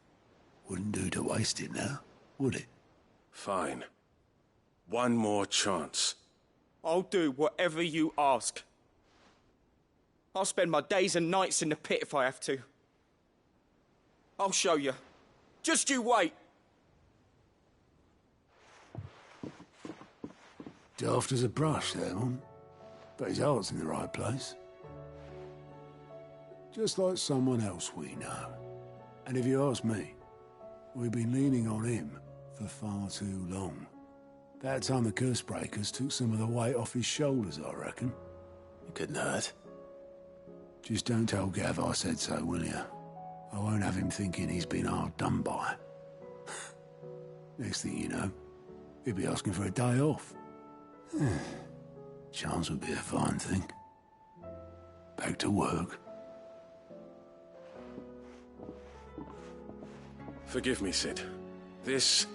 Wouldn't do to waste it now, would it? Fine. One more chance. I'll do whatever you ask. I'll spend my days and nights in the pit if I have to. I'll show you. Just you wait. Daft as a brush, that one. But his heart's in the right place. Just like someone else we know. And if you ask me, We've been leaning on him for far too long. That time the curse breakers took some of the weight off his shoulders, I reckon. It couldn't hurt. Just don't tell Gav I said so, will you? I won't have him thinking he's been hard done by. Next thing you know, he'll be asking for a day off. Chance would be a fine thing. Back to work. Forgive me, Sid. This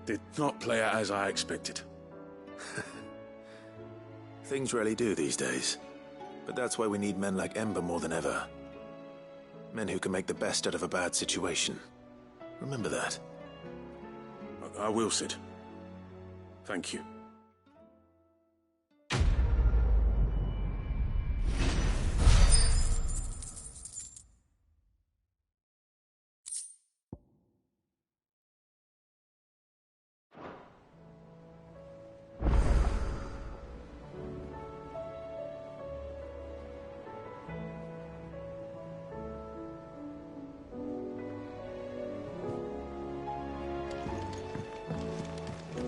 did not play out as I expected. Things rarely do these days. But that's why we need men like Ember more than ever. Men who can make the best out of a bad situation. Remember that. I will, Sid. Thank you.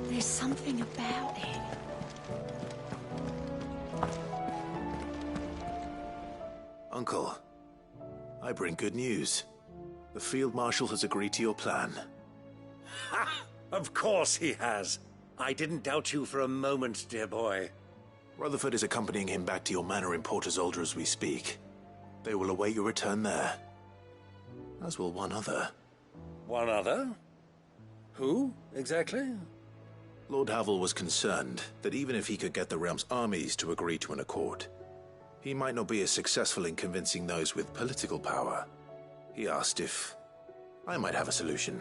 There's something about it. Uncle, I bring good news. The Field Marshal has agreed to your plan. Ha! Of course he has. I didn't doubt you for a moment, dear boy. Rutherford is accompanying him back to your manor in Port Isolde as we speak. They will await your return there. As will one other. One other? Who, exactly? Lord Havel was concerned that even if he could get the realm's armies to agree to an accord, he might not be as successful in convincing those with political power. He asked if I might have a solution,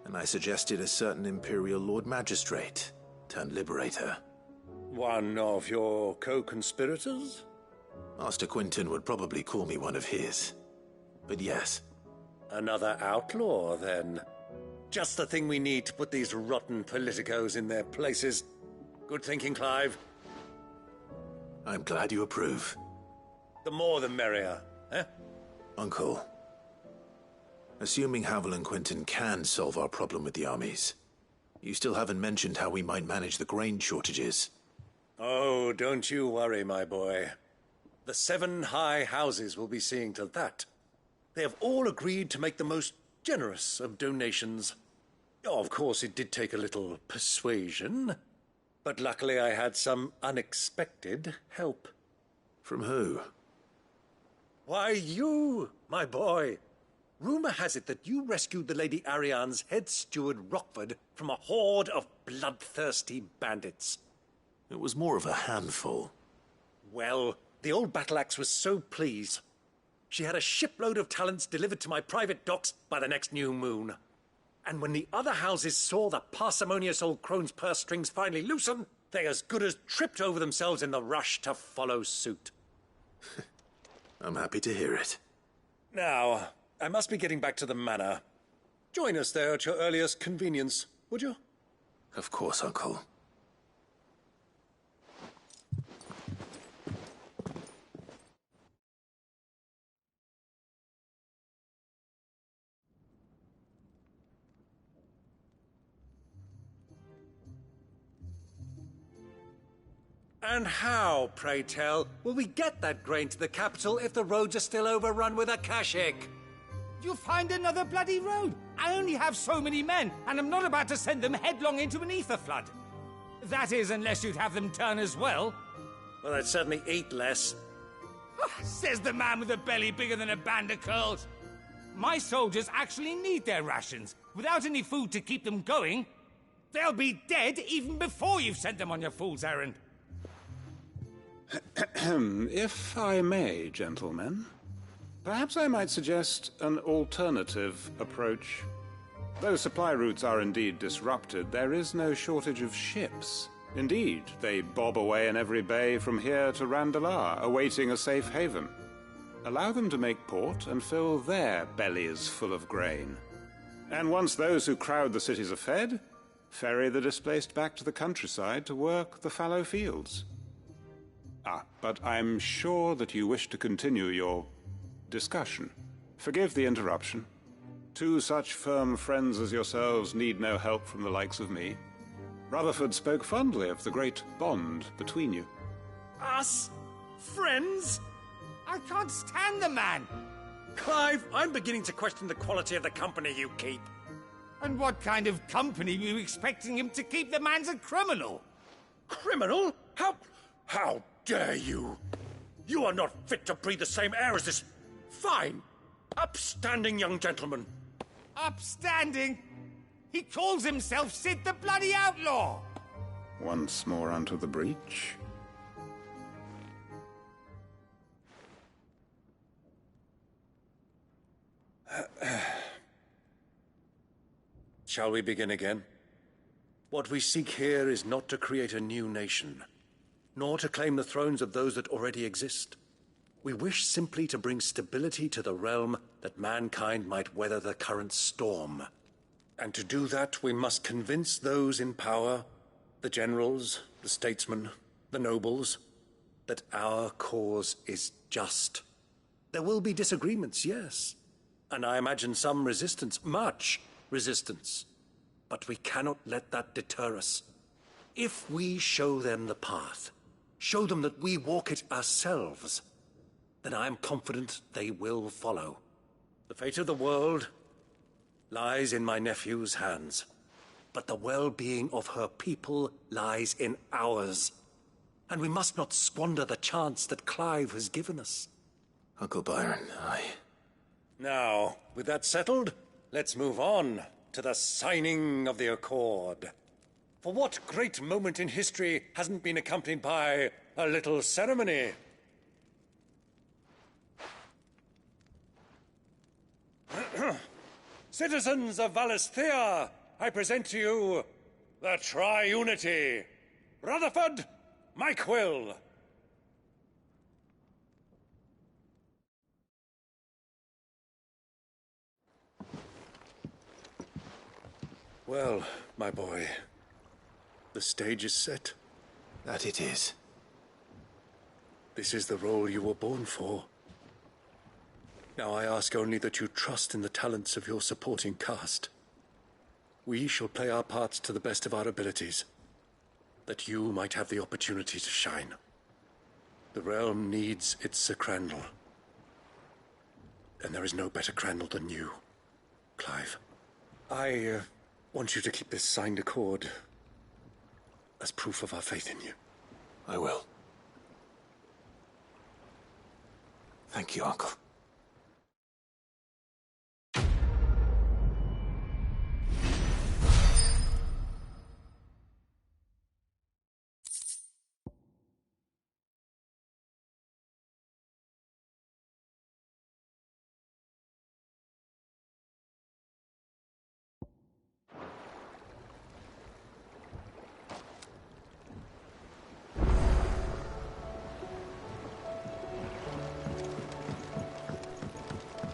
and I suggested a certain Imperial Lord Magistrate turned Liberator. One of your co-conspirators? Master Quinton would probably call me one of his, but yes. Another outlaw, then. Just the thing we need to put these rotten politicos in their places. Good thinking, Clive. I'm glad you approve. The more the merrier, eh? Uncle, assuming Havel and Quinton can solve our problem with the armies, you still haven't mentioned how we might manage the grain shortages. Oh, don't you worry, my boy. The 7 high houses will be seeing to that. They have all agreed to make the most generous of donations. Oh, of course, it did take a little persuasion, but luckily I had some unexpected help. From who? Why, you, my boy. Rumor has it that you rescued the Lady Ariane's head steward Rockford from a horde of bloodthirsty bandits. It was more of a handful. Well, the old battle-axe was so pleased. She had a shipload of talents delivered to my private docks by the next new moon. And when the other houses saw the parsimonious old crone's purse strings finally loosen, they as good as tripped over themselves in the rush to follow suit. I'm happy to hear it. Now, I must be getting back to the manor. Join us there at your earliest convenience, would you? Of course, Uncle. And how, pray tell, will we get that grain to the capital if the roads are still overrun with akashic? You find another bloody road. I only have so many men, and I'm not about to send them headlong into an ether flood. That is, unless you'd have them turn as well. Well, I'd certainly eat less. Says the man with a belly bigger than a band of curls. My soldiers actually need their rations. Without any food to keep them going, they'll be dead even before you've sent them on your fool's errand. If I may, gentlemen, perhaps I might suggest an alternative approach. Though supply routes are indeed disrupted, there is no shortage of ships. Indeed, they bob away in every bay from here to Randalar, awaiting a safe haven. Allow them to make port and fill their bellies full of grain. And once those who crowd the cities are fed, ferry the displaced back to the countryside to work the fallow fields. But I'm sure that you wish to continue your discussion. Forgive the interruption. Two such firm friends as yourselves need no help from the likes of me. Rutherford spoke fondly of the great bond between you. Us? Friends? I can't stand the man! Clive, I'm beginning to question the quality of the company you keep. And what kind of company were you expecting him to keep? The man's a criminal! Criminal? How dare you? You are not fit to breathe the same air as this fine, upstanding young gentleman. Upstanding? He calls himself Sid the Bloody Outlaw! Once more onto the breach. Shall we begin again? What we seek here is not to create a new nation, nor to claim the thrones of those that already exist. We wish simply to bring stability to the realm that mankind might weather the current storm. And to do that, we must convince those in power, the generals, the statesmen, the nobles, that our cause is just. There will be disagreements, yes. And I imagine some resistance, much resistance. But we cannot let that deter us. If we show them the path, show them that we walk it ourselves, then I am confident they will follow. The fate of the world lies in my nephew's hands, but the well-being of her people lies in ours. And we must not squander the chance that Clive has given us. Uncle Byron, Now, with that settled, let's move on to the signing of the Accord. For what great moment in history hasn't been accompanied by a little ceremony? Citizens of Valisthea, I present to you the Tri-Unity. Rutherford, Mike Will. Well, my boy, the stage is set. That it is. This is the role you were born for. Now I ask only that you trust in the talents of your supporting cast. We shall play our parts to the best of our abilities, that you might have the opportunity to shine. The realm needs its Sir Crandall. And there is no better Crandall than you, Clive. I want you to keep this signed accord as proof of our faith in you. I will. Thank you, Uncle.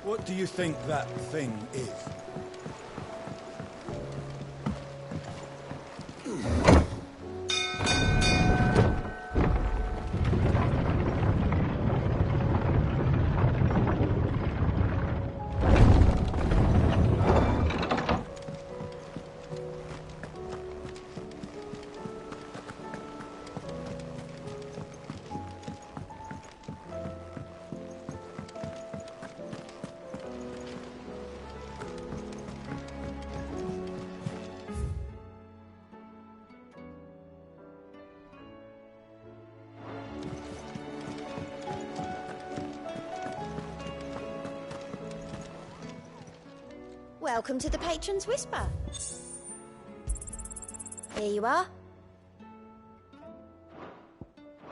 What do you think that thing is? Welcome to the Patron's Whisper. Here you are.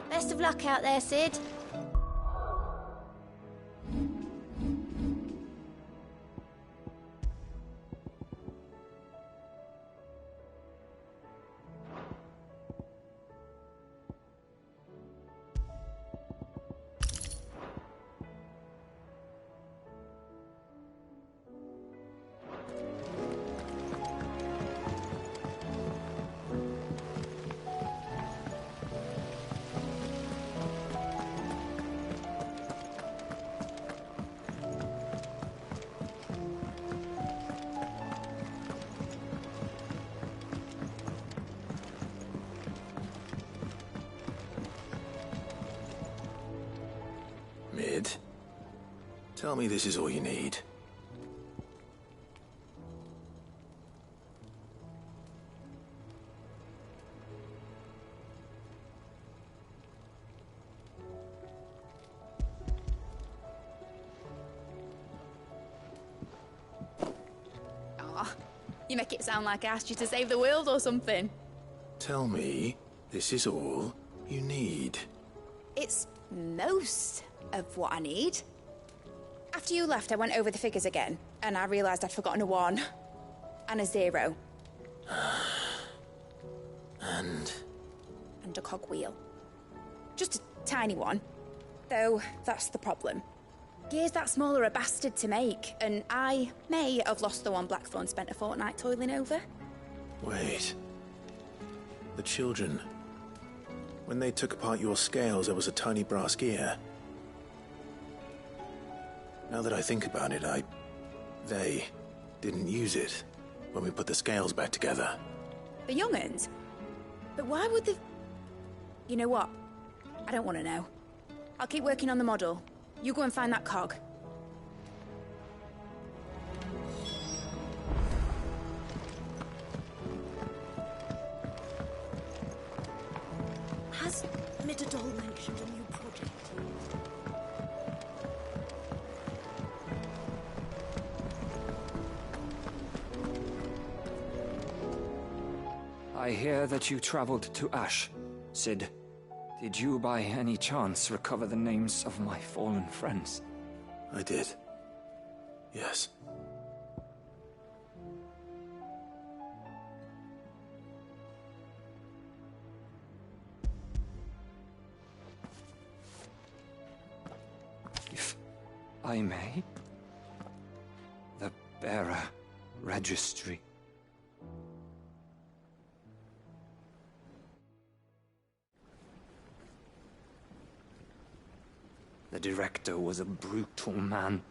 Best of luck out there, Sid. Tell me this is all you need. You make it sound like I asked you to save the world or something. Tell me this is all you need. It's most of what I need. After you left, I went over the figures again, and I realised I'd forgotten a 1 and a 0. And a cogwheel. Just a tiny one. Though, that's the problem. Gears that small are a bastard to make, and I may have lost the one Blackthorn spent a fortnight toiling over. Wait. The children. When they took apart your scales, there was a tiny brass gear. Now that I think about it, they didn't use it when we put the scales back together. The young'uns? But why would the... You know what? I don't want to know. I'll keep working on the model. You go and find that cog. Has Mitadol mentioned a new project? I hear that you traveled to Ash, Sid. Did you by any chance recover the names of my fallen friends? I did. Yes. If I may, the bearer registry. The director was a brutal man.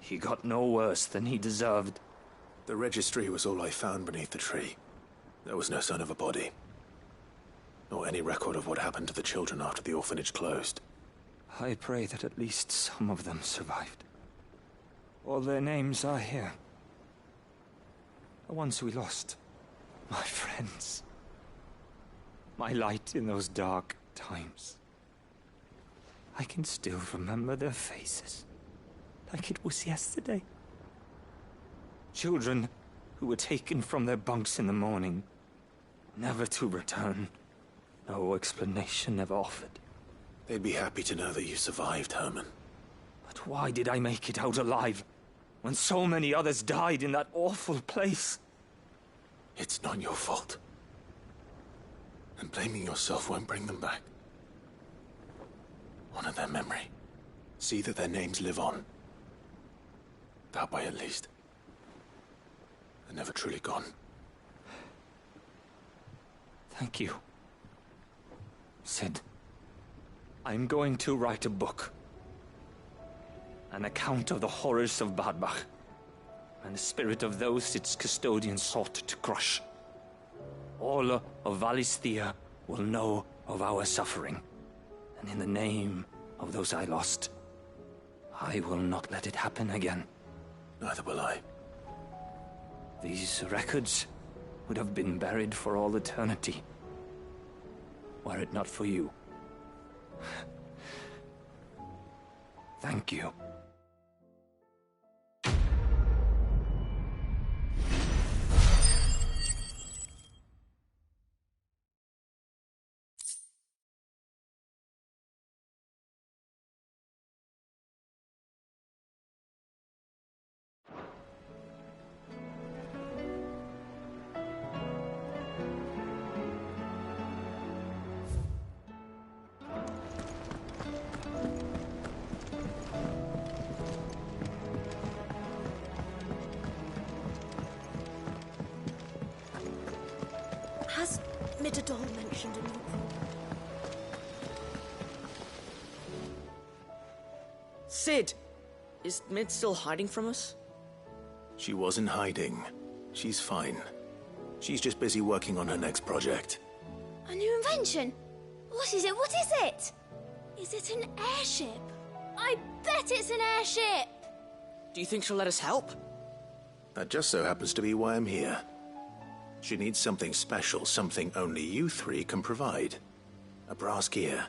He got no worse than he deserved. The registry was all I found beneath the tree. There was no sign of a body. Nor any record of what happened to the children after the orphanage closed. I pray that at least some of them survived. All their names are here. The ones we lost. My friends. My light in those dark times. I can still remember their faces, like it was yesterday. Children who were taken from their bunks in the morning, never to return. No explanation ever offered. They'd be happy to know that you survived, Herman. But why did I make it out alive, when so many others died in that awful place? It's not your fault. And blaming yourself won't bring them back. Honor their memory. See that their names live on. That way, at least. They're never truly gone. Thank you, Sid. I'm going to write a book. An account of the horrors of Badbach, and the spirit of those its custodians sought to crush. All of Valisthea will know of our suffering. And in the name of those I lost, I will not let it happen again. Neither will I. These records would have been buried for all eternity, were it not for you. Thank you. Has Mitadol mentioned a new project? Sid! Is Mid still hiding from us? She wasn't hiding. She's fine. She's just busy working on her next project. A new invention? What is it? What is it? Is it an airship? I bet it's an airship! Do you think she'll let us help? That just so happens to be why I'm here. She needs something special, something only you three can provide. A brass gear.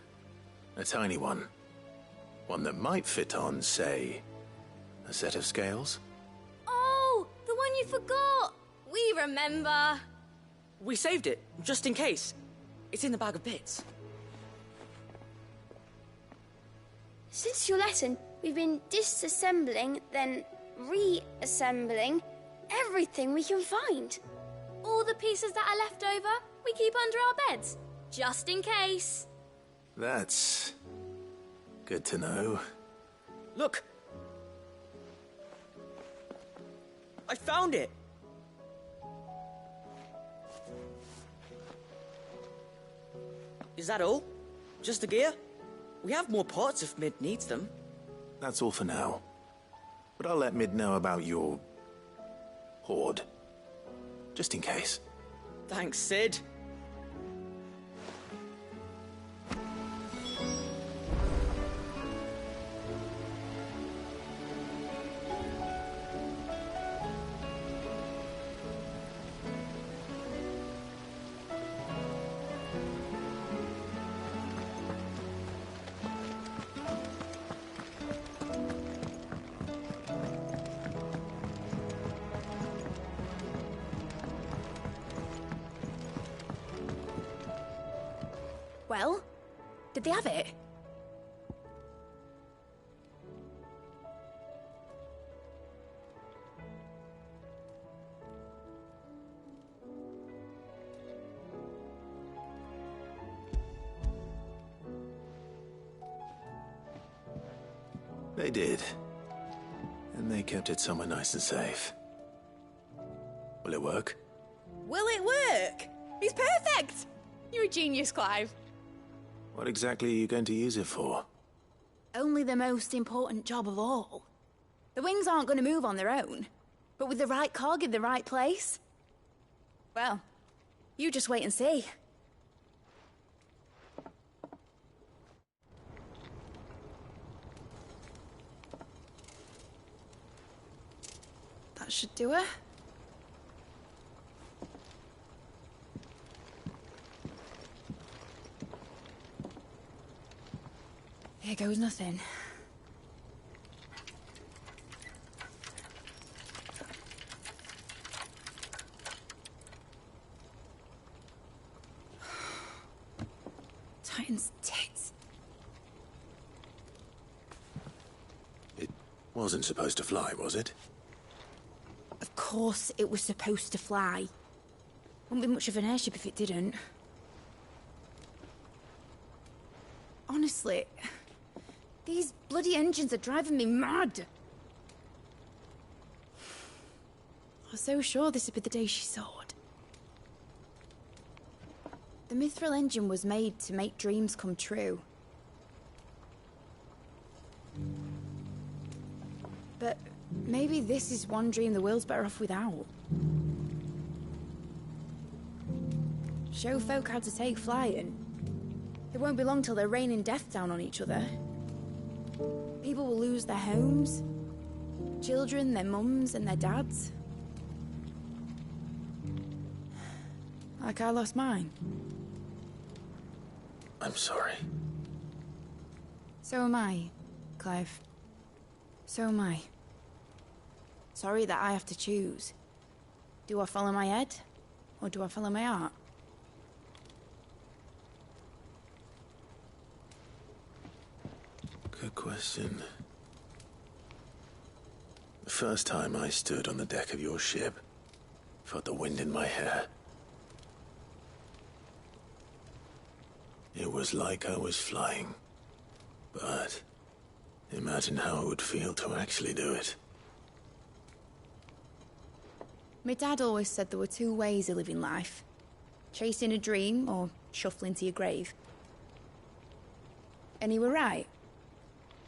A tiny one. One that might fit on, say, a set of scales? Oh, the one you forgot! We remember. We saved it, just in case. It's in the bag of bits. Since your lesson, we've been disassembling, then reassembling everything we can find. All the pieces that are left over, we keep under our beds, just in case. That's good to know. Look! I found it! Is that all? Just the gear? We have more parts if Mid needs them. That's all for now. But I'll let Mid know about your hoard. Just in case. Thanks, Sid. Well, did they have it? They did. And they kept it somewhere nice and safe. Will it work? Will it work? He's perfect! You're a genius, Clive. What exactly are you going to use it for? Only the most important job of all. The wings aren't going to move on their own. But with the right cog in the right place... well, you just wait and see. That should do it. Here goes nothing. Titan's tits. It wasn't supposed to fly, was it? Of course it was supposed to fly. Wouldn't be much of an airship if it didn't. Honestly, these bloody engines are driving me mad. I was so sure this would be the day she soared. The mithril engine was made to make dreams come true. But maybe this is one dream the world's better off without. Show folk how to take flying. It won't be long till they're raining death down on each other. People will lose their homes, children, their mums and their dads. Like I lost mine. I'm sorry. So am I, Clive. So am I. Sorry that I have to choose. Do I follow my head, or do I follow my heart? Good question. The first time I stood on the deck of your ship, felt the wind in my hair. It was like I was flying. But imagine how it would feel to actually do it. My dad always said there were two ways of living life. Chasing a dream or shuffling to your grave. And he were right.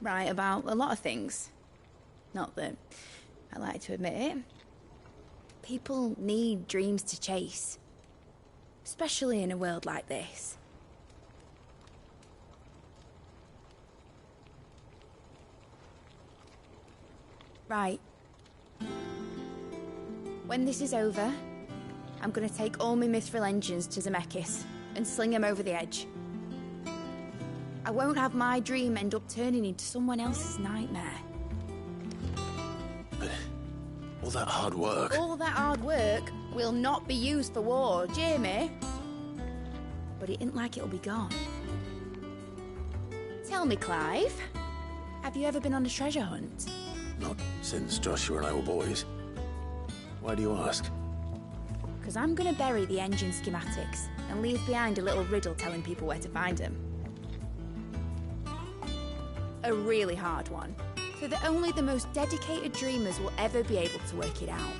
Right about a lot of things. Not that I like to admit it. People need dreams to chase. Especially in a world like this. Right. When this is over, I'm gonna take all my mithril engines to Zemeckis and sling them over the edge. I won't have my dream end up turning into someone else's nightmare. But all that hard work... All that hard work will not be used for war, Jamie. But it ain't like it'll be gone. Tell me, Clive, have you ever been on a treasure hunt? Not since Joshua and I were boys. Why do you ask? Because I'm gonna bury the engine schematics and leave behind a little riddle telling people where to find them. A really hard one, so that only the most dedicated dreamers will ever be able to work it out.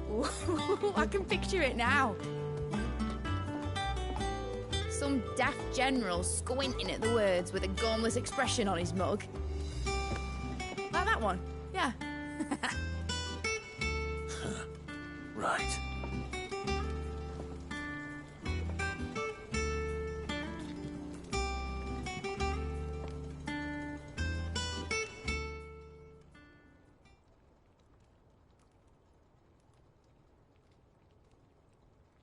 Ooh, I can picture it now. Some daft general squinting at the words with a gormless expression on his mug. Like that one, yeah. Right.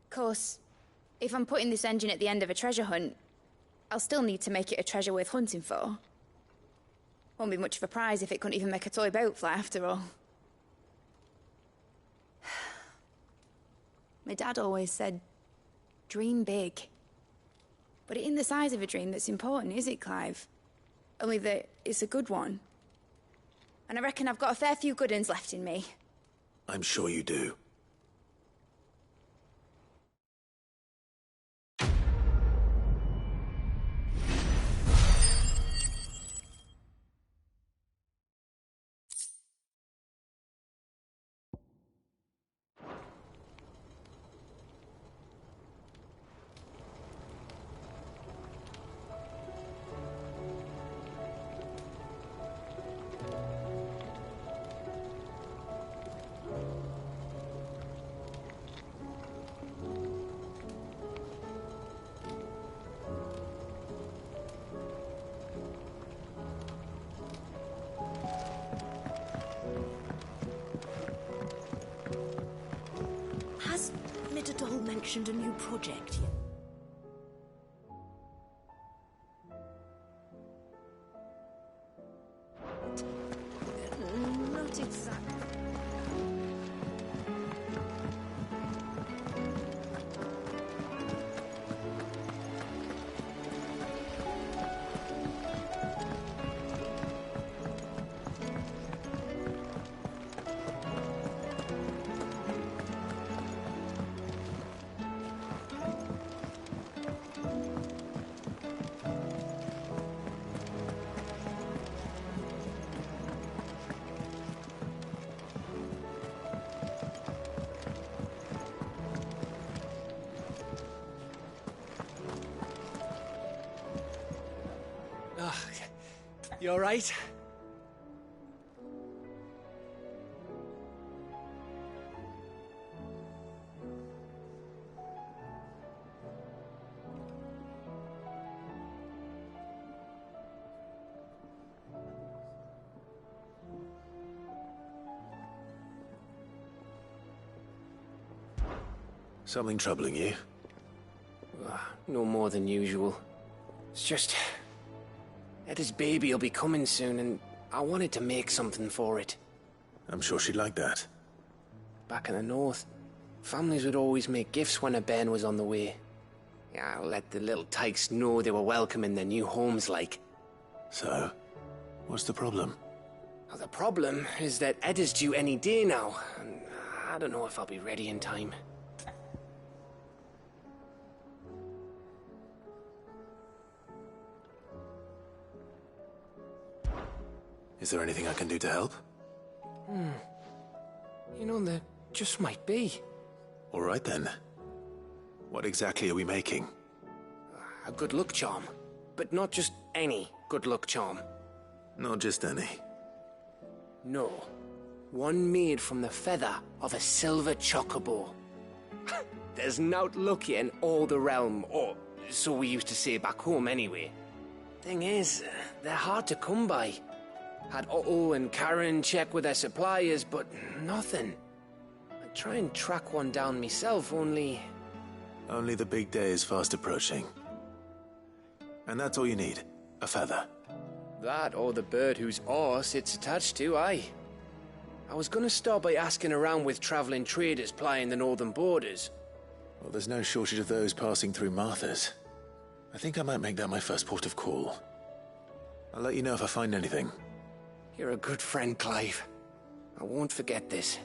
Of course, if I'm putting this engine at the end of a treasure hunt, I'll still need to make it a treasure worth hunting for. Won't be much of a prize if it couldn't even make a toy boat fly after all. My dad always said, dream big. But it ain't the size of a dream that's important, is it, Clive? Only that it's a good one. And I reckon I've got a fair few good uns left in me. I'm sure you do. Mentioned a new project yet? Not exactly. You all right? Something troubling you? No more than usual. It's just... Etta's baby will be coming soon, and I wanted to make something for it. I'm sure she'd like that. Back in the north, families would always make gifts when a bairn was on the way. Yeah, let the little tykes know they were welcome in their new homes, like. So, what's the problem? Well, the problem is that Etta's due any day now, and I don't know if I'll be ready in time. Is there anything I can do to help? You know, there just might be. All right then. What exactly are we making? A good luck charm. But not just any good luck charm. Not just any. No. One made from the feather of a silver chocobo. There's naught luckier in all the realm, or So we used to say back home anyway. Thing is, they're hard to come by. Had Otto and Karen check with their suppliers, but nothing. I'd try and track one down myself, only... Only the big day is fast approaching. And that's all you need, a feather. That or the bird whose horse it's attached to, aye. I was gonna start by asking around with traveling traders plying the northern borders. Well, there's no shortage of those passing through Martha's. I think I might make that my first port of call. I'll let you know if I find anything. You're a good friend, Clive. I won't forget this.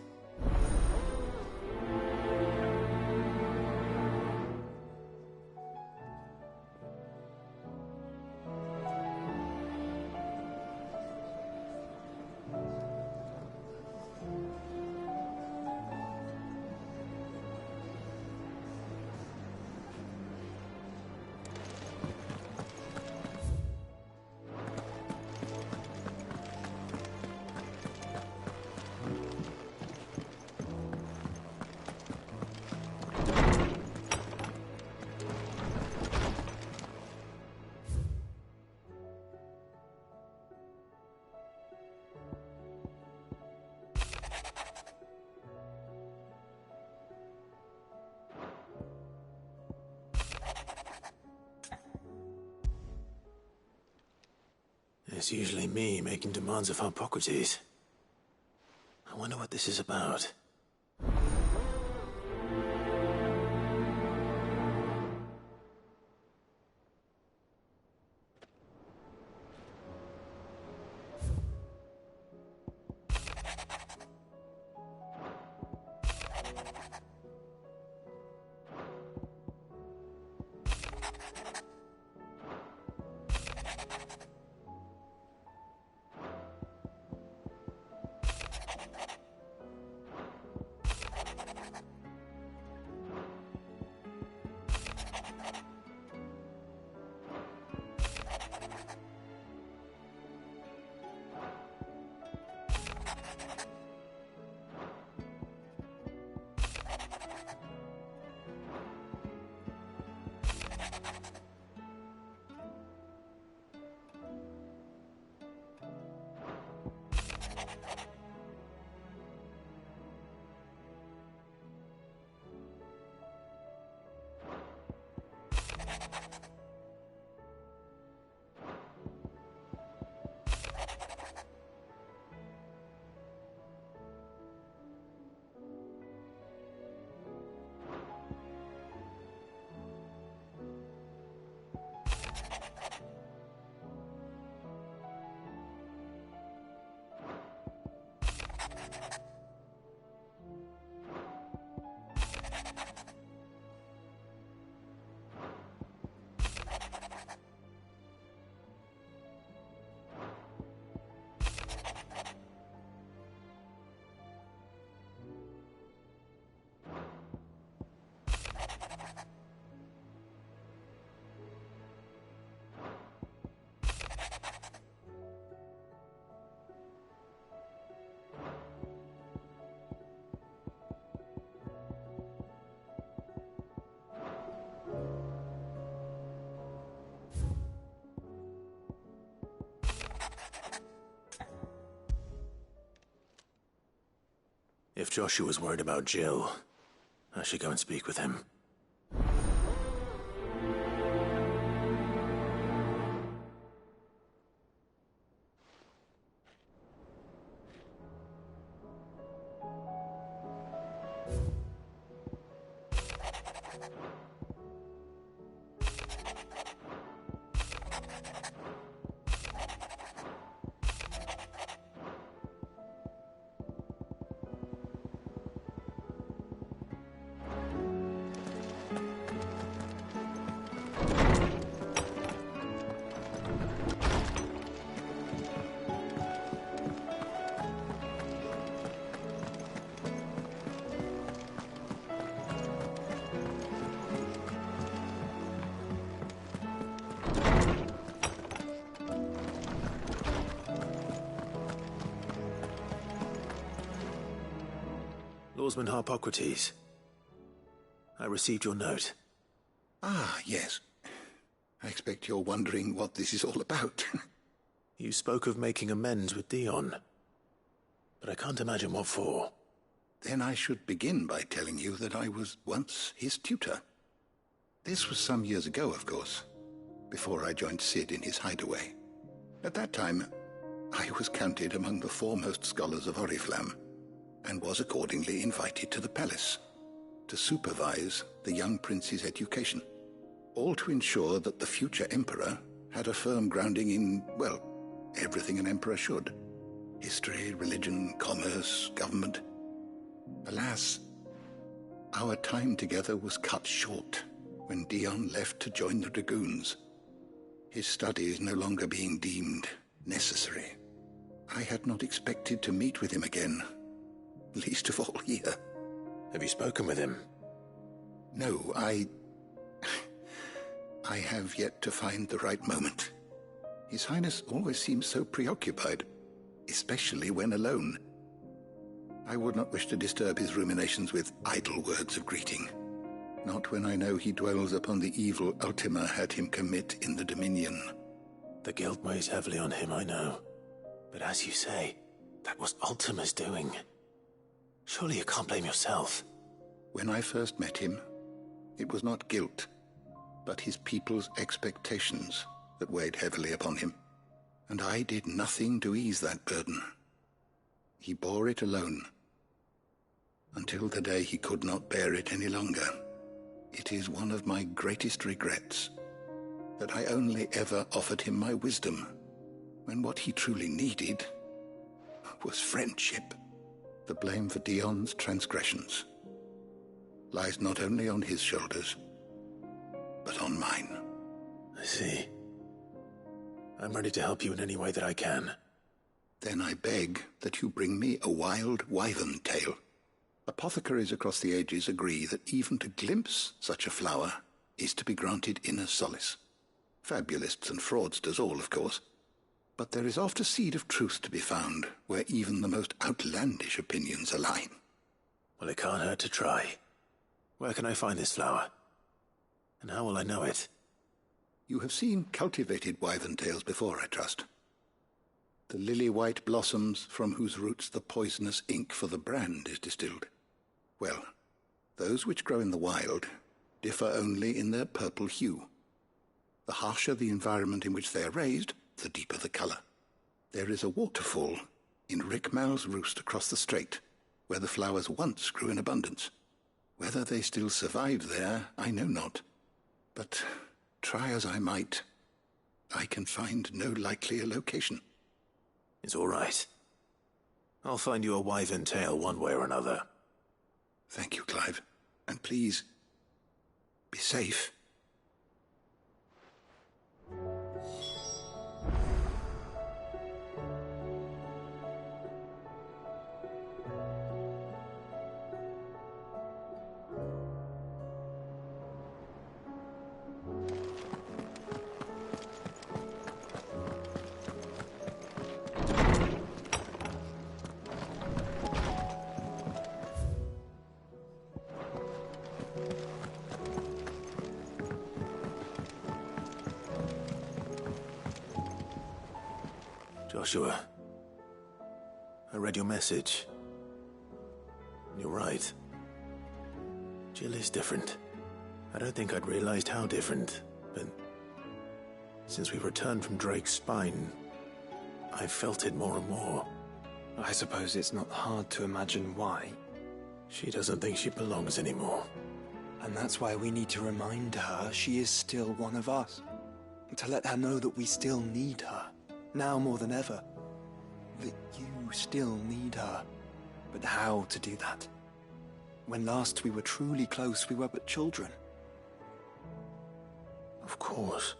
It's usually me making demands of Hippocrates. I wonder what this is about. If Joshua's worried about Jill, I should go and speak with him. Lawsman Hippocrates. I received your note. Ah, yes. I expect you're wondering what this is all about. You spoke of making amends with Dion, but I can't imagine what for. Then I should begin by telling you that I was once his tutor. This was some years ago, of course, before I joined Sid in his hideaway. At that time, I was counted among the foremost scholars of Oriflamme, and was accordingly invited to the palace to supervise the young prince's education, all to ensure that the future emperor had a firm grounding in, well, everything an emperor should. History, religion, commerce, government. Alas, our time together was cut short when Dion left to join the Dragoons, his studies no longer being deemed necessary. I had not expected to meet with him again, least of all here. Have you spoken with him? No, I have yet to find the right moment. His Highness always seems so preoccupied, especially when alone. I would not wish to disturb his ruminations with idle words of greeting, not when I know he dwells upon the evil Ultima had him commit in the Dominion. The guilt weighs heavily on him, I know. But as you say, that was Ultima's doing. Surely you can't blame yourself. When I first met him, it was not guilt, but his people's expectations that weighed heavily upon him, and I did nothing to ease that burden. He bore it alone, until the day he could not bear it any longer. It is one of my greatest regrets that I only ever offered him my wisdom, when what he truly needed was friendship. The blame for Dion's transgressions lies not only on his shoulders, but on mine. I see. I'm ready to help you in any way that I can. Then I beg that you bring me a wild wyvern tail. Apothecaries across the ages agree that even to glimpse such a flower is to be granted inner solace. Fabulists and fraudsters all, of course. But there is oft a seed of truth to be found where even the most outlandish opinions align. Well, it can't hurt to try. Where can I find this flower? And how will I know it? You have seen cultivated wyvern tails before, I trust. The lily-white blossoms from whose roots the poisonous ink for the brand is distilled. Well, those which grow in the wild differ only in their purple hue. The harsher the environment in which they are raised, the deeper the color. There is a waterfall in Rickmal's roost across the strait, where the flowers once grew in abundance. Whether they still survive there, I know not. But try as I might, I can find no likelier location. It's all right. I'll find you a wyvern tail one way or another. Thank you, Clive. And please, be safe. Joshua, I read your message. You're right. Jill is different. I don't think I'd realized how different, but since we returned from Drake's spine, I've felt it more and more. I suppose it's not hard to imagine why. She doesn't think she belongs anymore. And that's why we need to remind her she is still one of us. To let her know that we still need her. Now more than ever. That you still need her. But how to do that? When last we were truly close, we were but children. Of course.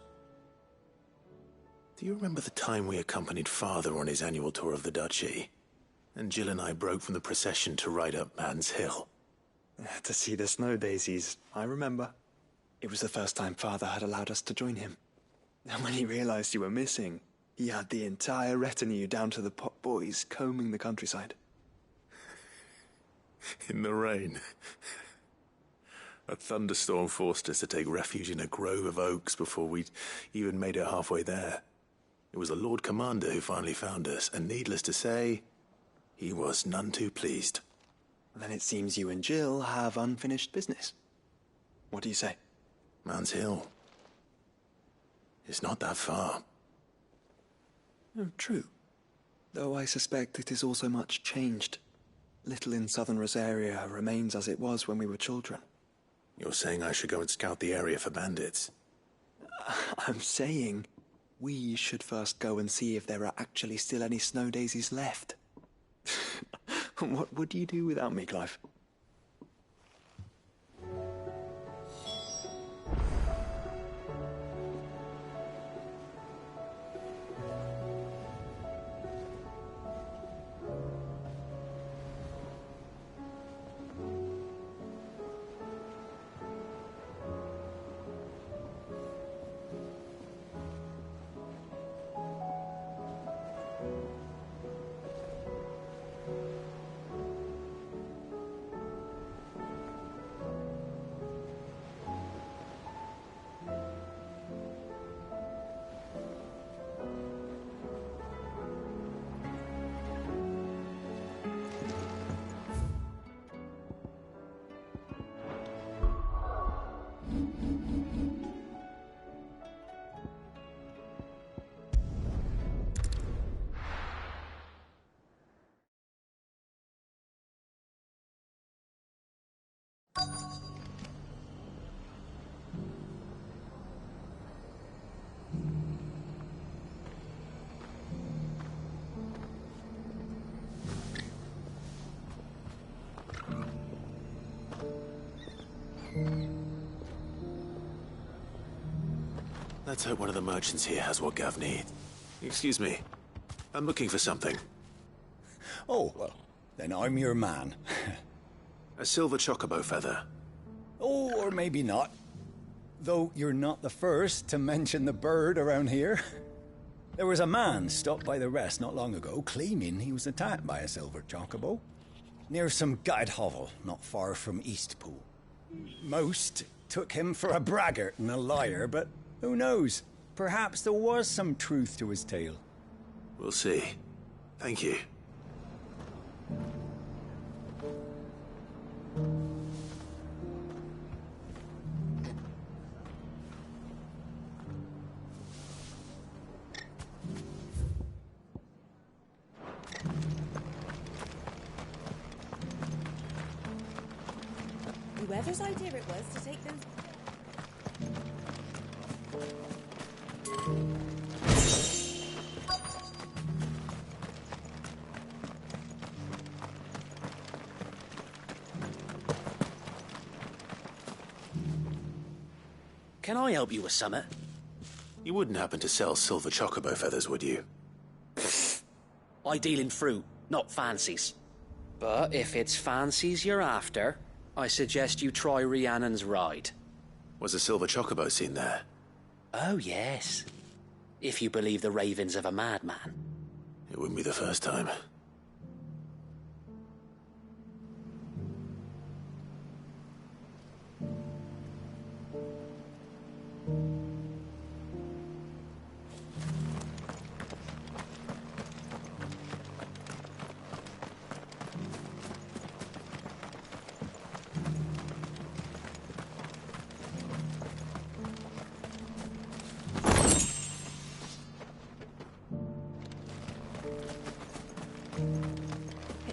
Do you remember the time we accompanied Father on his annual tour of the Duchy? And Jill and I broke from the procession to ride up Man's Hill. To see the snow daisies, I remember. It was the first time Father had allowed us to join him. And when he realized you were missing, he had the entire retinue down to the pot boys combing the countryside. In the rain. A thunderstorm forced us to take refuge in a grove of oaks before we'd even made it halfway there. It was the Lord Commander who finally found us, and needless to say, he was none too pleased. Then it seems you and Jill have unfinished business. What do you say? Man's Hill. It's not that far. Oh, true. Though I suspect it is also much changed. Little in southern Rosaria remains as it was when we were children. You're saying I should go and scout the area for bandits? I'm saying we should first go and see if there are actually still any snow daisies left. What would you do without me, Clive? Let's hope one of the merchants here has what Gav needs. Excuse me. I'm looking for something. Oh, well, then I'm your man. A silver chocobo feather. Oh, or maybe not. Though you're not the first to mention the bird around here. There was a man stopped by the rest not long ago claiming he was attacked by a silver chocobo near some gutted hovel not far from Eastpool. Most took him for a braggart and a liar, but who knows? Perhaps there was some truth to his tale. We'll see. Thank you. Whoever's idea it was to take those... Can I help you with something? You wouldn't happen to sell silver chocobo feathers, would you? I deal in fruit, not fancies. But if it's fancies you're after, I suggest you try Rhiannon's ride. Was a silver chocobo seen there? Oh, yes. If you believe the ravings of a madman. It wouldn't be the first time.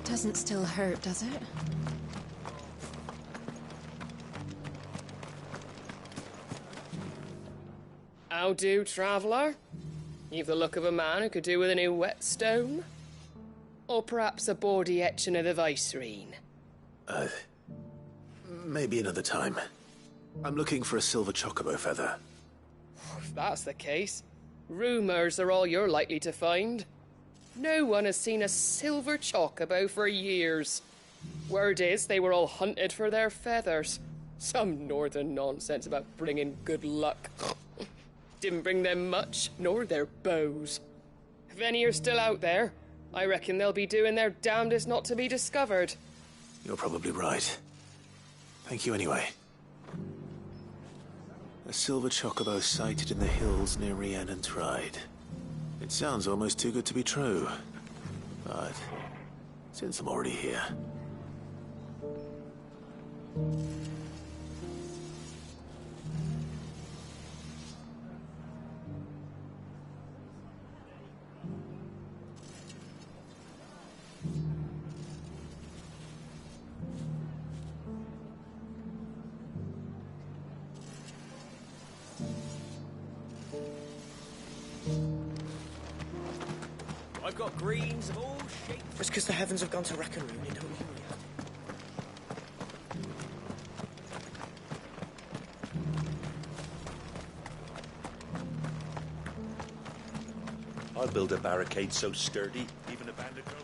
Doesn't still hurt, does it? Áudio, traveller? You've the look of a man who could do with a new whetstone. Or perhaps a bawdy etching of the Vicerine. Maybe another time. I'm looking for a silver chocobo feather. If that's the case, rumours are all you're likely to find. No one has seen a silver chocobo for years. Word is they were all hunted for their feathers. Some northern nonsense about bringing good luck. Didn't bring them much, nor their bows. If any are still out there, I reckon they'll be doing their damnedest not to be discovered. You're probably right. Thank you anyway. A silver chocobo sighted in the hills near Rhiannon's Ride. It sounds almost too good to be true. But since I'm already here... I've got greens of all shapes. Just because the heavens have gone to Rackaroon, you don't mean we have to. I'll build a barricade so sturdy, even a bandit will.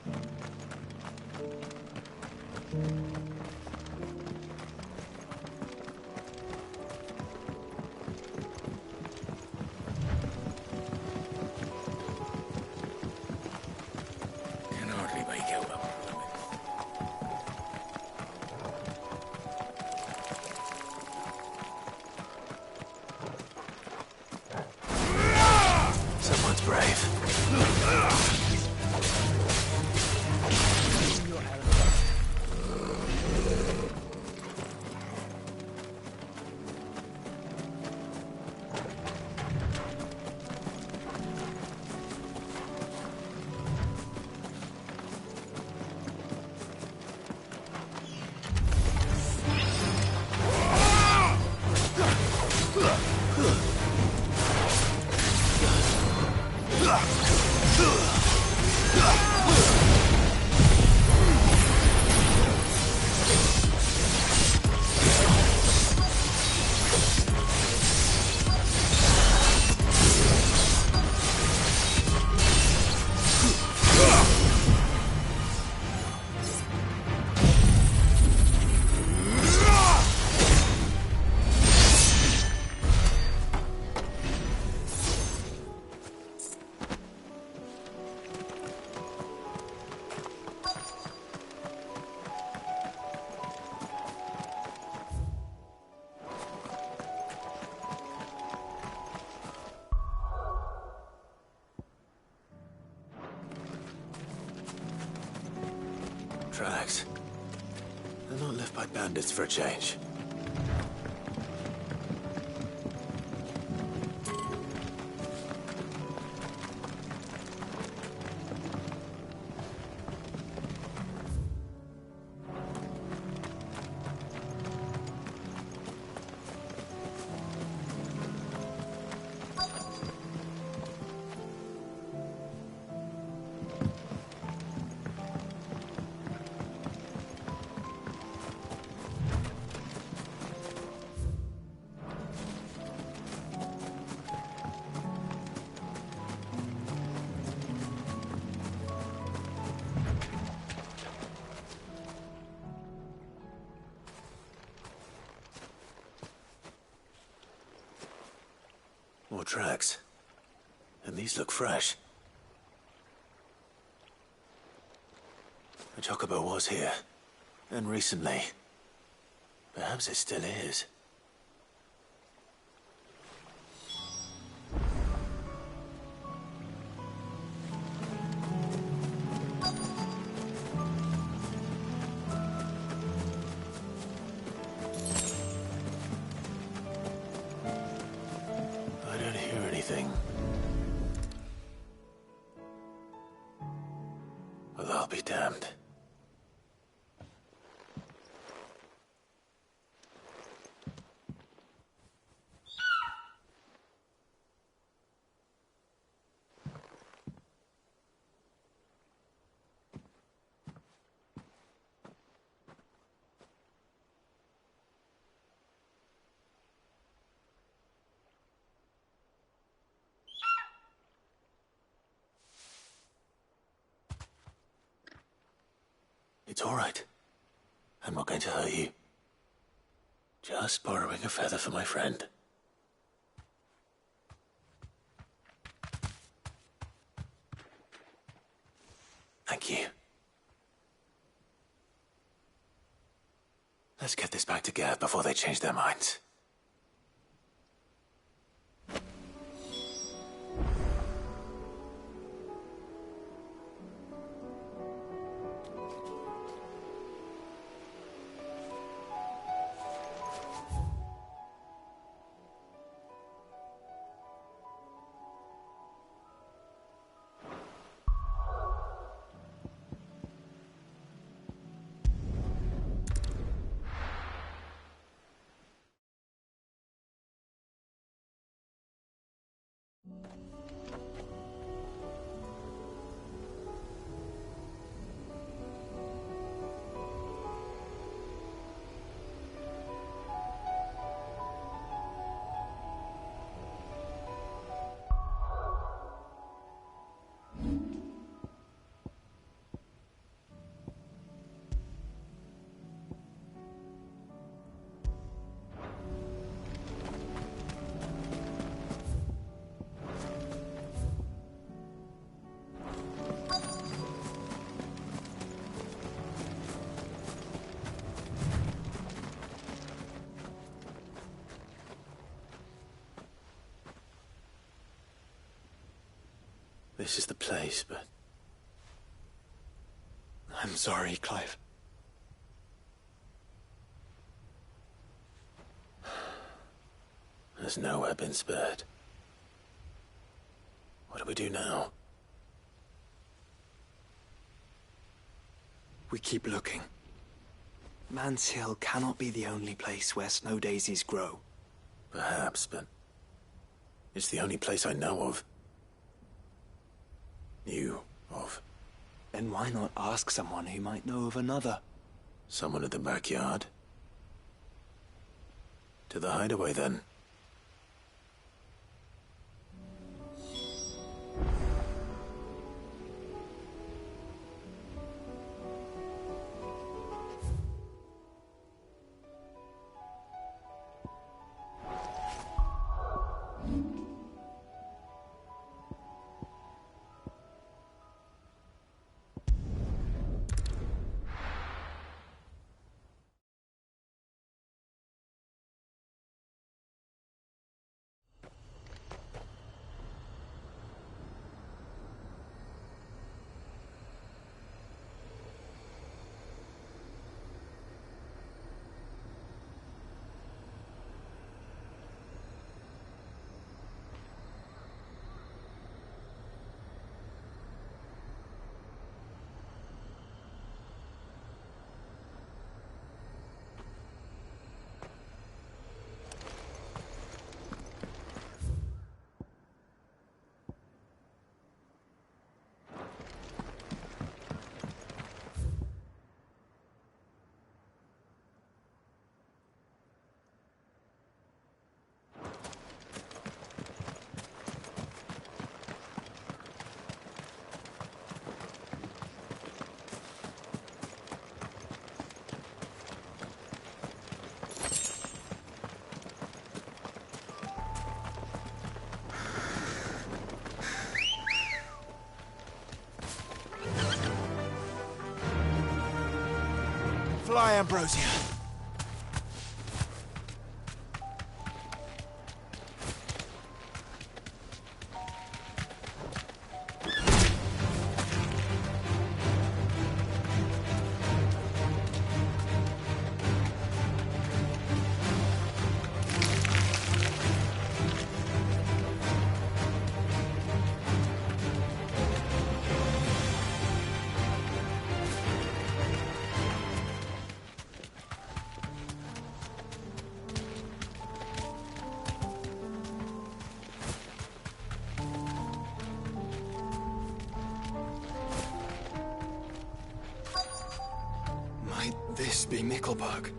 Someone's brave. Tracks. They're not left by bandits for a change. More tracks. And these look fresh. The chocobo was here. And recently. Perhaps it still is. Well, I'll be damned. It's all right. I'm not going to hurt you. Just borrowing a feather for my friend. Thank you. Let's get this back to Gav before they change their minds. This is the place, but... I'm sorry, Clive. There's nowhere been spared. What do we do now? We keep looking. Man's Hill cannot be the only place where snow daisies grow. Perhaps, but... it's the only place I know of. Knew of. Then why not ask someone who might know of another? Someone at the backyard? To the hideaway, then. Fly, Ambrosia. This be Mickelberg.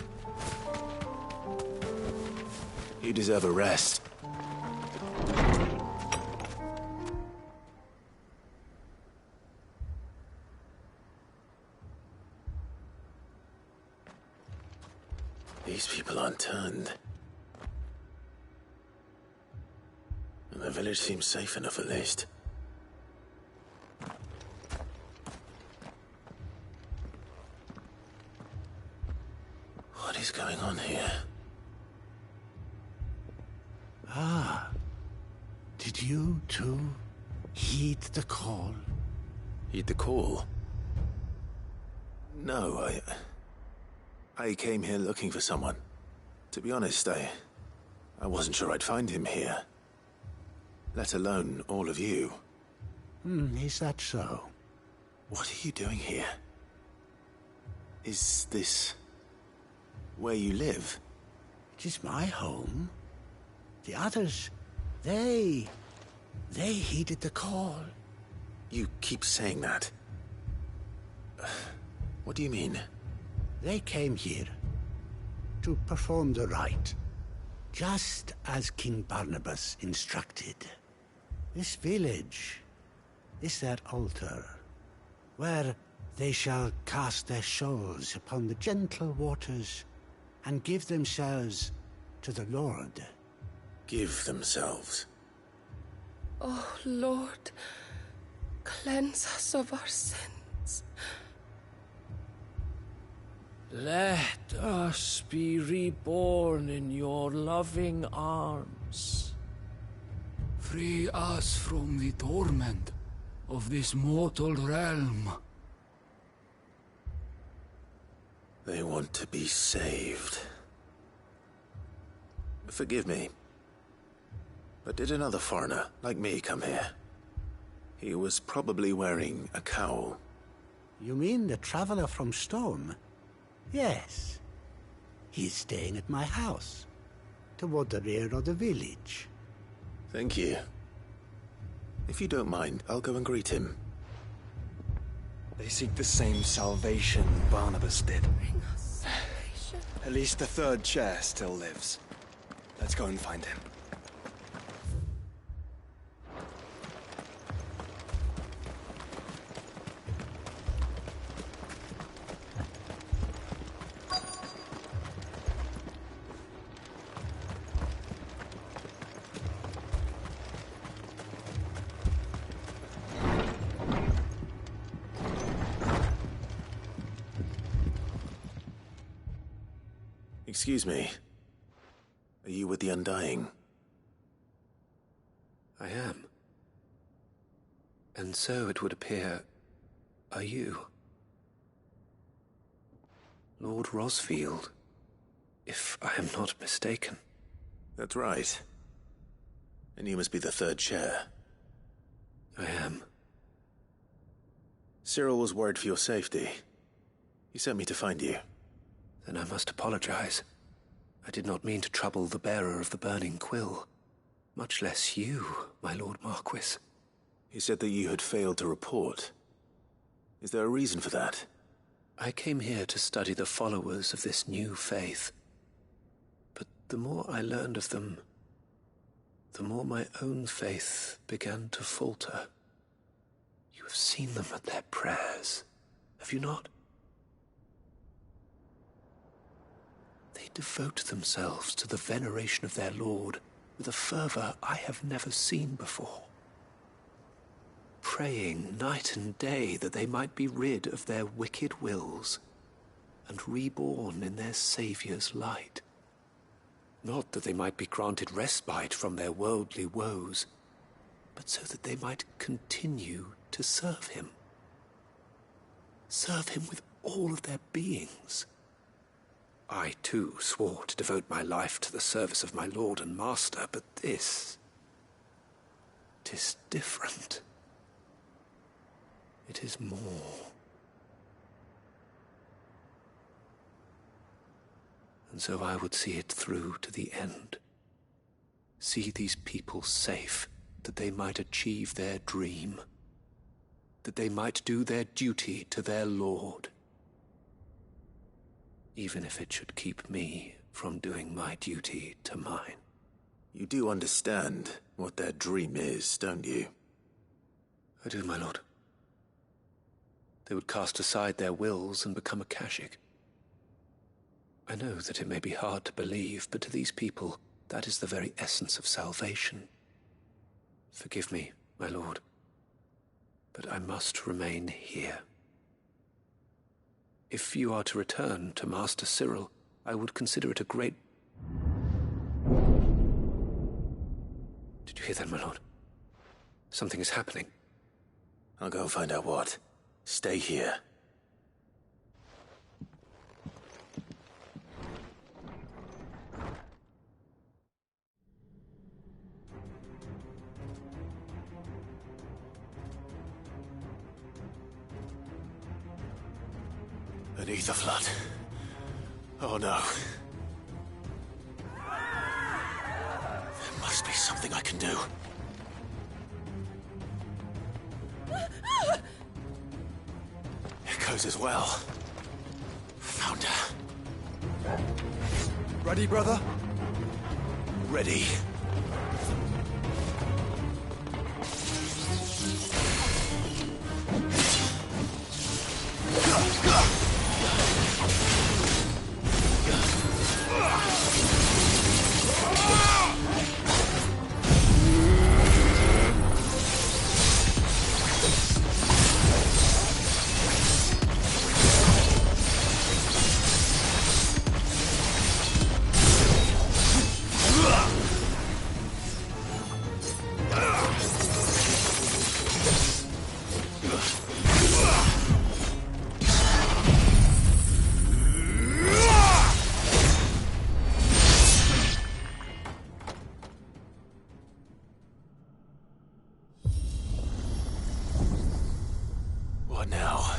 You deserve a rest. These people aren't turned. And the village seems safe enough at least. What is going on here? Ah. Did you, too, heed the call? Heed the call? No, I came here looking for someone. To be honest, I wasn't sure I'd find him here. Let alone all of you. Is that so? What are you doing here? Is this where you live? It is my home. The others, they They heeded the call. You keep saying that. What do you mean? They came here to perform the rite, just as King Barnabas instructed. This village is their altar, where they shall cast their souls upon the gentle waters and give themselves to the Lord. Give themselves? Oh, Lord, cleanse us of our sins. Let us be reborn in your loving arms. Free us from the torment of this mortal realm. They want to be saved. Forgive me, but did another foreigner like me come here? He was probably wearing a cowl. You mean the traveler from Storm? Yes. He's staying at my house, toward the rear of the village. Thank you. If you don't mind, I'll go and greet him. They seek the same salvation Barnabas did. Bring us salvation. At least the third chair still lives. Let's go and find him. Excuse me. Are you with the Undying? I am. And so it would appear, are you? Lord Rosfield, if I am not mistaken. That's right. And you must be the third chair. I am. Cyril was worried for your safety. He sent me to find you. Then I must apologize. I did not mean to trouble the bearer of the burning quill. Much less you, my Lord Marquis. He said that you had failed to report. Is there a reason for that? I came here to study the followers of this new faith. But the more I learned of them, the more my own faith began to falter. You have seen them at their prayers, have you not? They devote themselves to the veneration of their Lord with a fervor I have never seen before. Praying night and day that they might be rid of their wicked wills and reborn in their Saviour's light. Not that they might be granted respite from their worldly woes, but so that they might continue to serve him. Serve him with all of their beings. I, too, swore to devote my life to the service of my Lord and Master, but this... 'tis different. It is more. And so I would see it through to the end. See these people safe, that they might achieve their dream. That they might do their duty to their Lord. Even if it should keep me from doing my duty to mine. You do understand what their dream is, don't you? I do, my lord. They would cast aside their wills and become a Kashik. I know that it may be hard to believe, but to these people, that is the very essence of salvation. Forgive me, my lord, but I must remain here. If you are to return to Master Cyril, I would consider it a great... Did you hear that, my lord? Something is happening. I'll go and find out what. Stay here. Beneath the flood. Oh no. There must be something I can do. echoes as well. Found her. Ready, brother? Ready. What now?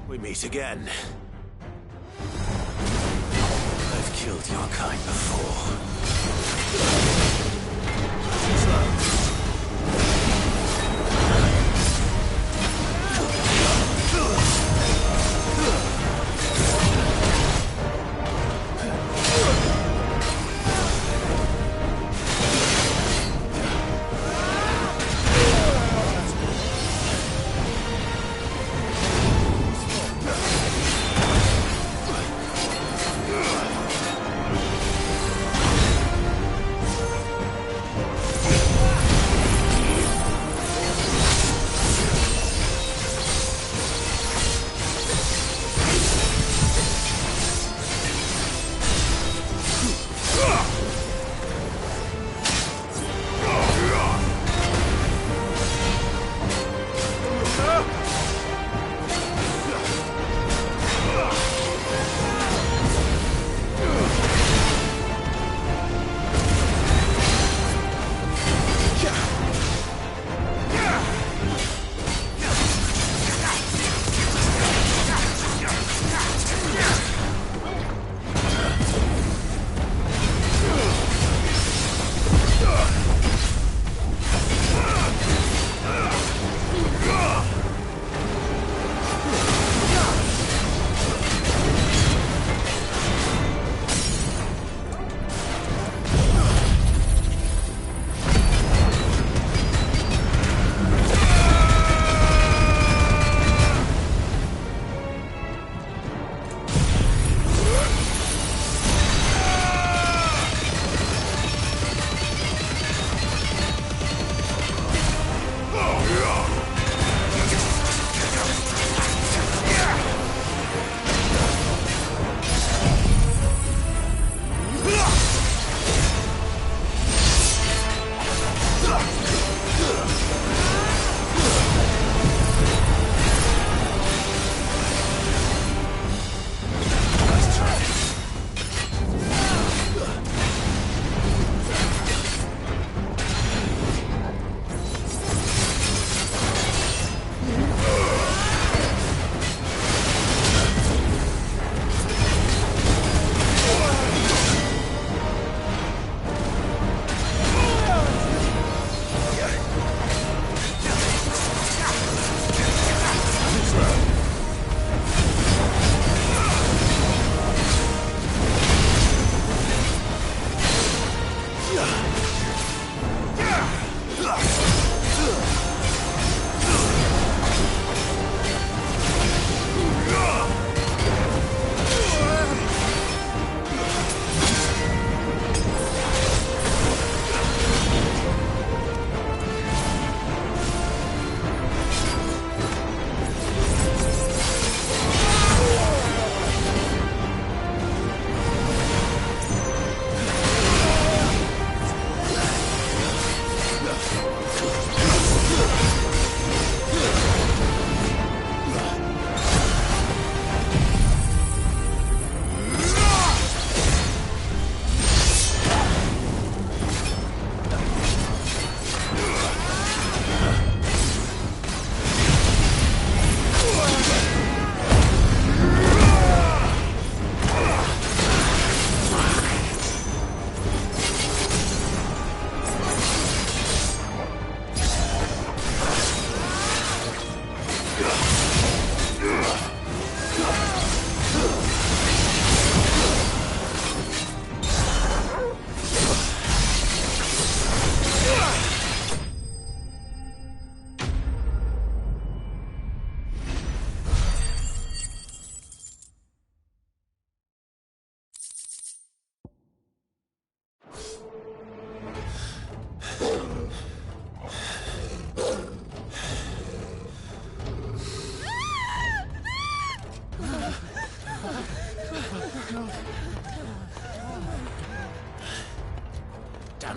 We meet again. I've killed your kind before.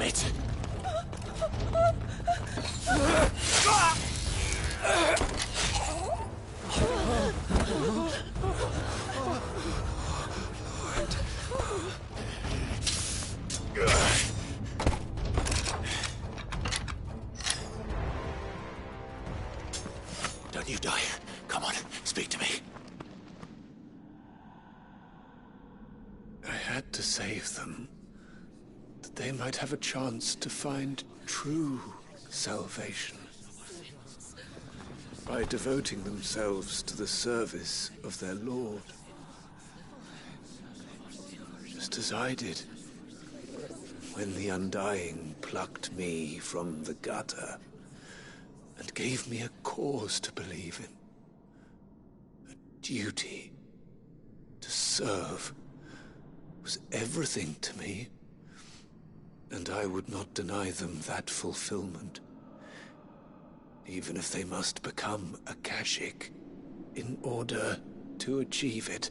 it! Don't you die. Come on, speak to me. I had to save them, that they might have a chance to find true salvation by devoting themselves to the service of their Lord, just as I did when the Undying plucked me from the gutter and gave me a cause to believe in. A duty to serve was everything to me, and I would not deny them that fulfillment, even if they must become a Kashik in order to achieve it.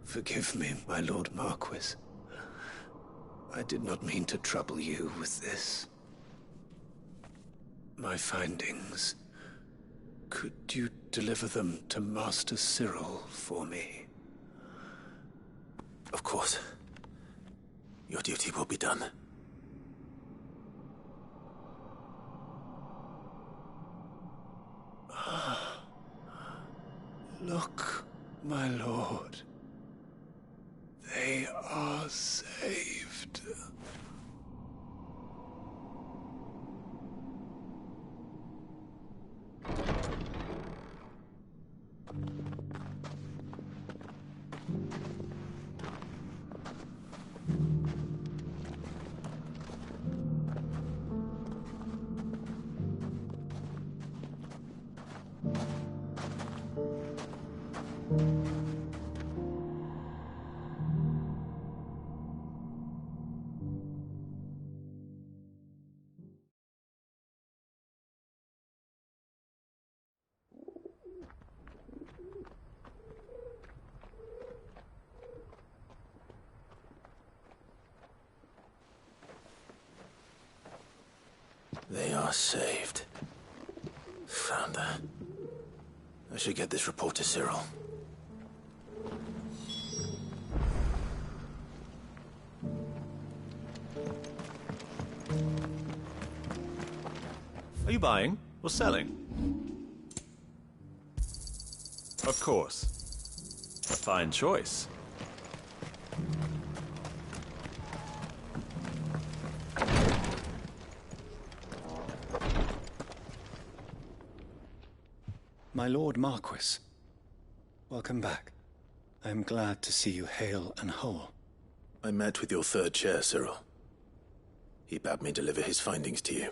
Forgive me, my Lord Marquis. I did not mean to trouble you with this. My findings. Could you deliver them to Master Cyril for me? Of course. Your duty will be done. Look, my lord. They are saved. They are saved. Founder. I should get this report to Cyril. Are you buying or selling? Of course. A fine choice. My Lord Marquis, welcome back. I am glad to see you hale and whole. I met with your third chair, Cyril. He bade me deliver his findings to you.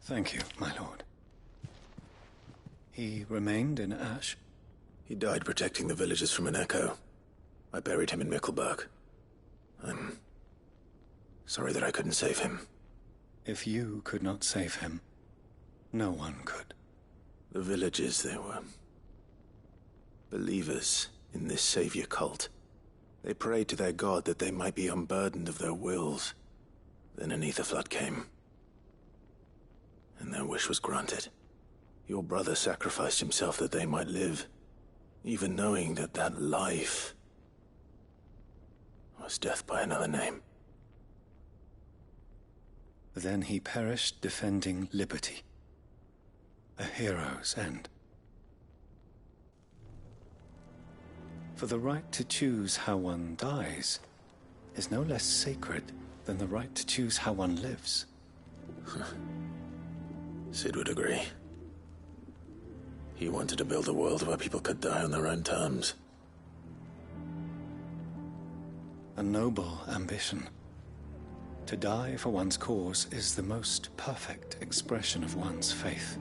Thank you, my lord. He remained in Ash? He died protecting the villagers from an echo. I buried him in Mickelberg. I'm sorry that I couldn't save him. If you could not save him, no one could. The villagers, they were believers in this savior cult. They prayed to their god that they might be unburdened of their wills. Then an ether flood came, and their wish was granted. Your brother sacrificed himself that they might live, even knowing that that life was death by another name. Then he perished defending liberty. A hero's end. For the right to choose how one dies is no less sacred than the right to choose how one lives. Sid would agree. He wanted to build a world where people could die on their own terms. A noble ambition. To die for one's cause is the most perfect expression of one's faith.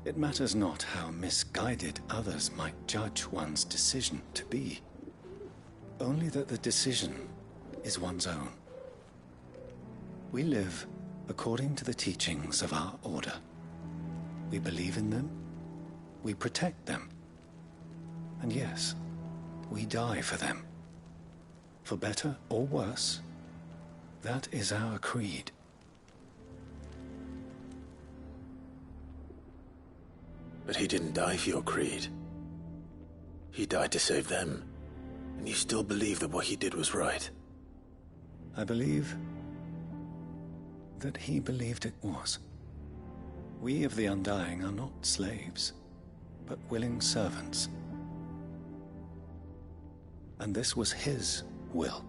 It matters not how misguided others might judge one's decision to be, only that the decision is one's own. We live according to the teachings of our order. We believe in them, we protect them, and yes, we die for them. For better or worse, that is our creed. But he didn't die for your creed. He died to save them. And you still believe that what he did was right? I believe that he believed it was. We of the Undying are not slaves, but willing servants. And this was his will,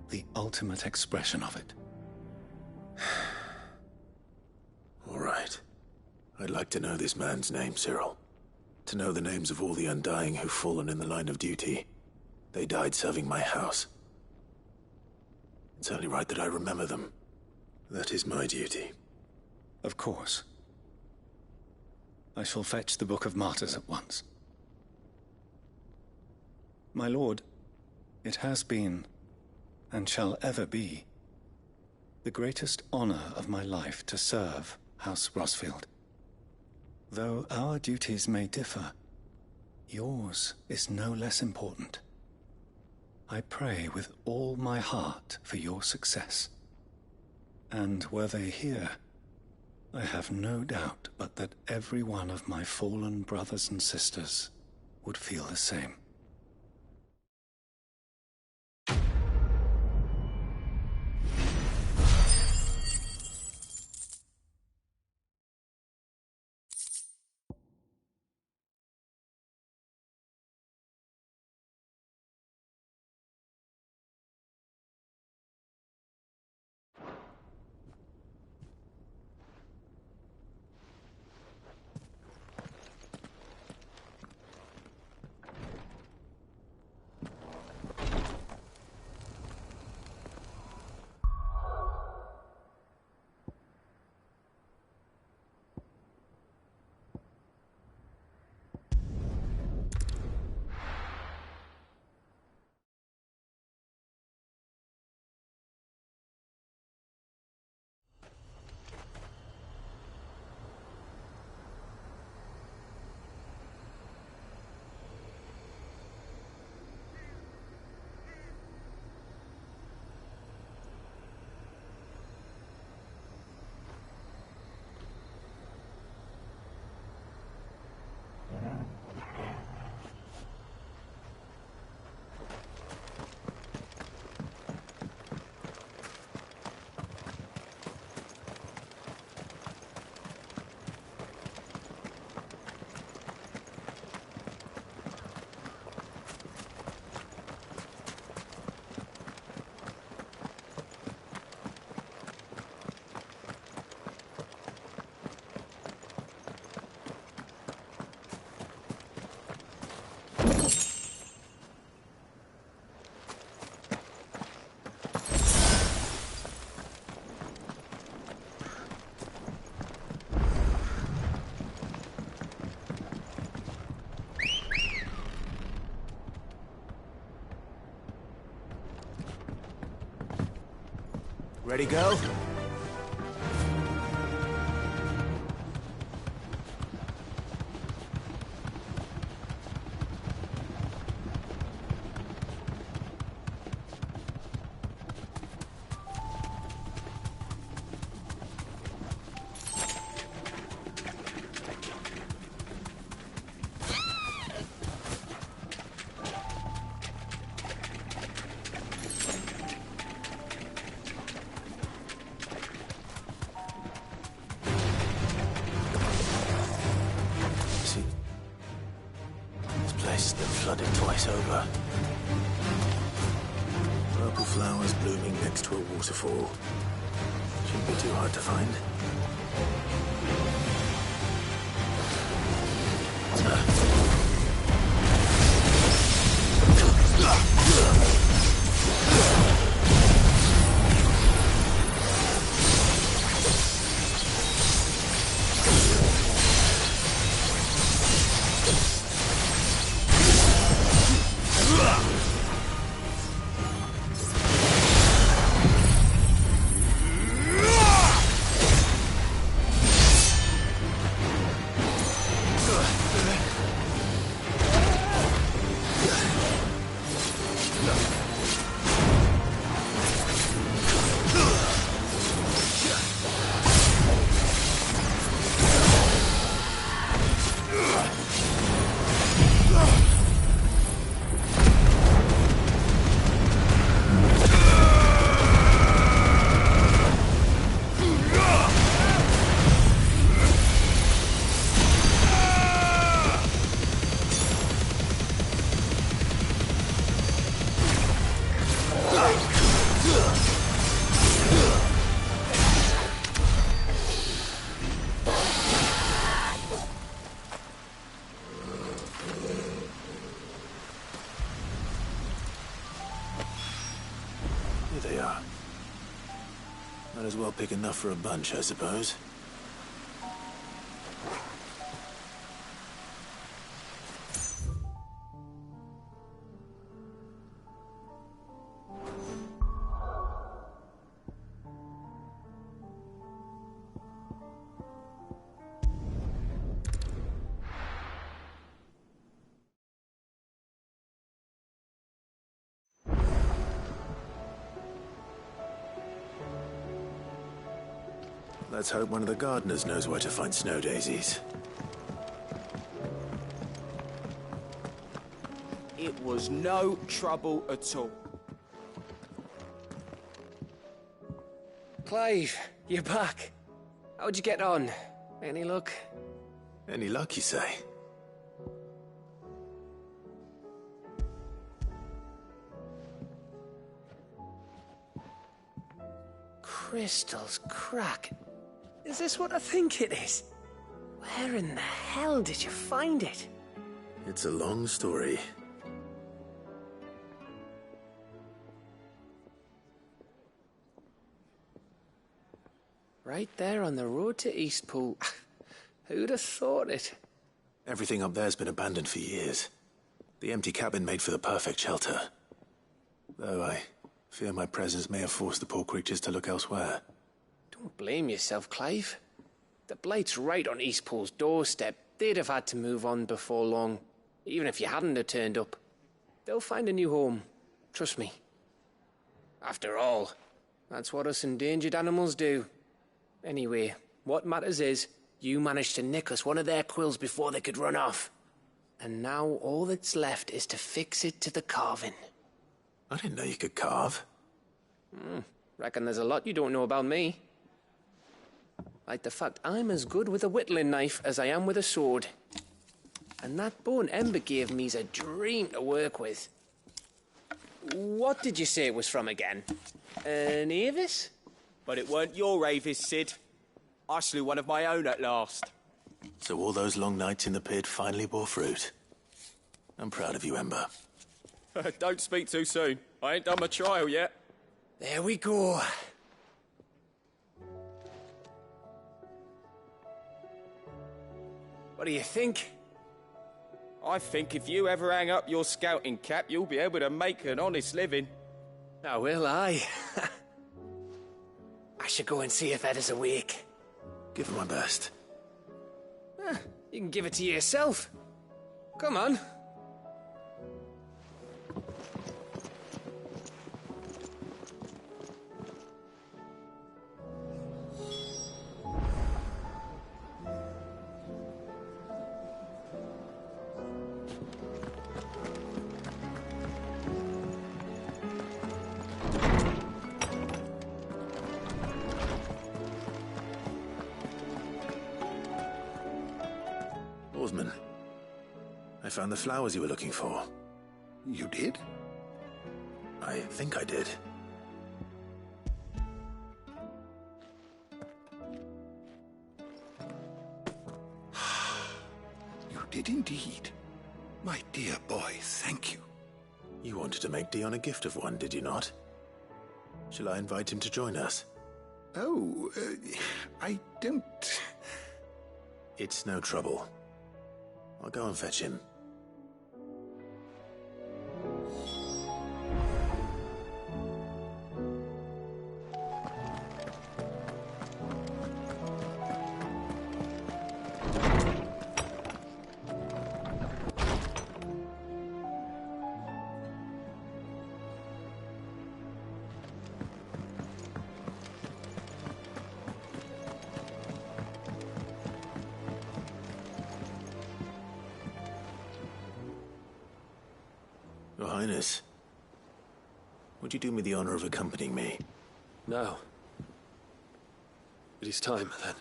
the ultimate expression of it. All right. I'd like to know this man's name, Cyril. To know the names of all the Undying who've fallen in the line of duty. They died serving my house. It's only right that I remember them. That is my duty. Of course. I shall fetch the Book of Martyrs at once. My lord, it has been, and shall ever be, the greatest honor of my life to serve House Rosfield. Though our duties may differ, yours is no less important. I pray with all my heart for your success. And were they here, I have no doubt but that every one of my fallen brothers and sisters would feel the same. Ready, go? Twice over. Purple flowers blooming next to a waterfall. Shouldn't be too hard to find. as well pick enough for a bunch, I suppose. Let's hope one of the gardeners knows where to find snow daisies. It was no trouble at all. Clive, you're back. How'd you get on? Any luck? Any luck, you say? Crystal's crack. Is this what I think it is? Where in the hell did you find it? It's a long story. Right there on the road to Eastpool. Who'd have thought it? Everything up there's been abandoned for years. The empty cabin made for the perfect shelter. Though I fear my presence may have forced the poor creatures to look elsewhere. Don't blame yourself, Clive. The Blight's right on Eastpool's doorstep. They'd have had to move on before long, even if you hadn't have turned up. They'll find a new home. Trust me. After all, that's what us endangered animals do. Anyway, what matters is, you managed to nick us one of their quills before they could run off. And now all that's left is to fix it to the carving. I didn't know you could carve. Reckon there's a lot you don't know about me. Like the fact I'm as good with a whittling knife as I am with a sword. And that bone Ember gave me's a dream to work with. What did you say it was from again? An Avis? But it weren't your Avis, Sid. I slew one of my own at last. So all those long nights in the pit finally bore fruit. I'm proud of you, Ember. Don't speak too soon. I ain't done my trial yet. There we go. What do you think? I think if you ever hang up your scouting cap, you'll be able to make an honest living. Oh, will I? I should go and see if Ed is awake. Give it my best. You can give it to yourself. Come on. Oarsman, I found the flowers you were looking for. You did? I think I did. You did indeed. My dear boy, thank you. You wanted to make Dion a gift of one, did you not? Shall I invite him to join us? Oh, I don't... It's no trouble. I'll go and fetch him. Your Highness, would you do me the honor of accompanying me? No. It is time, then.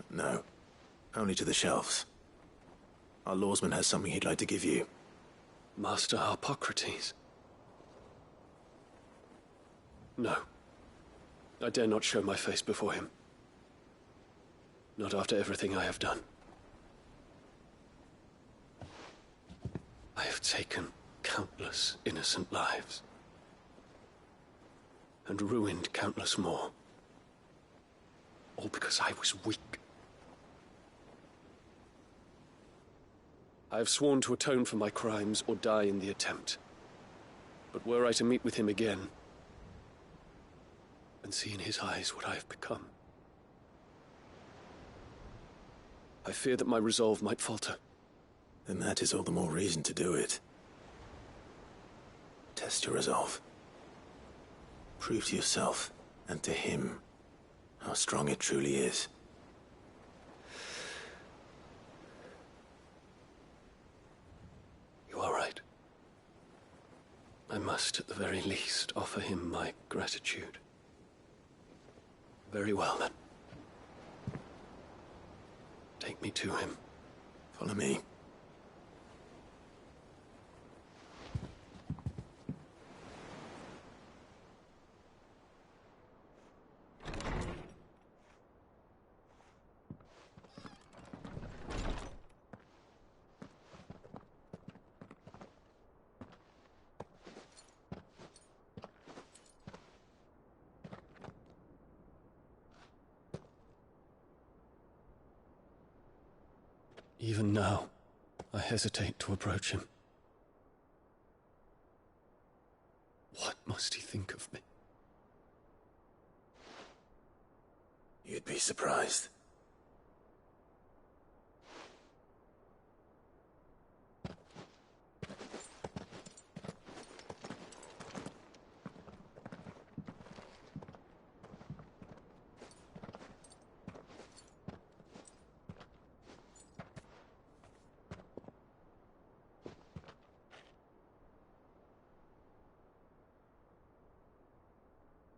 No. Only to the shelves. Our lawsman has something he'd like to give you. Master Harpocrates. No. I dare not show my face before him. Not after everything I have done. I have taken countless innocent lives. and ruined countless more. All because I was weak. I have sworn to atone for my crimes or die in the attempt. But were I to meet with him again, and see in his eyes what I have become, I fear that my resolve might falter. Then that is all the more reason to do it. Test your resolve. Prove to yourself, and to him, how strong it truly is. You are right. I must, at the very least, offer him my gratitude. Very well, then. Take me to him. Follow me. Even now, I hesitate to approach him. What must he think of me? You'd be surprised.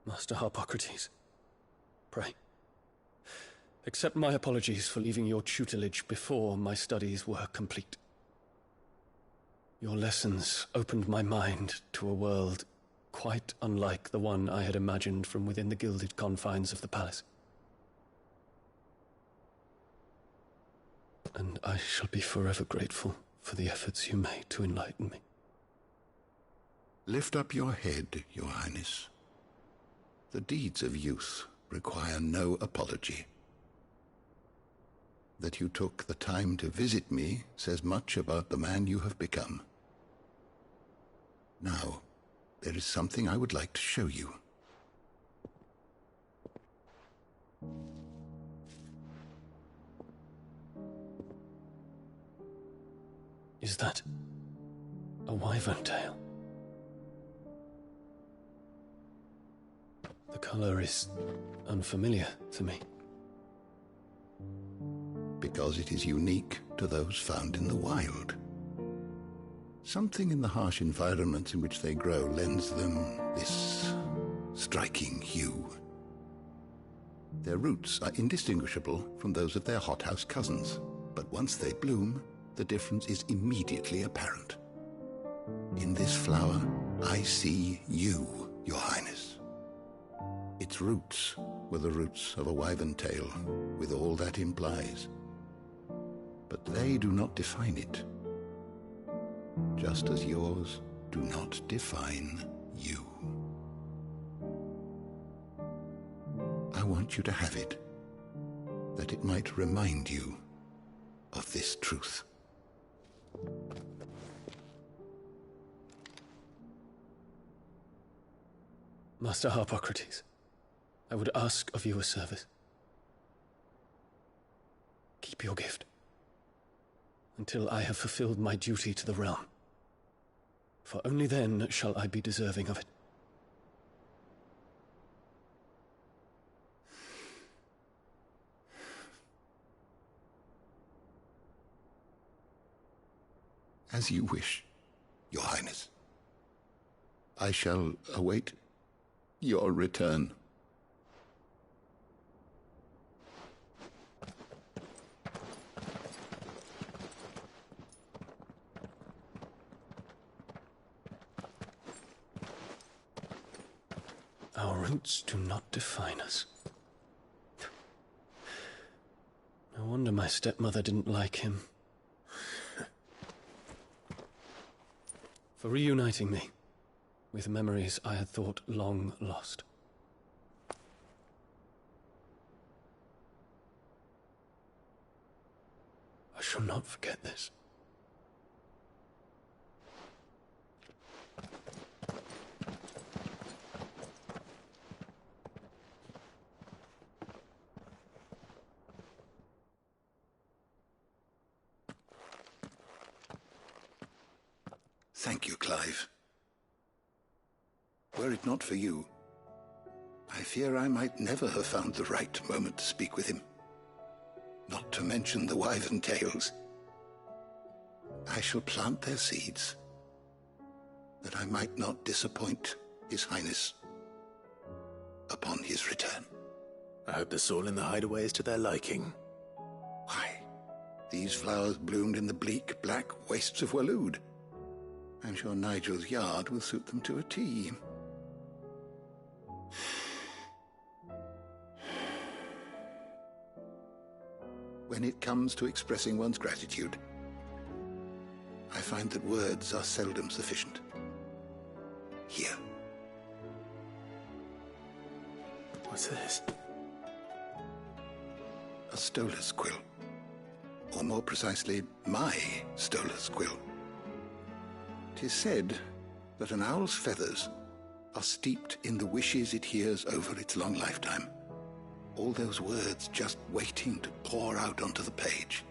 Master Harpocrates, pray, accept my apologies for leaving your tutelage before my studies were complete. Your lessons opened my mind to a world quite unlike the one I had imagined from within the gilded confines of the palace. And I shall be forever grateful for the efforts you made to enlighten me. Lift up your head, Your Highness. The deeds of youth require no apology. That you took the time to visit me says much about the man you have become. Now, there is something I would like to show you. Is that a wyvern tail? The color is unfamiliar to me. Because it is unique to those found in the wild. Something in the harsh environments in which they grow lends them this striking hue. Their roots are indistinguishable from those of their hothouse cousins, but once they bloom, the difference is immediately apparent. In this flower, I see you, Your Highness. Its roots were the roots of a wyvern tail, with all that implies. But they do not define it, just as yours do not define you. I want you to have it, that it might remind you of this truth. Master Harpocrates, I would ask of you a service. Keep your gift until I have fulfilled my duty to the realm, for only then shall I be deserving of it. As you wish, Your Highness. I shall await your return. Our roots do not define us. No wonder my stepmother didn't like him. For reuniting me with memories I had thought long lost. shall not forget this. Thank you, Clive. Were it not for you, I fear I might never have found the right moment to speak with him. Not to mention the wyvern tales. I shall plant their seeds, that I might not disappoint His Highness upon his return. I hope the soil in the hideaway is to their liking. Why, these flowers bloomed in the bleak, black wastes of Waloed. I'm sure Nigel's yard will suit them to a T. When it comes to expressing one's gratitude, I find that words are seldom sufficient. Here. What's this? A stolas quill. Or more precisely, my stolas quill. 'Tis said that an owl's feathers are steeped in the wishes it hears over its long lifetime. All those words just waiting to pour out onto the page.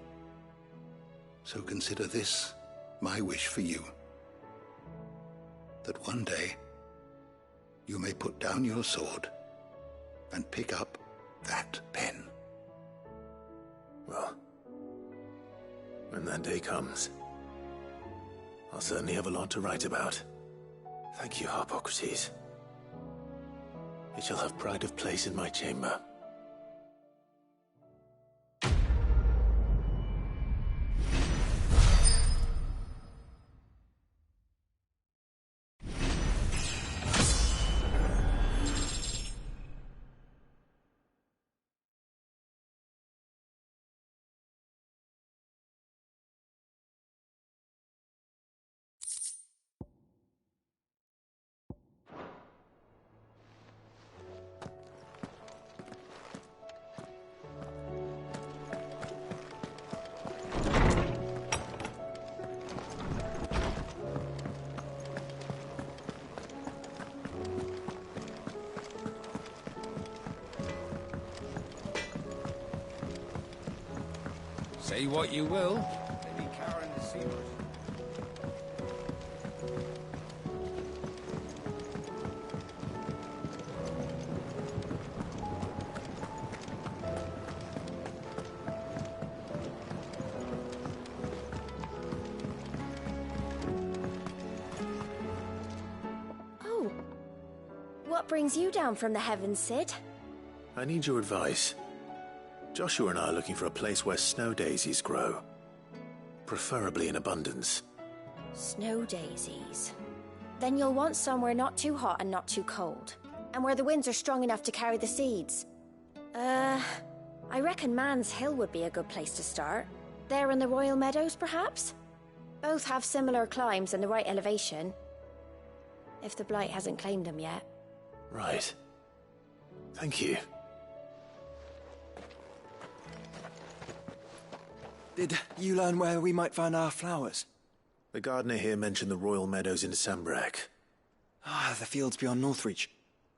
So consider this my wish for you. That one day you may put down your sword and pick up that pen. Well, when that day comes, I'll certainly have a lot to write about. Thank you, Harpocrates. It shall have pride of place in my chamber. Say what you will. Maybe Karen has seen us. Oh. What brings you down from the heavens, Sid? I need your advice. Joshua and I are looking for a place where snow daisies grow. Preferably in abundance. Snow daisies. Then you'll want somewhere not too hot and not too cold. And where the winds are strong enough to carry the seeds. I reckon Man's Hill would be a good place to start. There in the Royal Meadows, perhaps? Both have similar climbs and the right elevation. If the Blight hasn't claimed them yet. Right. Thank you. Did you learn where we might find our flowers? The gardener here mentioned the Royal Meadows in Sambrak. Ah, the fields beyond Northreach.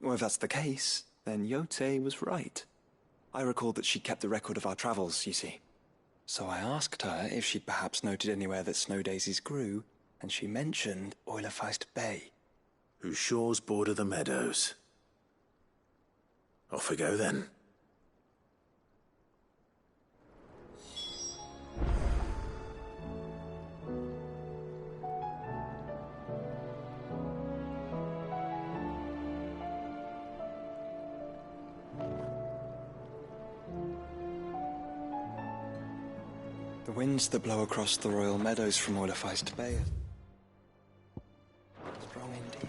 Well, if that's the case, then Yote was right. I recalled that she kept the record of our travels, you see. So I asked her if she'd perhaps noted anywhere that snow daisies grew, and she mentioned Oilefeist Bay. Whose shores border the meadows. Off we go then. The winds that blow across the Royal Meadows from Oilefeist Bay are strong indeed.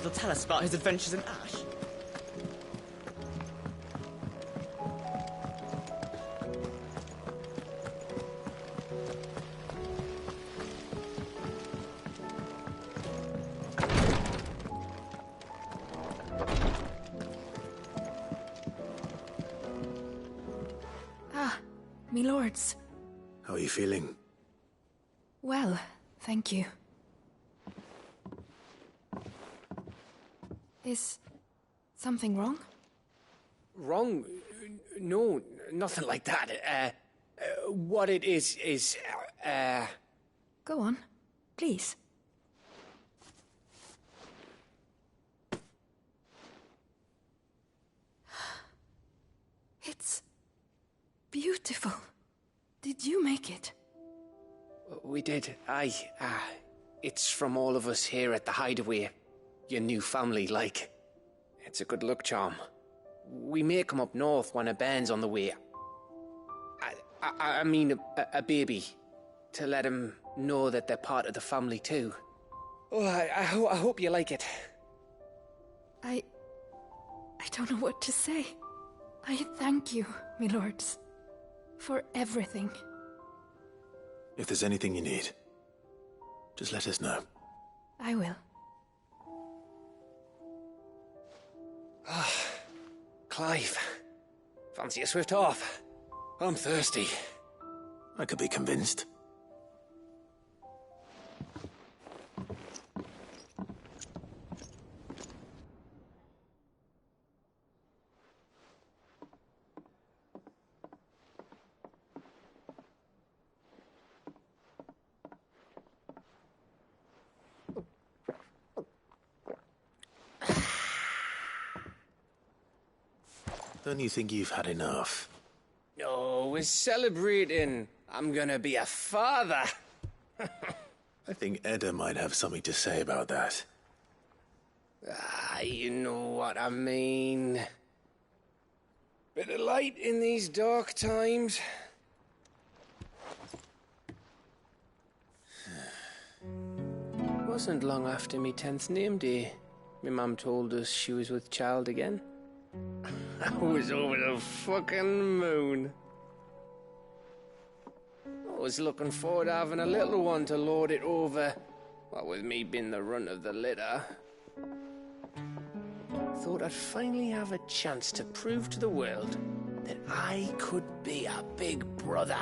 he'll tell us about his adventures in Ash. Ah, me lords. How are you feeling? Well, thank you. Is something wrong? Wrong? No, nothing like that. What it is, Go on, please. It's beautiful. Did you make it? We did. It's from all of us here at the Hideaway. Your new family, like. It's a good luck charm. We may come up north when a band's on the way. I mean a baby. To let him know that they're part of the family too. Oh, I hope you like it. I don't know what to say. I thank you, my lords, for everything. If there's anything you need, just let us know. I will. Clive, fancy a swift off? I'm thirsty. I could be convinced. Don't you think you've had enough? No, we're celebrating. I'm gonna be a father. I think Edda might have something to say about that. You know what I mean. Bit of light in these dark times. Wasn't long after me 10th name day. My mum told us she was with child again. I was over the fucking moon. I was looking forward to having a little one to lord it over, what with me being the runt of the litter. Thought I'd finally have a chance to prove to the world that I could be a big brother.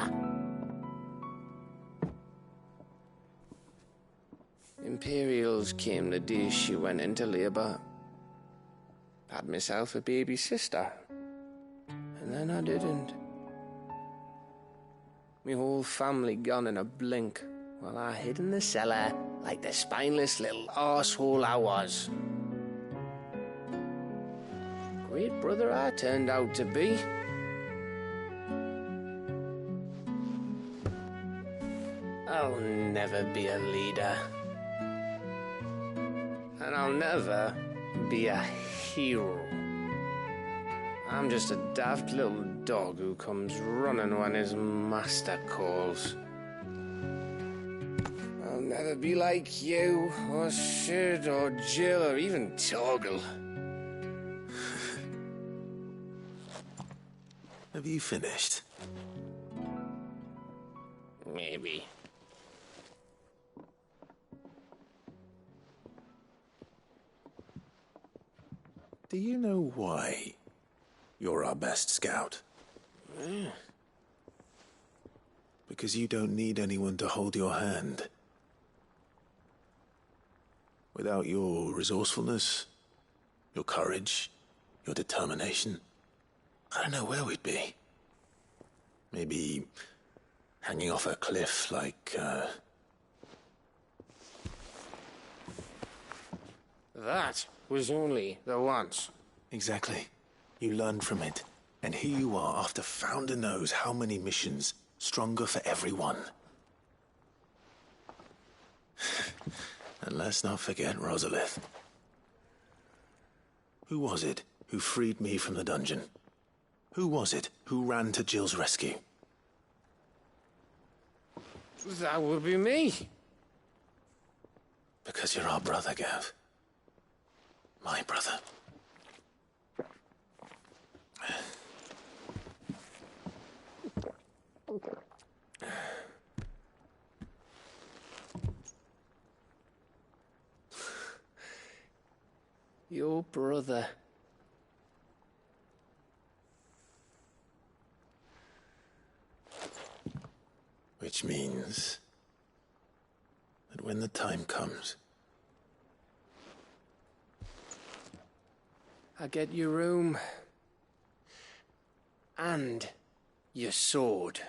Imperials came the day she went into labour. Had myself a baby sister, and then I didn't. My whole family gone in a blink, while I hid in the cellar like the spineless little arsehole I was. Great brother I turned out to be. I'll never be a leader. And I'll never be a hero. I'm just a daft little dog who comes running when his master calls. I'll never be like you, or Sid, or Jill, or even Torgal. Have you finished? Maybe. Do you know why you're our best scout? Because you don't need anyone to hold your hand. Without your resourcefulness, your courage, your determination, I don't know where we'd be. Maybe hanging off a cliff like, That was only the once. Exactly. You learned from it. And here you are after Founder knows how many missions, stronger for everyone. And let's not forget Rosalith. Who was it who freed me from the dungeon? Who was it who ran to Jill's rescue? That would be me. Because you're our brother, Gav. My brother. Your brother. Which means that when the time comes, I get your room. And your sword.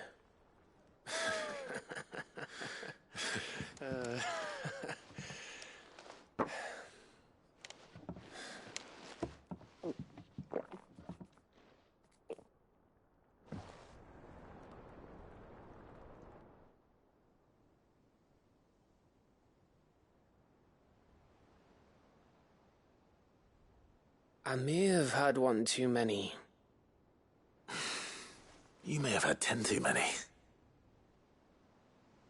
I may have had one too many. You may have had 10 too many.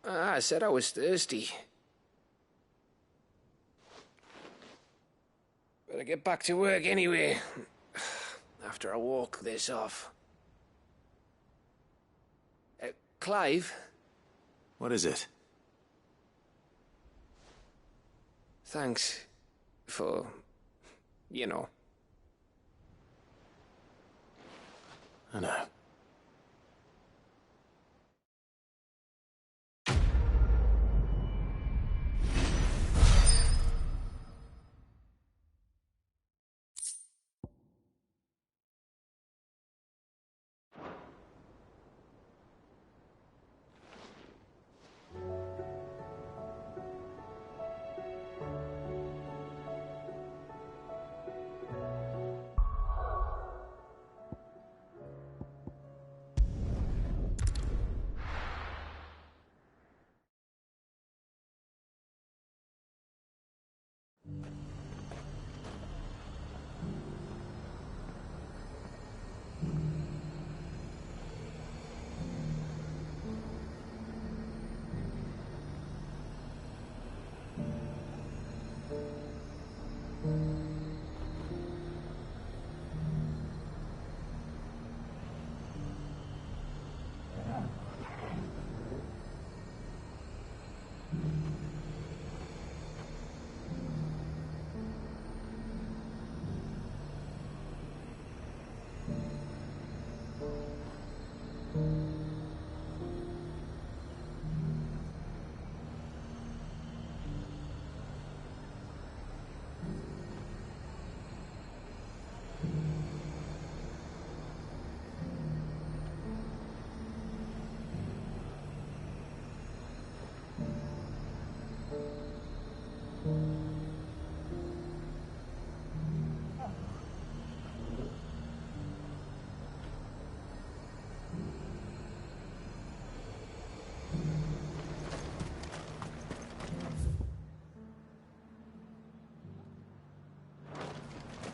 I said I was thirsty. Better get back to work anyway, after I walk this off. Clive? What is it? Thanks for, you know. I know.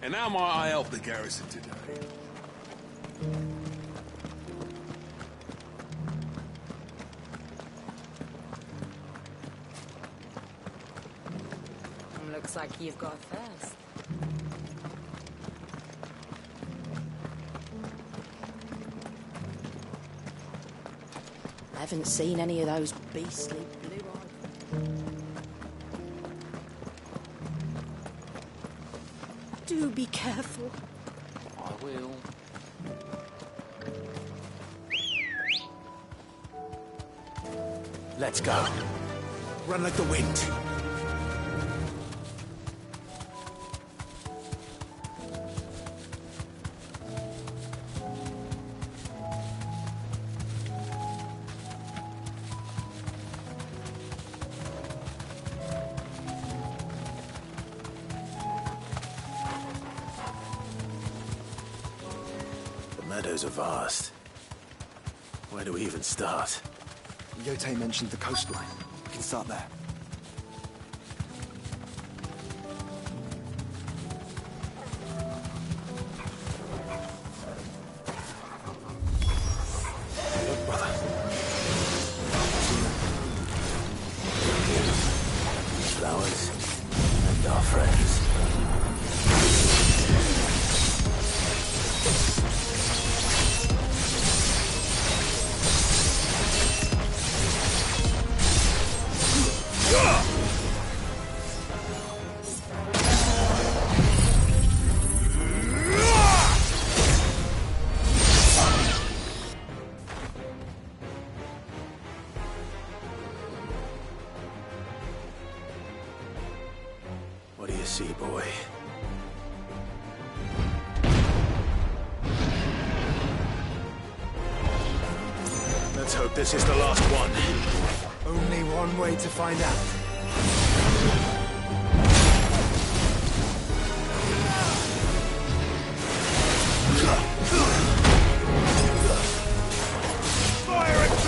And how might I help the garrison today? Looks like you've got first. I haven't seen any of those beastly blue-eyed. Do be careful. I will. Let's go. Run like the wind. The meadows are vast. Where do we even start? Yote mentioned the coastline. We can start there. Look, brother. Flowers and our friends. Sea boy. Let's hope this is the last one. Only one way to find out. Fire and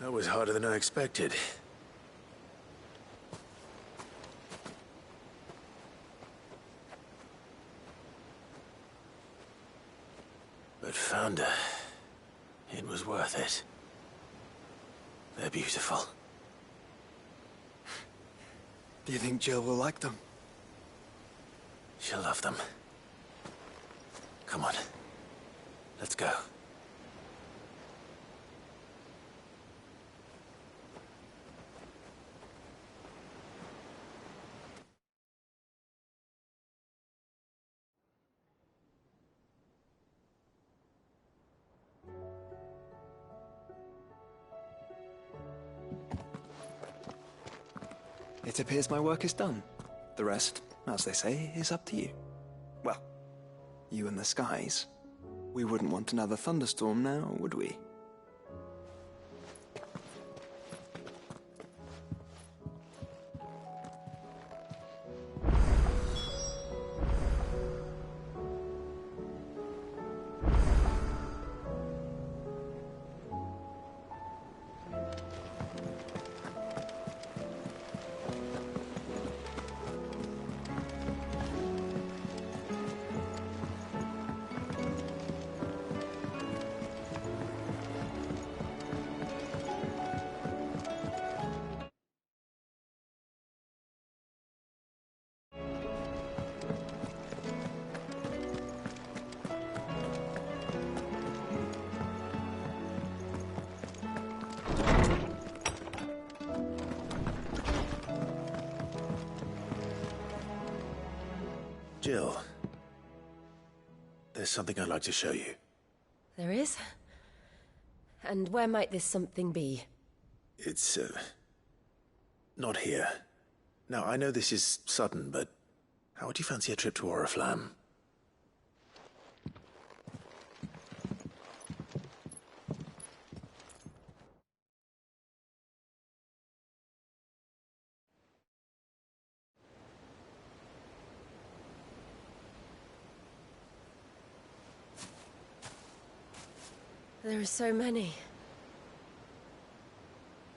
That was harder than I expected. But found her. It was worth it. They're beautiful. Do you think Jill will like them? She'll love them. Come on. Let's go. It appears my work is done. The rest, as they say, is up to you. Well, you and the skies. We wouldn't want another thunderstorm now, would we? Jill, there's something I'd like to show you. There is? And where might this something be? It's, not here. Now, I know this is sudden, but how would you fancy a trip to Oriflamme? There are so many.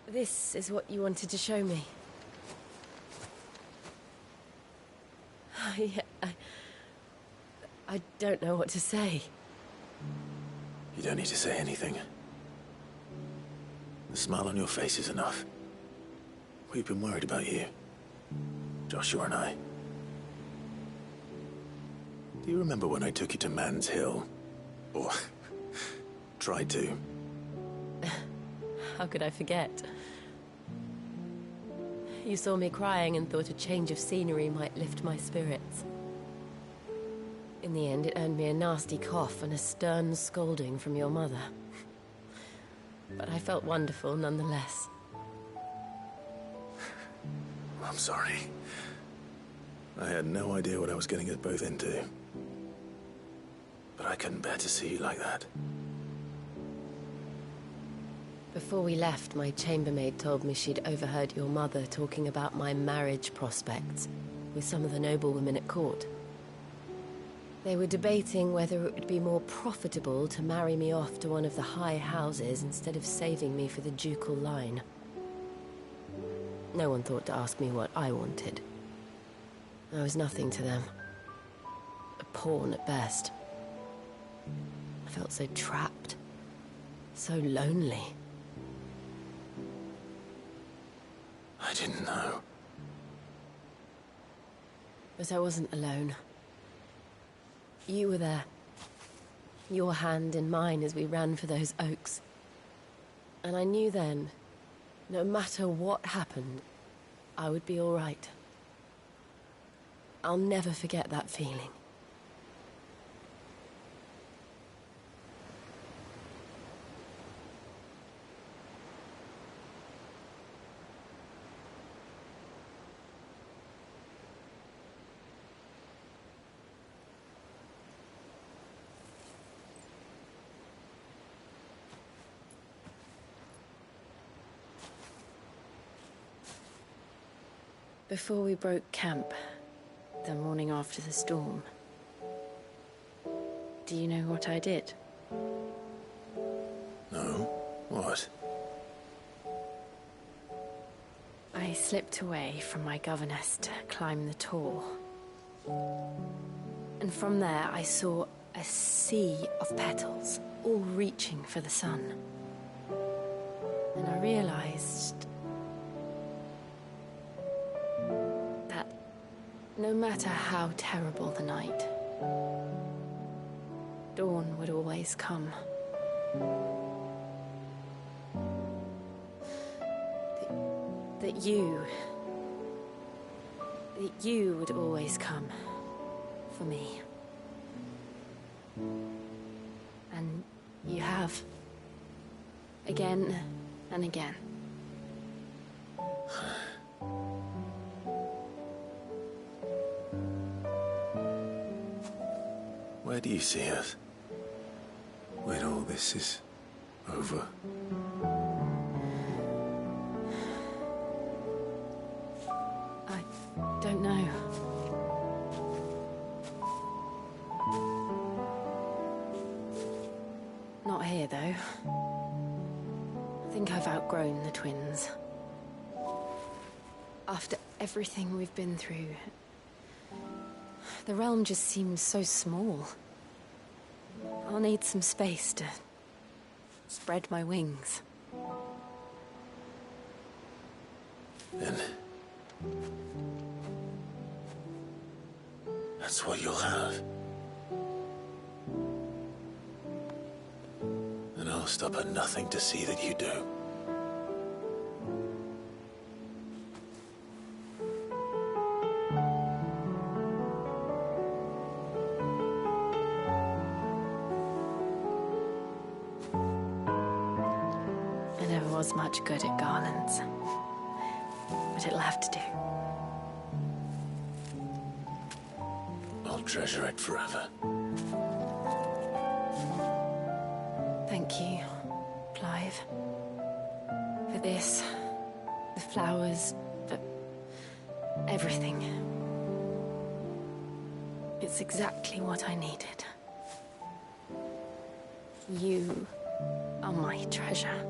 This is what you wanted to show me. I don't know what to say. You don't need to say anything. The smile on your face is enough. We've been worried about you, Joshua and I. Do you remember when I took you to Man's Hill? Or tried to? How could I forget? You saw me crying and thought a change of scenery might lift my spirits. In the end, it earned me a nasty cough and a stern scolding from your mother. But I felt wonderful nonetheless. I'm sorry. I had no idea what I was getting us both into. But I couldn't bear to see you like that. Before we left, my chambermaid told me she'd overheard your mother talking about my marriage prospects with some of the noblewomen at court. They were debating whether it would be more profitable to marry me off to one of the high houses instead of saving me for the ducal line. No one thought to ask me what I wanted. I was nothing to them. A pawn at best. I felt so trapped. So lonely. I didn't know. But I wasn't alone. You were there. Your hand in mine as we ran for those oaks. And I knew then, no matter what happened, I would be all right. I'll never forget that feeling. Before we broke camp, the morning after the storm, do you know what I did? No? What? I slipped away from my governess to climb the tor. And from there I saw a sea of petals, all reaching for the sun. And I realized that no matter how terrible the night, dawn would always come. That you would always come for me. And you have. Again and again. Where do you see us? When all this is over? I don't know. Not here, though. I think I've outgrown the twins. After everything we've been through, the realm just seems so small. I'll need some space to spread my wings. Then that's what you'll have. And I'll stop at nothing to see that you do. I never was much good at garlands. but it'll have to do. I'll treasure it forever. Thank you, Clive. For this, the flowers, for everything. It's exactly what I needed. You are my treasure.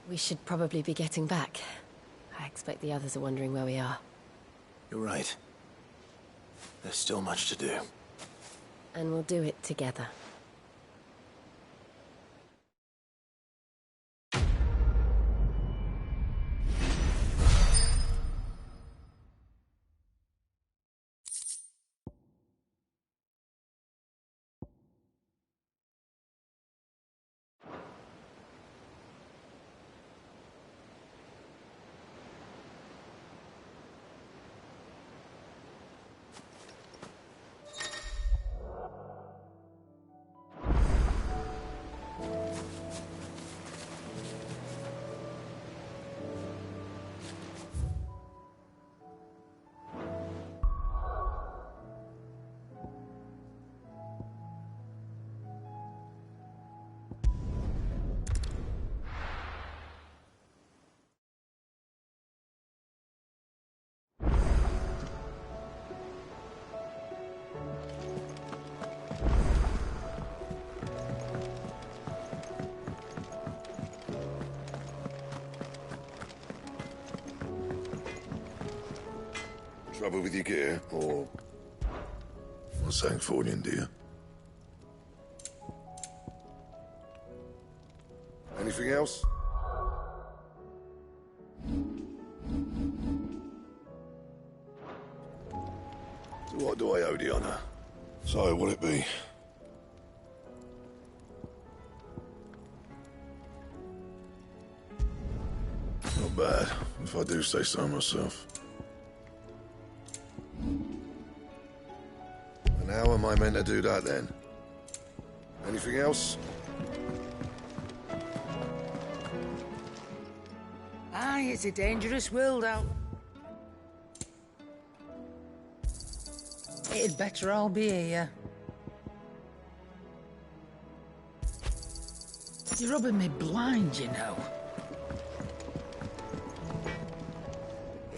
We should probably be getting back. I expect the others are wondering where we are. You're right. There's still much to do. And we'll do it together. Trouble with your gear, or something falling, dear? Anything else? So what do I owe the honour? So, will it be? Not bad, if I do say so myself. And how am I meant to do that, then? Anything else? Aye, it's a dangerous world out. It'd better all be here. You're rubbing me blind, you know.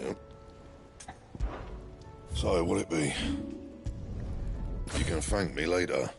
Yep. So, will it be? You can thank me later.